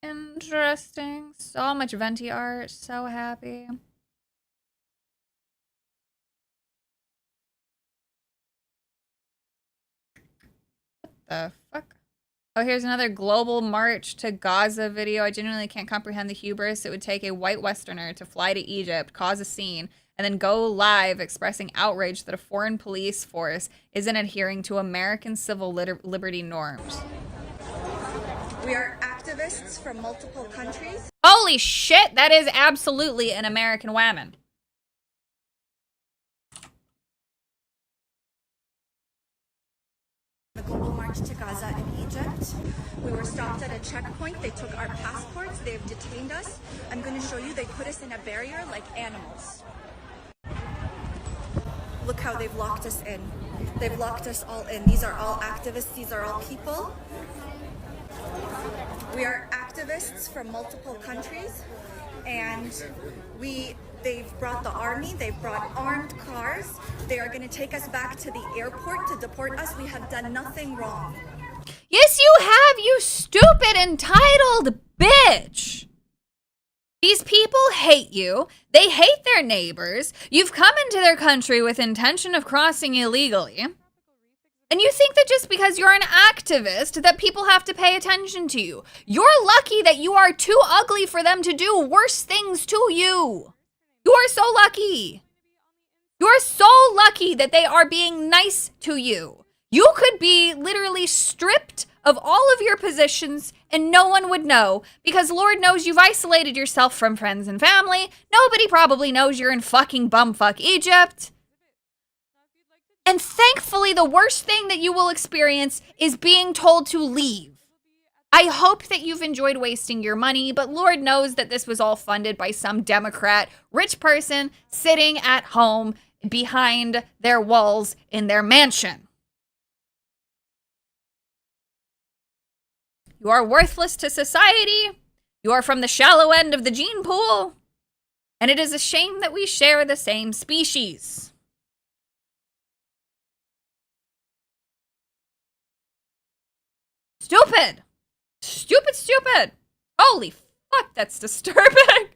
Speaker 2: Interesting. So much venti art. So happy. What the fuck? Oh, here's another global march to Gaza video. I genuinely can't comprehend the hubris it would take a white Westerner to fly to Egypt, cause a scene, and then go live expressing outrage that a foreign police force isn't adhering to American civil liberty norms.
Speaker 21: We are activists from multiple countries.
Speaker 2: Holy shit, that is absolutely an American whammon.
Speaker 21: The global march to Gaza in Egypt. We were stopped at a checkpoint. They took our passports. They've detained us. I'm going to show you. They put us in a barrier like animals. Look how they've locked us in. They've locked us all in. These are all activists. These are all people. We are activists from multiple countries, and they've brought the army, they've brought armed cars. They are going to take us back to the airport to deport us. We have done nothing wrong.
Speaker 2: Yes, you have, you stupid, entitled bitch. These people hate you. They hate their neighbors. You've come into their country with intention of crossing illegally. And you think that just because you're an activist that people have to pay attention to you. You're lucky that you are too ugly for them to do worse things to you. You are so lucky. You're so lucky that they are being nice to you. You could be literally stripped of all of your positions and no one would know because Lord knows you've isolated yourself from friends and family. Nobody probably knows you're in fucking bumfuck Egypt. And thankfully, the worst thing that you will experience is being told to leave. I hope that you've enjoyed wasting your money, but Lord knows that this was all funded by some Democrat rich person sitting at home behind their walls in their mansion. You are worthless to society. You are from the shallow end of the gene pool. And it is a shame that we share the same species. Stupid! Stupid! Holy fuck, that's disturbing!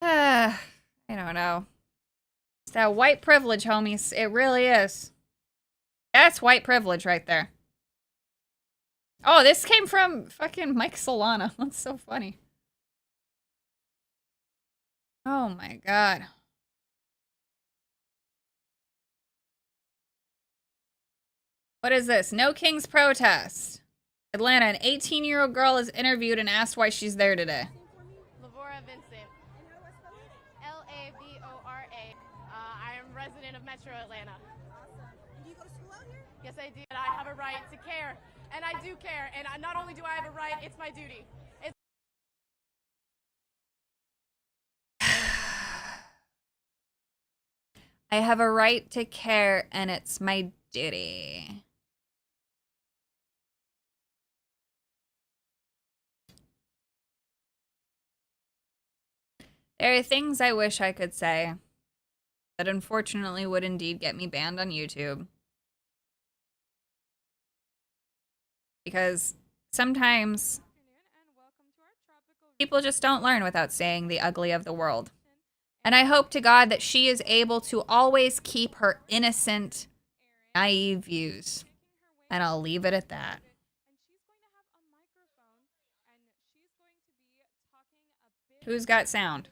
Speaker 2: I don't know. It's that white privilege, homies. It really is. That's white privilege right there. Oh, this came from fucking Mike Solana. That's so funny. Oh my god. What is this? No Kings protest. Atlanta, an 18-year-old girl is interviewed and asked why she's there today.
Speaker 1: Lavora Vincent. L-A-V-O-R-A. I am resident of Metro Atlanta.
Speaker 14: Awesome. And do you go to school out here?
Speaker 1: Yes, I do. I have a right to care, and I do care. And not only do I have a right, it's my duty.
Speaker 2: I have a right to care, and it's my duty. There are things I wish I could say that unfortunately would indeed get me banned on YouTube. Because sometimes people just don't learn without saying the ugly of the world. And I hope to God that she is able to always keep her innocent, naive views. And I'll leave it at that. Who's got sound?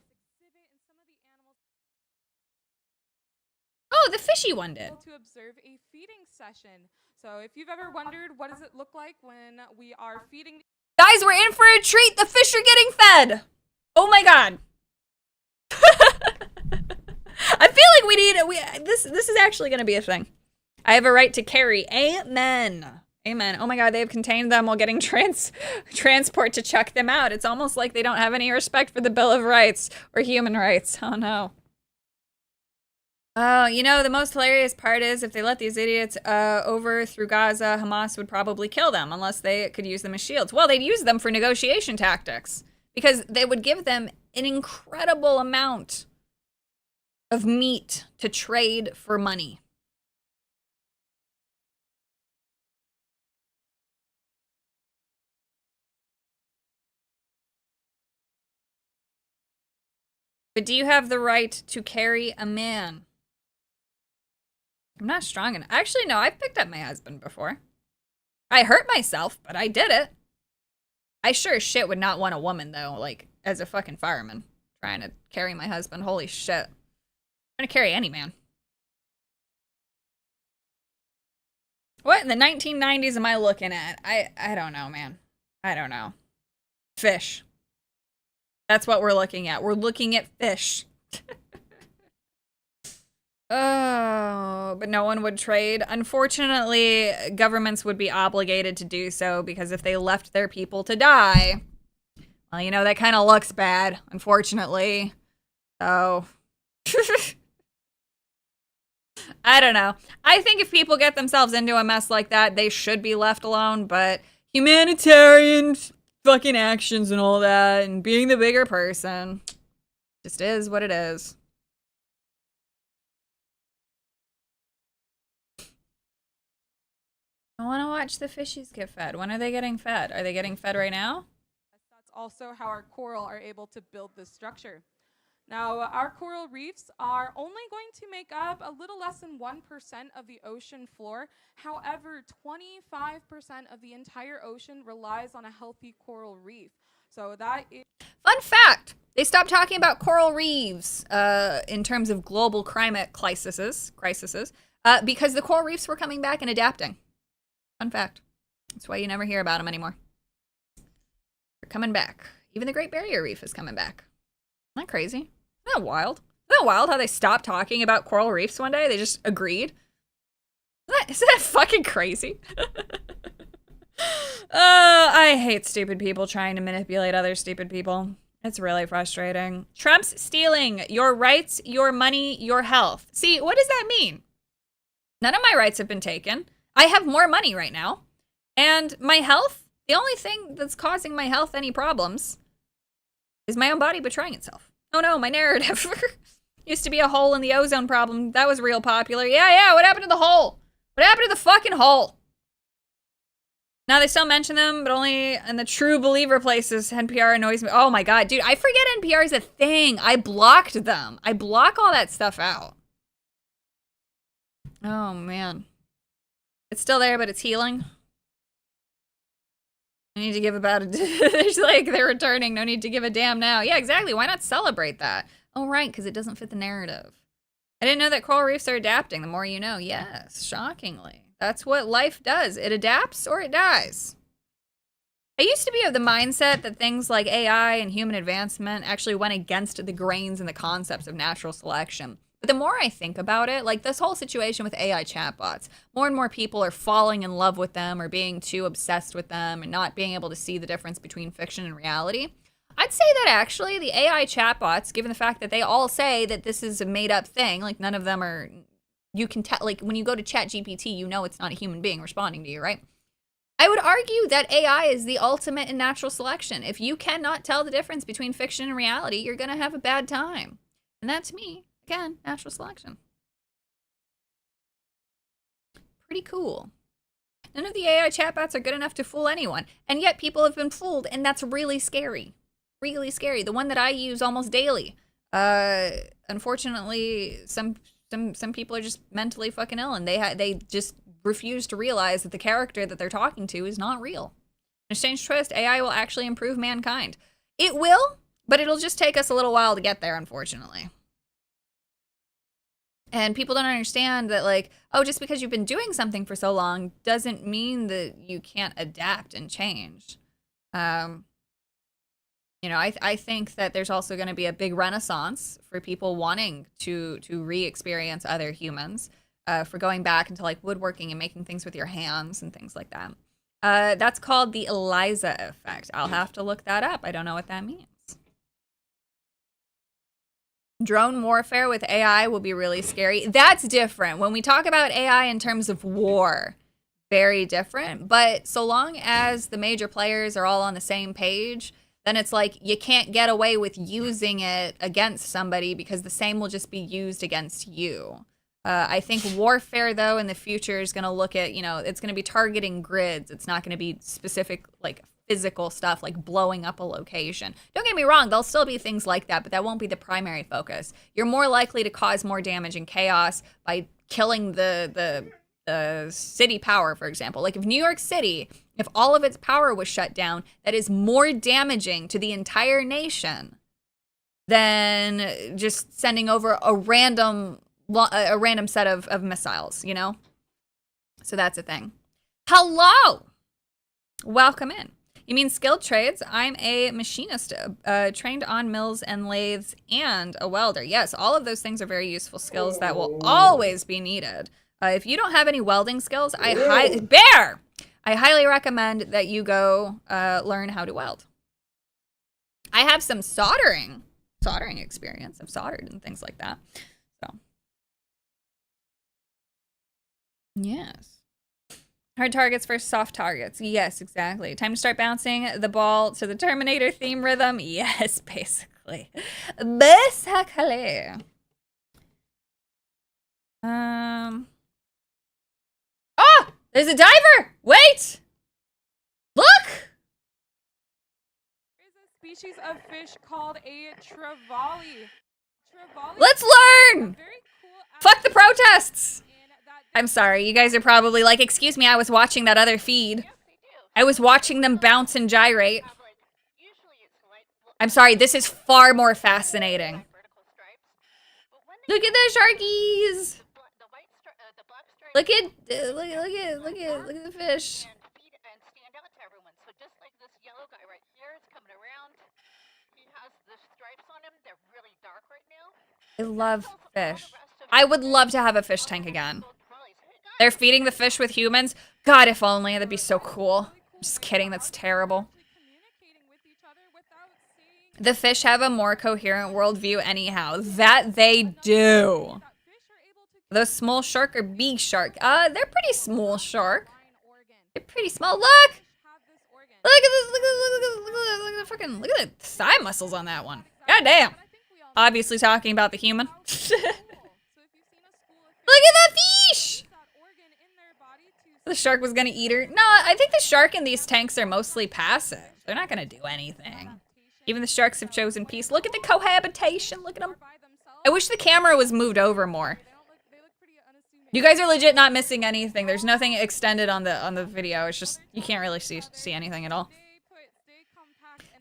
Speaker 2: Oh, the fishy one did.
Speaker 22: To observe a feeding session. So if you've ever wondered what does it look like when we are feeding.
Speaker 2: Guys, we're in for a treat. The fish are getting fed. Oh my God. I feel like we need this is actually going to be a thing. I have a right to carry. Amen. Amen. Oh my God, they've contained them while getting transport to check them out. It's almost like they don't have any respect for the Bill of Rights or human rights. Oh no. Oh, you know, the most hilarious part is if they let these idiots over through Gaza, Hamas would probably kill them unless they could use them as shields. Well, they'd use them for negotiation tactics because they would give them an incredible amount of meat to trade for money. But do you have the right to carry a man? I'm not strong enough. Actually, no, I've picked up my husband before. I hurt myself, but I did it. I sure as shit would not want a woman, though, like, as a fucking fireman. Trying to carry my husband. Holy shit. I'm gonna carry any man. What in the 1990s am I looking at? I don't know, man. I don't know. Fish. That's what we're looking at. We're looking at fish. Oh, but no one would trade. Unfortunately, governments would be obligated to do so because if they left their people to die, well, you know, that kind of looks bad, unfortunately. So, I don't know. I think if people get themselves into a mess like that, they should be left alone, but humanitarian fucking actions and all that and being the bigger person just is what it is. I want to watch the fishies get fed. When are they getting fed? Are they getting fed right now?
Speaker 22: That's also how our coral are able to build this structure. Now, our coral reefs are only going to make up a little less than 1% of the ocean floor. However, 25% of the entire ocean relies on a healthy coral reef. So that is...
Speaker 2: Fun fact! They stopped talking about coral reefs in terms of global climate crises, because the coral reefs were coming back and adapting. Fun fact. That's why you never hear about them anymore. They're coming back. Even the Great Barrier Reef is coming back. Isn't that crazy? Isn't that wild? Isn't that wild how they stopped talking about coral reefs one day? They just agreed. Isn't that fucking crazy? I hate stupid people trying to manipulate other stupid people. It's really frustrating. Trump's stealing your rights, your money, your health. See, what does that mean? None of my rights have been taken. I have more money right now. And my health, the only thing that's causing my health any problems is my own body betraying itself. Oh no, my narrative. Used to be a hole in the ozone problem. That was real popular. Yeah, what happened to the hole? What happened to the fucking hole? Now they still mention them, but only in the true believer places. NPR annoys me. Oh my God, dude, I forget NPR is a thing. I blocked them. I block all that stuff out. Oh man. It's still there, but it's healing. I need to give about a... It's like they're returning. No need to give a damn now. Yeah, exactly. Why not celebrate that? Oh, right, because it doesn't fit the narrative. I didn't know that coral reefs are adapting. The more you know. Yes, shockingly. That's what life does. It adapts or it dies. I used to be of the mindset that things like AI and human advancement actually went against the grains and the concepts of natural selection. But the more I think about it, like this whole situation with AI chatbots, more and more people are falling in love with them or being too obsessed with them and not being able to see the difference between fiction and reality. I'd say that actually the AI chatbots, given the fact that they all say that this is a made-up thing, like none of them are, you can tell, like when you go to ChatGPT, you know it's not a human being responding to you, right? I would argue that AI is the ultimate in natural selection. If you cannot tell the difference between fiction and reality, you're going to have a bad time. And that, to me, again, natural selection. Pretty cool. None of the AI chatbots are good enough to fool anyone. And yet people have been fooled, and that's really scary. Really scary. The one that I use almost daily. Unfortunately, some people are just mentally fucking ill, and they just refuse to realize that the character that they're talking to is not real. In a strange twist, AI will actually improve mankind. It will, but it'll just take us a little while to get there, unfortunately. And people don't understand that, like, oh, just because you've been doing something for so long doesn't mean that you can't adapt and change. You know, I think that there's also going to be a big renaissance for people wanting to re-experience other humans, for going back into like woodworking and making things with your hands and things like that. That's called the Eliza effect. I'll have to look that up. I don't know what that means. Drone warfare with AI will be really scary. That's different. When we talk about AI in terms of war, very different. But so long as the major players are all on the same page, then it's like you can't get away with using it against somebody because the same will just be used against you. I think warfare, though, in the future is going to look at, you know, it's going to be targeting grids. It's not going to be specific, like, physical stuff, like blowing up a location. Don't get me wrong, there'll still be things like that, but that won't be the primary focus. You're more likely to cause more damage and chaos by killing the city power, for example. Like, if New York City, if all of its power was shut down, that is more damaging to the entire nation than just sending over a random set of missiles, you know? So that's a thing. Hello! Welcome in. You mean skilled trades? I'm a machinist, trained on mills and lathes, and a welder. Yes, all of those things are very useful skills that will always be needed. If you don't have any welding skills, I highly recommend that you go learn how to weld. I have some soldering experience. I've soldered and things like that. So, yes. Hard targets versus soft targets. Yes, exactly. Time to start bouncing the ball to the Terminator theme rhythm. Yes, basically. Basically. Oh! There's a diver! Wait! Look!
Speaker 22: There's a species of fish called a trevally.
Speaker 2: Let's learn! Fuck the protests! I'm sorry, you guys are probably like, excuse me, I was watching that other feed. I was watching them bounce and gyrate. I'm sorry, this is far more fascinating. Look at the sharkies! Look at the fish. I love fish. I would love to have a fish tank again. They're feeding the fish with humans. God, if only. That'd be so cool. Just kidding, that's terrible. The fish have a more coherent worldview anyhow. That they do. The small shark or big shark? They're pretty small shark. They're pretty small. Look! Look at the thigh muscles on that one. God damn. Obviously talking about the human. Look at the fish! The shark was gonna eat her. No, I think the shark in these tanks are mostly passive. They're not gonna do anything. Even the sharks have chosen peace. Look at the cohabitation. Look at them. I wish the camera was moved over more. You guys are legit not missing anything. There's nothing extended on the video. It's just you can't really see anything at all.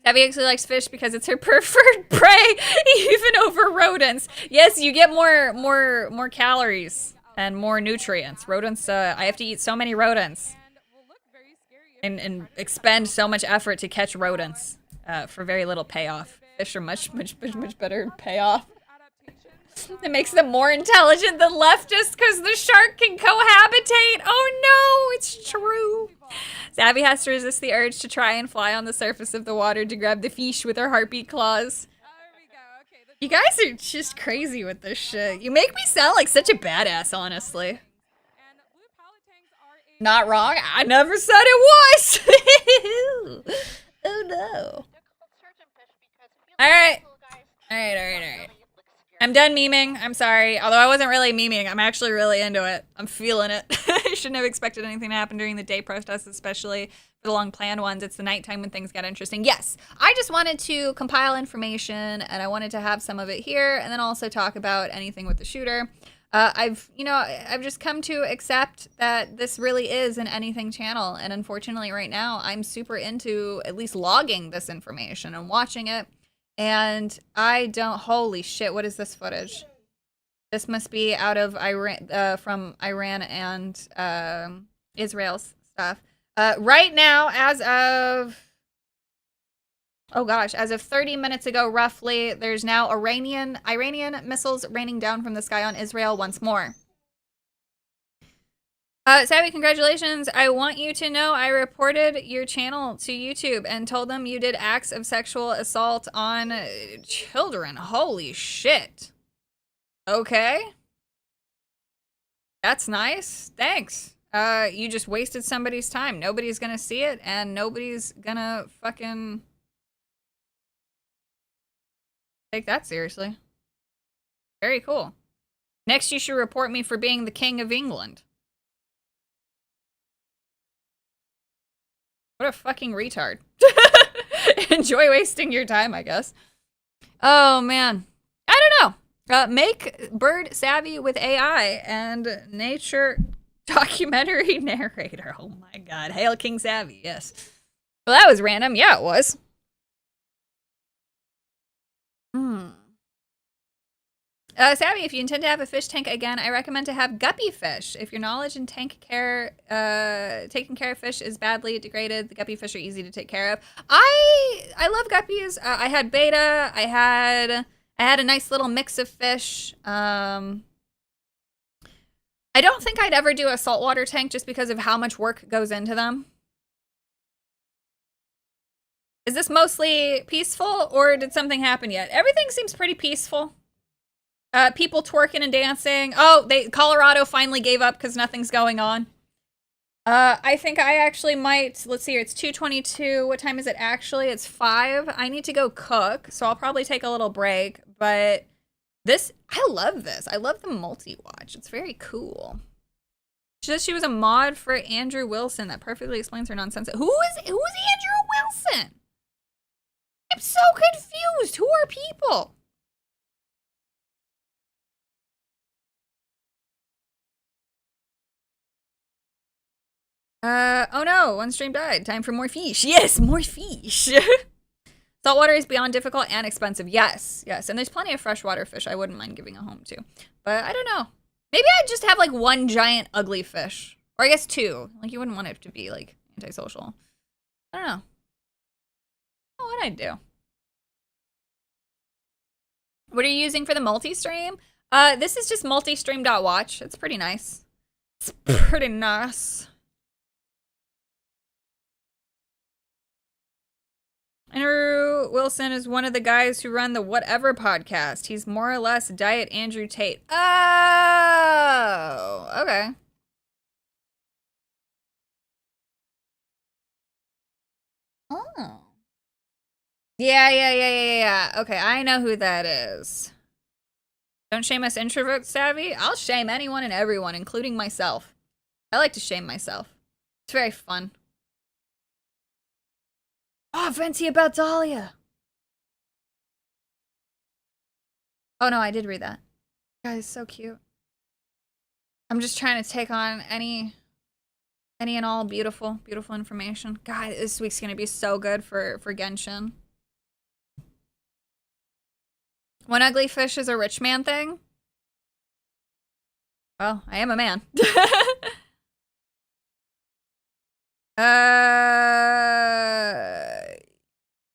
Speaker 2: Abby actually likes fish because it's her preferred prey, even over rodents. Yes, you get more calories and more nutrients. Rodents, I have to eat so many rodents and expend so much effort to catch rodents for very little payoff. Fish are much better payoff. It makes them more intelligent than leftists because the shark can cohabitate. Oh no, it's true. Savvy has to resist the urge to try and fly on the surface of the water to grab the fish with her heartbeat claws. You guys are just crazy with this shit. You make me sound like such a badass, honestly. Not wrong. I never said it was. Oh no. Alright. Alright. I'm done memeing. I'm sorry. Although I wasn't really memeing. I'm actually really into it. I'm feeling it. I shouldn't have expected anything to happen during the day protests, especially for the long planned ones. It's the nighttime when things get interesting. Yes, I just wanted to compile information and I wanted to have some of it here and then also talk about anything with the shooter. I've just come to accept that this really is an anything channel. And unfortunately right now I'm super into at least logging this information and watching it. And I don't, holy shit, what is this footage? This must be out of Iran, from Iran and Israel's stuff. Right now, as of 30 minutes ago, roughly, there's now Iranian missiles raining down from the sky on Israel once more. Savvy, congratulations. I want you to know I reported your channel to YouTube and told them you did acts of sexual assault on children. Holy shit. Okay. That's nice. Thanks. You just wasted somebody's time. Nobody's gonna see it and nobody's gonna fucking take that seriously. Very cool. Next, you should report me for being the King of England. What a fucking retard. Enjoy wasting your time, I guess. Oh, man. I don't know. Make bird savvy with AI and nature documentary narrator. Oh my god. Hail King Savvy, yes. Well, that was random. Yeah, it was. Savvy, if you intend to have a fish tank again, I recommend to have guppy fish. If your knowledge in taking care of fish is badly degraded, the guppy fish are easy to take care of. I love guppies. I had beta. I had a nice little mix of fish. I don't think I'd ever do a saltwater tank just because of how much work goes into them. Is this mostly peaceful or did something happen yet? Everything seems pretty peaceful. People twerking and dancing. Oh, Colorado finally gave up because nothing's going on. I think I actually might, let's see here, it's 2:22. What time is it actually? It's 5. I need to go cook, so I'll probably take a little break, but I love this. I love the multi-watch. It's very cool. She says she was a mod for Andrew Wilson. That perfectly explains her nonsense. Who is Andrew Wilson? I'm so confused. Who are people? Oh no, one stream died. Time for more fish. Yes, more fish. Saltwater is beyond difficult and expensive. Yes, yes. And there's plenty of freshwater fish I wouldn't mind giving a home to. But I don't know. Maybe I'd just have like one giant ugly fish. Or I guess 2. Like you wouldn't want it to be like antisocial. I don't know. Oh, what I'd do. What are you using for the multi-stream? This is just multistream.watch. It's pretty nice. It's pretty nice. Andrew Wilson is one of the guys who run the Whatever podcast. He's more or less Diet Andrew Tate. Oh, okay. Oh. Yeah. Okay, I know who that is. Don't shame us introvert savvy. I'll shame anyone and everyone, including myself. I like to shame myself. It's very fun. Oh, Venti about Dahlia. Oh no, I did read that. Guys, so cute. I'm just trying to take on any and all beautiful information. God, this week's gonna be so good for Genshin. One ugly fish is a rich man thing. Well, I am a man.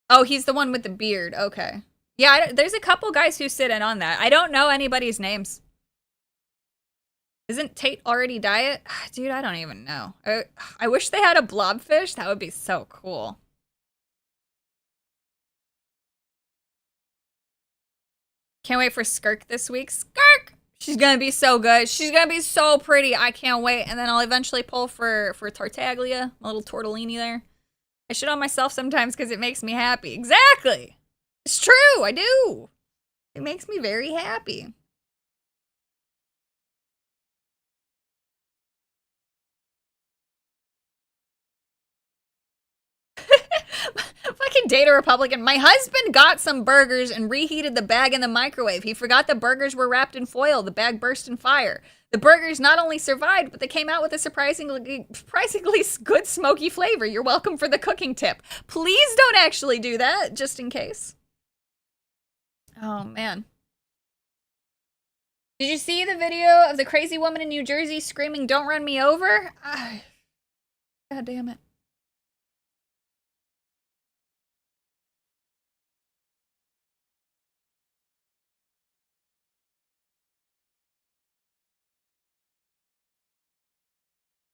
Speaker 2: Oh, he's the one with the beard. Okay. Yeah, there's a couple guys who sit in on that. I don't know anybody's names. Isn't Tate already diet? Dude, I don't even know. I wish they had a blobfish. That would be so cool. Can't wait for Skirk this week. Skirk! She's gonna be so good. She's gonna be so pretty. I can't wait. And then I'll eventually pull for Tartaglia, a little tortellini there. I shit on myself sometimes because it makes me happy. Exactly. It's true. I do. It makes me very happy. Fucking date a Republican. My husband got some burgers and reheated the bag in the microwave. He forgot the burgers were wrapped in foil. The bag burst in fire. The burgers not only survived, but they came out with a surprisingly good smoky flavor. You're welcome for the cooking tip. Please don't actually do that, just in case. Oh, man. Did you see the video of the crazy woman in New Jersey screaming, "Don't run me over"? God damn it.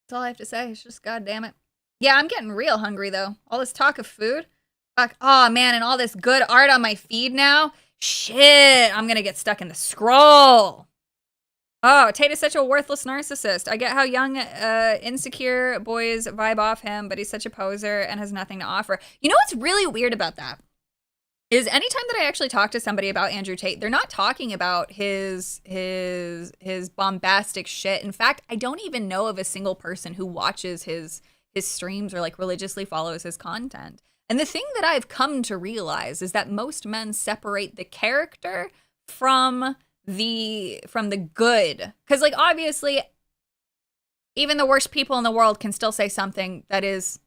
Speaker 2: That's all I have to say. It's just, God damn it. Yeah, I'm getting real hungry, though. All this talk of food. Fuck. Oh, man, and all this good art on my feed now. Shit, I'm gonna get stuck in the scroll. Oh, Tate is such a worthless narcissist. I get how young, insecure boys vibe off him, but he's such a poser and has nothing to offer. You know what's really weird about that? Is anytime that I actually talk to somebody about Andrew Tate, they're not talking about his bombastic shit. In fact, I don't even know of a single person who watches his streams or like religiously follows his content. And the thing that I've come to realize is that most men separate the character from the good. Because like obviously even the worst people in the world can still say something that is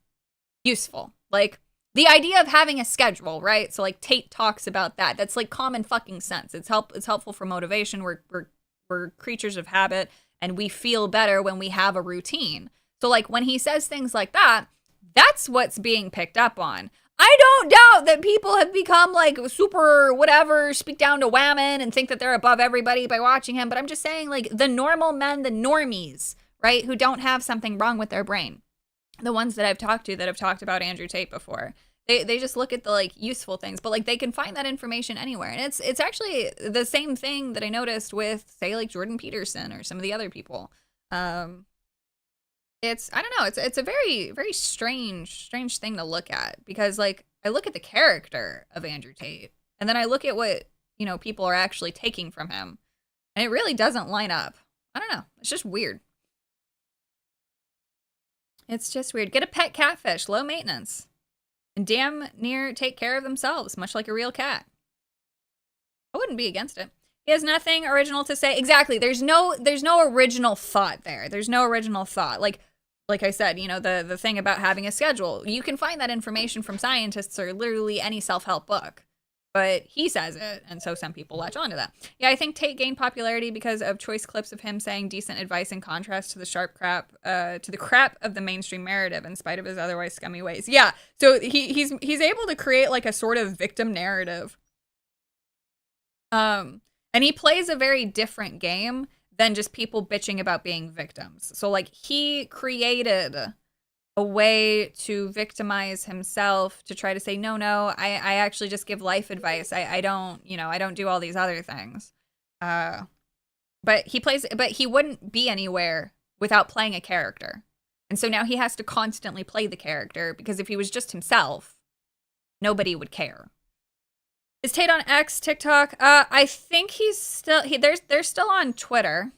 Speaker 2: useful. Like the idea of having a schedule, right? So like Tate talks about that. That's like common fucking sense. It's helpful for motivation. We're creatures of habit and we feel better when we have a routine. So like when he says things like that, that's what's being picked up on. I don't doubt that people have become like super whatever, speak down to women and think that they're above everybody by watching him. But I'm just saying like the normal men, the normies, right? Who don't have something wrong with their brain. The ones that I've talked to that have talked about Andrew Tate before. They just look at the like useful things, but like they can find that information anywhere. And it's actually the same thing that I noticed with say like Jordan Peterson or some of the other people. It's I don't know, it's a very, very strange thing to look at because like I look at the character of Andrew Tate and then I look at what, you know, people are actually taking from him. And it really doesn't line up. I don't know. It's just weird. It's just weird. Get a pet catfish, low maintenance. And damn near take care of themselves, much like a real cat. I wouldn't be against it. He has nothing original to say. Exactly. There's no original thought there. There's no original thought. Like I said, you know, the thing about having a schedule. You can find that information from scientists or literally any self-help book. But he says it, and so some people latch onto that. Yeah, I think Tate gained popularity because of choice clips of him saying decent advice in contrast to the crap of the mainstream narrative, in spite of his otherwise scummy ways. Yeah, so he's able to create like a sort of victim narrative. And he plays a very different game than just people bitching about being victims. So like he created a way to victimize himself to try to say, no, I actually just give life advice. I don't do all these other things. But he wouldn't be anywhere without playing a character. And so now he has to constantly play the character because if he was just himself, nobody would care. Is Tate on X, TikTok? I think he's still, they're still on Twitter.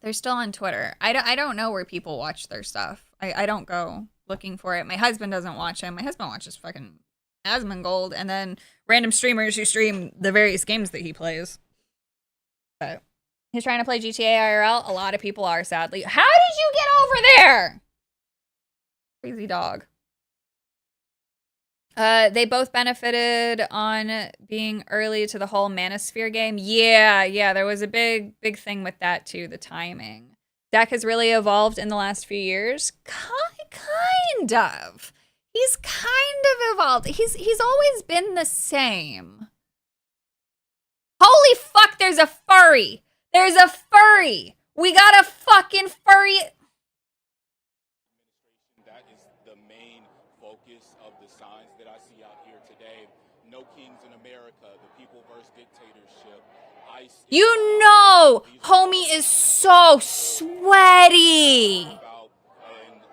Speaker 2: They're still on Twitter. I don't know where people watch their stuff. I don't go looking for it. My husband doesn't watch him. My husband watches fucking Asmongold and then random streamers who stream the various games that he plays. But he's trying to play GTA IRL. A lot of people are, sadly. How did you get over there? Crazy dog. They both benefited on being early to the whole Manosphere game. Yeah, there was a big thing with that too, the timing. Deck has really evolved in the last few years. Kind of. He's kind of evolved. He's always been the same. Holy fuck, there's a furry. There's a furry. We got a fucking furry.
Speaker 3: That is the main focus of the signs that I see out here today. No kings in America, the people versus dictatorship. ICE.
Speaker 2: You know, homie is so sweaty.
Speaker 3: And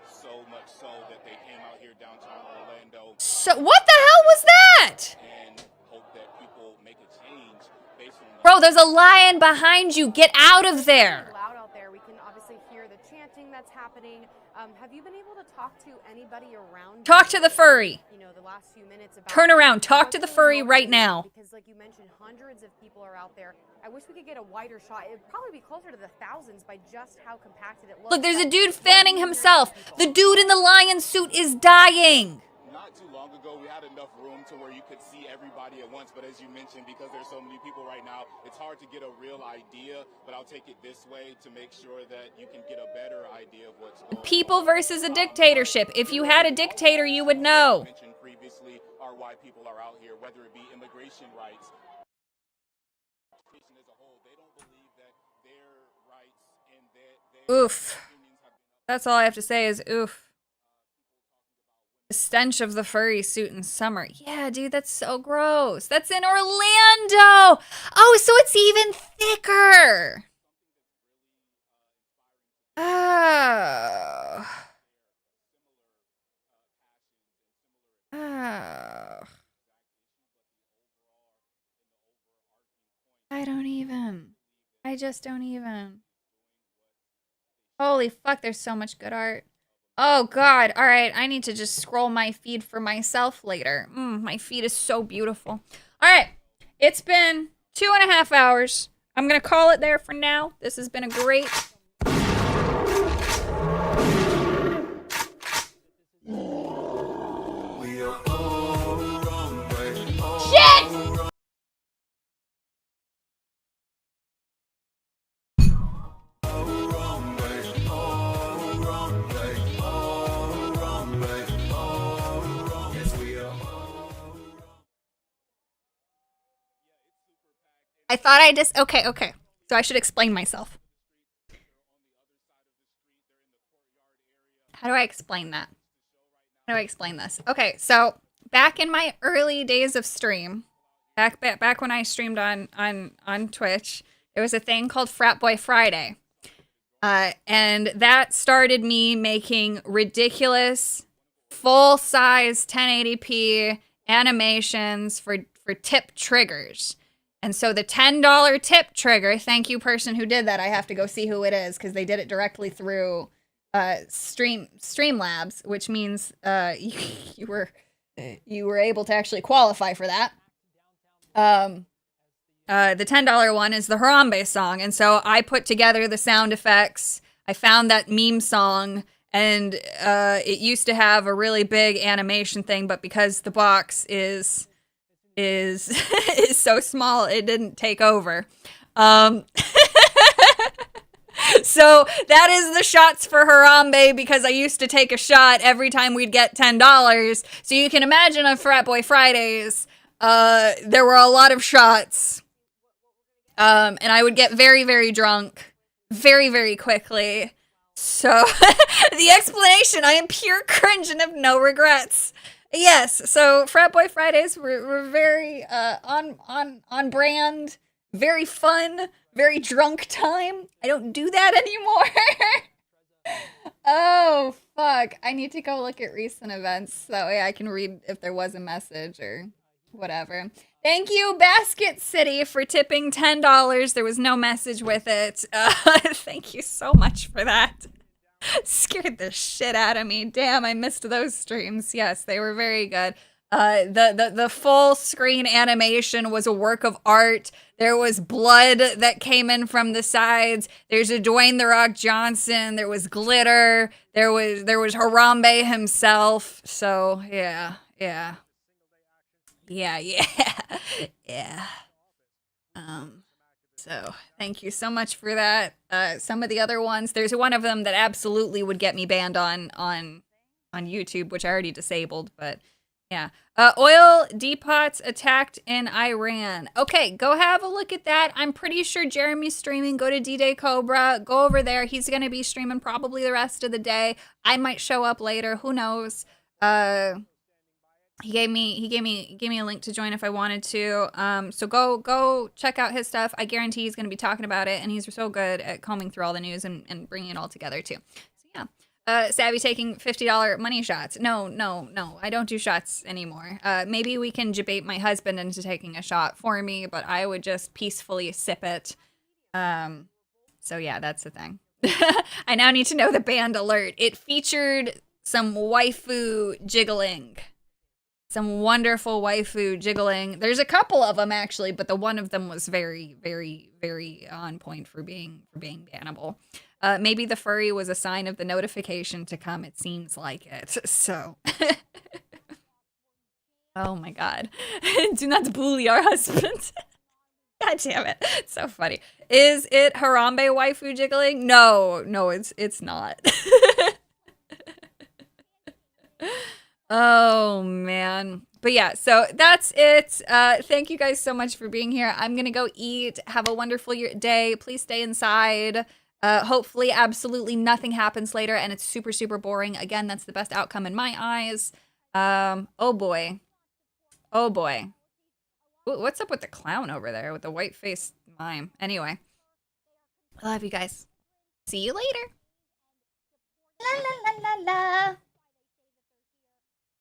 Speaker 3: so much so that they came out here downtown Orlando.
Speaker 2: So what the hell was that?
Speaker 3: And hope that people make a change based on.
Speaker 2: Bro, there's a lion behind you. Get out of there.
Speaker 14: Loud out there. We can obviously hear the chanting that's happening. Have you been able to talk to anybody around?
Speaker 2: Talk to the furry.
Speaker 14: You know, the last few minutes about.
Speaker 2: Turn around. Talk to the furry right now.
Speaker 14: Because, like you mentioned, hundreds of people are out there. I wish we could get a wider shot. It'd probably be closer to the thousands by just how compacted it looks.
Speaker 2: Look, there's a dude fanning himself. The dude in the lion suit is dying.
Speaker 3: Not too long ago, we had enough room to where you could see everybody at once, but as you mentioned, because there's so many people right now, it's hard to get a real idea, but I'll take it this way to make sure that you can get a better idea of what's going on.
Speaker 2: People versus a dictatorship. If you had a dictator, you would know.
Speaker 3: Mentioned previously are why people are out here, whether it be immigration rights, as a whole, they don't believe that their rights and their
Speaker 2: Oof. That's all I have to say is oof. The stench of the furry suit in summer. Yeah, dude, that's so gross. That's in Orlando. Oh, so it's even thicker. Oh. Oh. I just don't even. Holy fuck, there's so much good art. Oh god, alright, I need to just scroll my feed for myself later. My feed is so beautiful. Alright, it's been 2.5 hours. I'm gonna call it there for now. This has been a great... Shit! I thought I just... Okay. So I should explain myself. How do I explain that? How do I explain this? Okay, so back in my early days of stream, back when I streamed on Twitch, there was a thing called Frat Boy Friday. And that started me making ridiculous, full-size 1080p animations for tip triggers. And so the $10 tip trigger, thank you person who did that. I have to go see who it is because they did it directly through Streamlabs, which means you were able to actually qualify for that. The $10 one is the Harambe song, and so I put together the sound effects. I found that meme song, and it used to have a really big animation thing, but because the box is so small, it didn't take over. So that is the shots for Harambe, because I used to take a shot every time we'd get $10. So you can imagine on Frat Boy Fridays, there were a lot of shots. And I would get very, very drunk very, very quickly. So the explanation, I am pure cringe and have no regrets. Yes, so Frat Boy Fridays were very on brand, very fun, very drunk time. I don't do that anymore. Oh, fuck. I need to go look at recent events. That way I can read if there was a message or whatever. Thank you, Basket City, for tipping $10. There was no message with it. Thank you so much for that. Scared the shit out of me. Damn, I missed those streams. Yes, they were very good. The full screen animation was a work of art. There was blood that came in from the sides. There's a Dwayne The Rock Johnson. There was glitter. There was Harambe himself. So yeah. Yeah. Yeah. So thank you so much for that. Some of the other ones, there's one of them that absolutely would get me banned on YouTube, which I already disabled, but yeah. Oil depots attacked in Iran. Okay, go have a look at that. I'm pretty sure Jeremy's streaming. Go to D-Day Cobra. Go over there. He's going to be streaming probably the rest of the day. I might show up later. Who knows? He gave me a link to join if I wanted to. So go check out his stuff. I guarantee he's going to be talking about it, and he's so good at combing through all the news and bringing it all together too. So yeah. Savvy taking $50 money shots. No. I don't do shots anymore. Maybe we can debate my husband into taking a shot for me, but I would just peacefully sip it. So yeah, that's the thing. I now need to know the band alert. It featured some waifu jiggling. Some wonderful waifu jiggling. There's a couple of them actually, but the one of them was very, very, very on point for being bannable. Maybe the furry was a sign of the notification to come. It seems like it. So, oh my god, do not bully our husband. God damn it, it's so funny. Is it Harambe waifu jiggling? No, it's not. Oh man. But yeah, so that's it. Thank you guys so much for being here. I'm gonna go eat. Have a wonderful day. Please stay inside. Hopefully absolutely nothing happens later and it's super, super boring. Again, that's the best outcome in my eyes. Oh boy. What's up with the clown over there with the white faced mime? Anyway, I love you guys. See you later. La la la la la.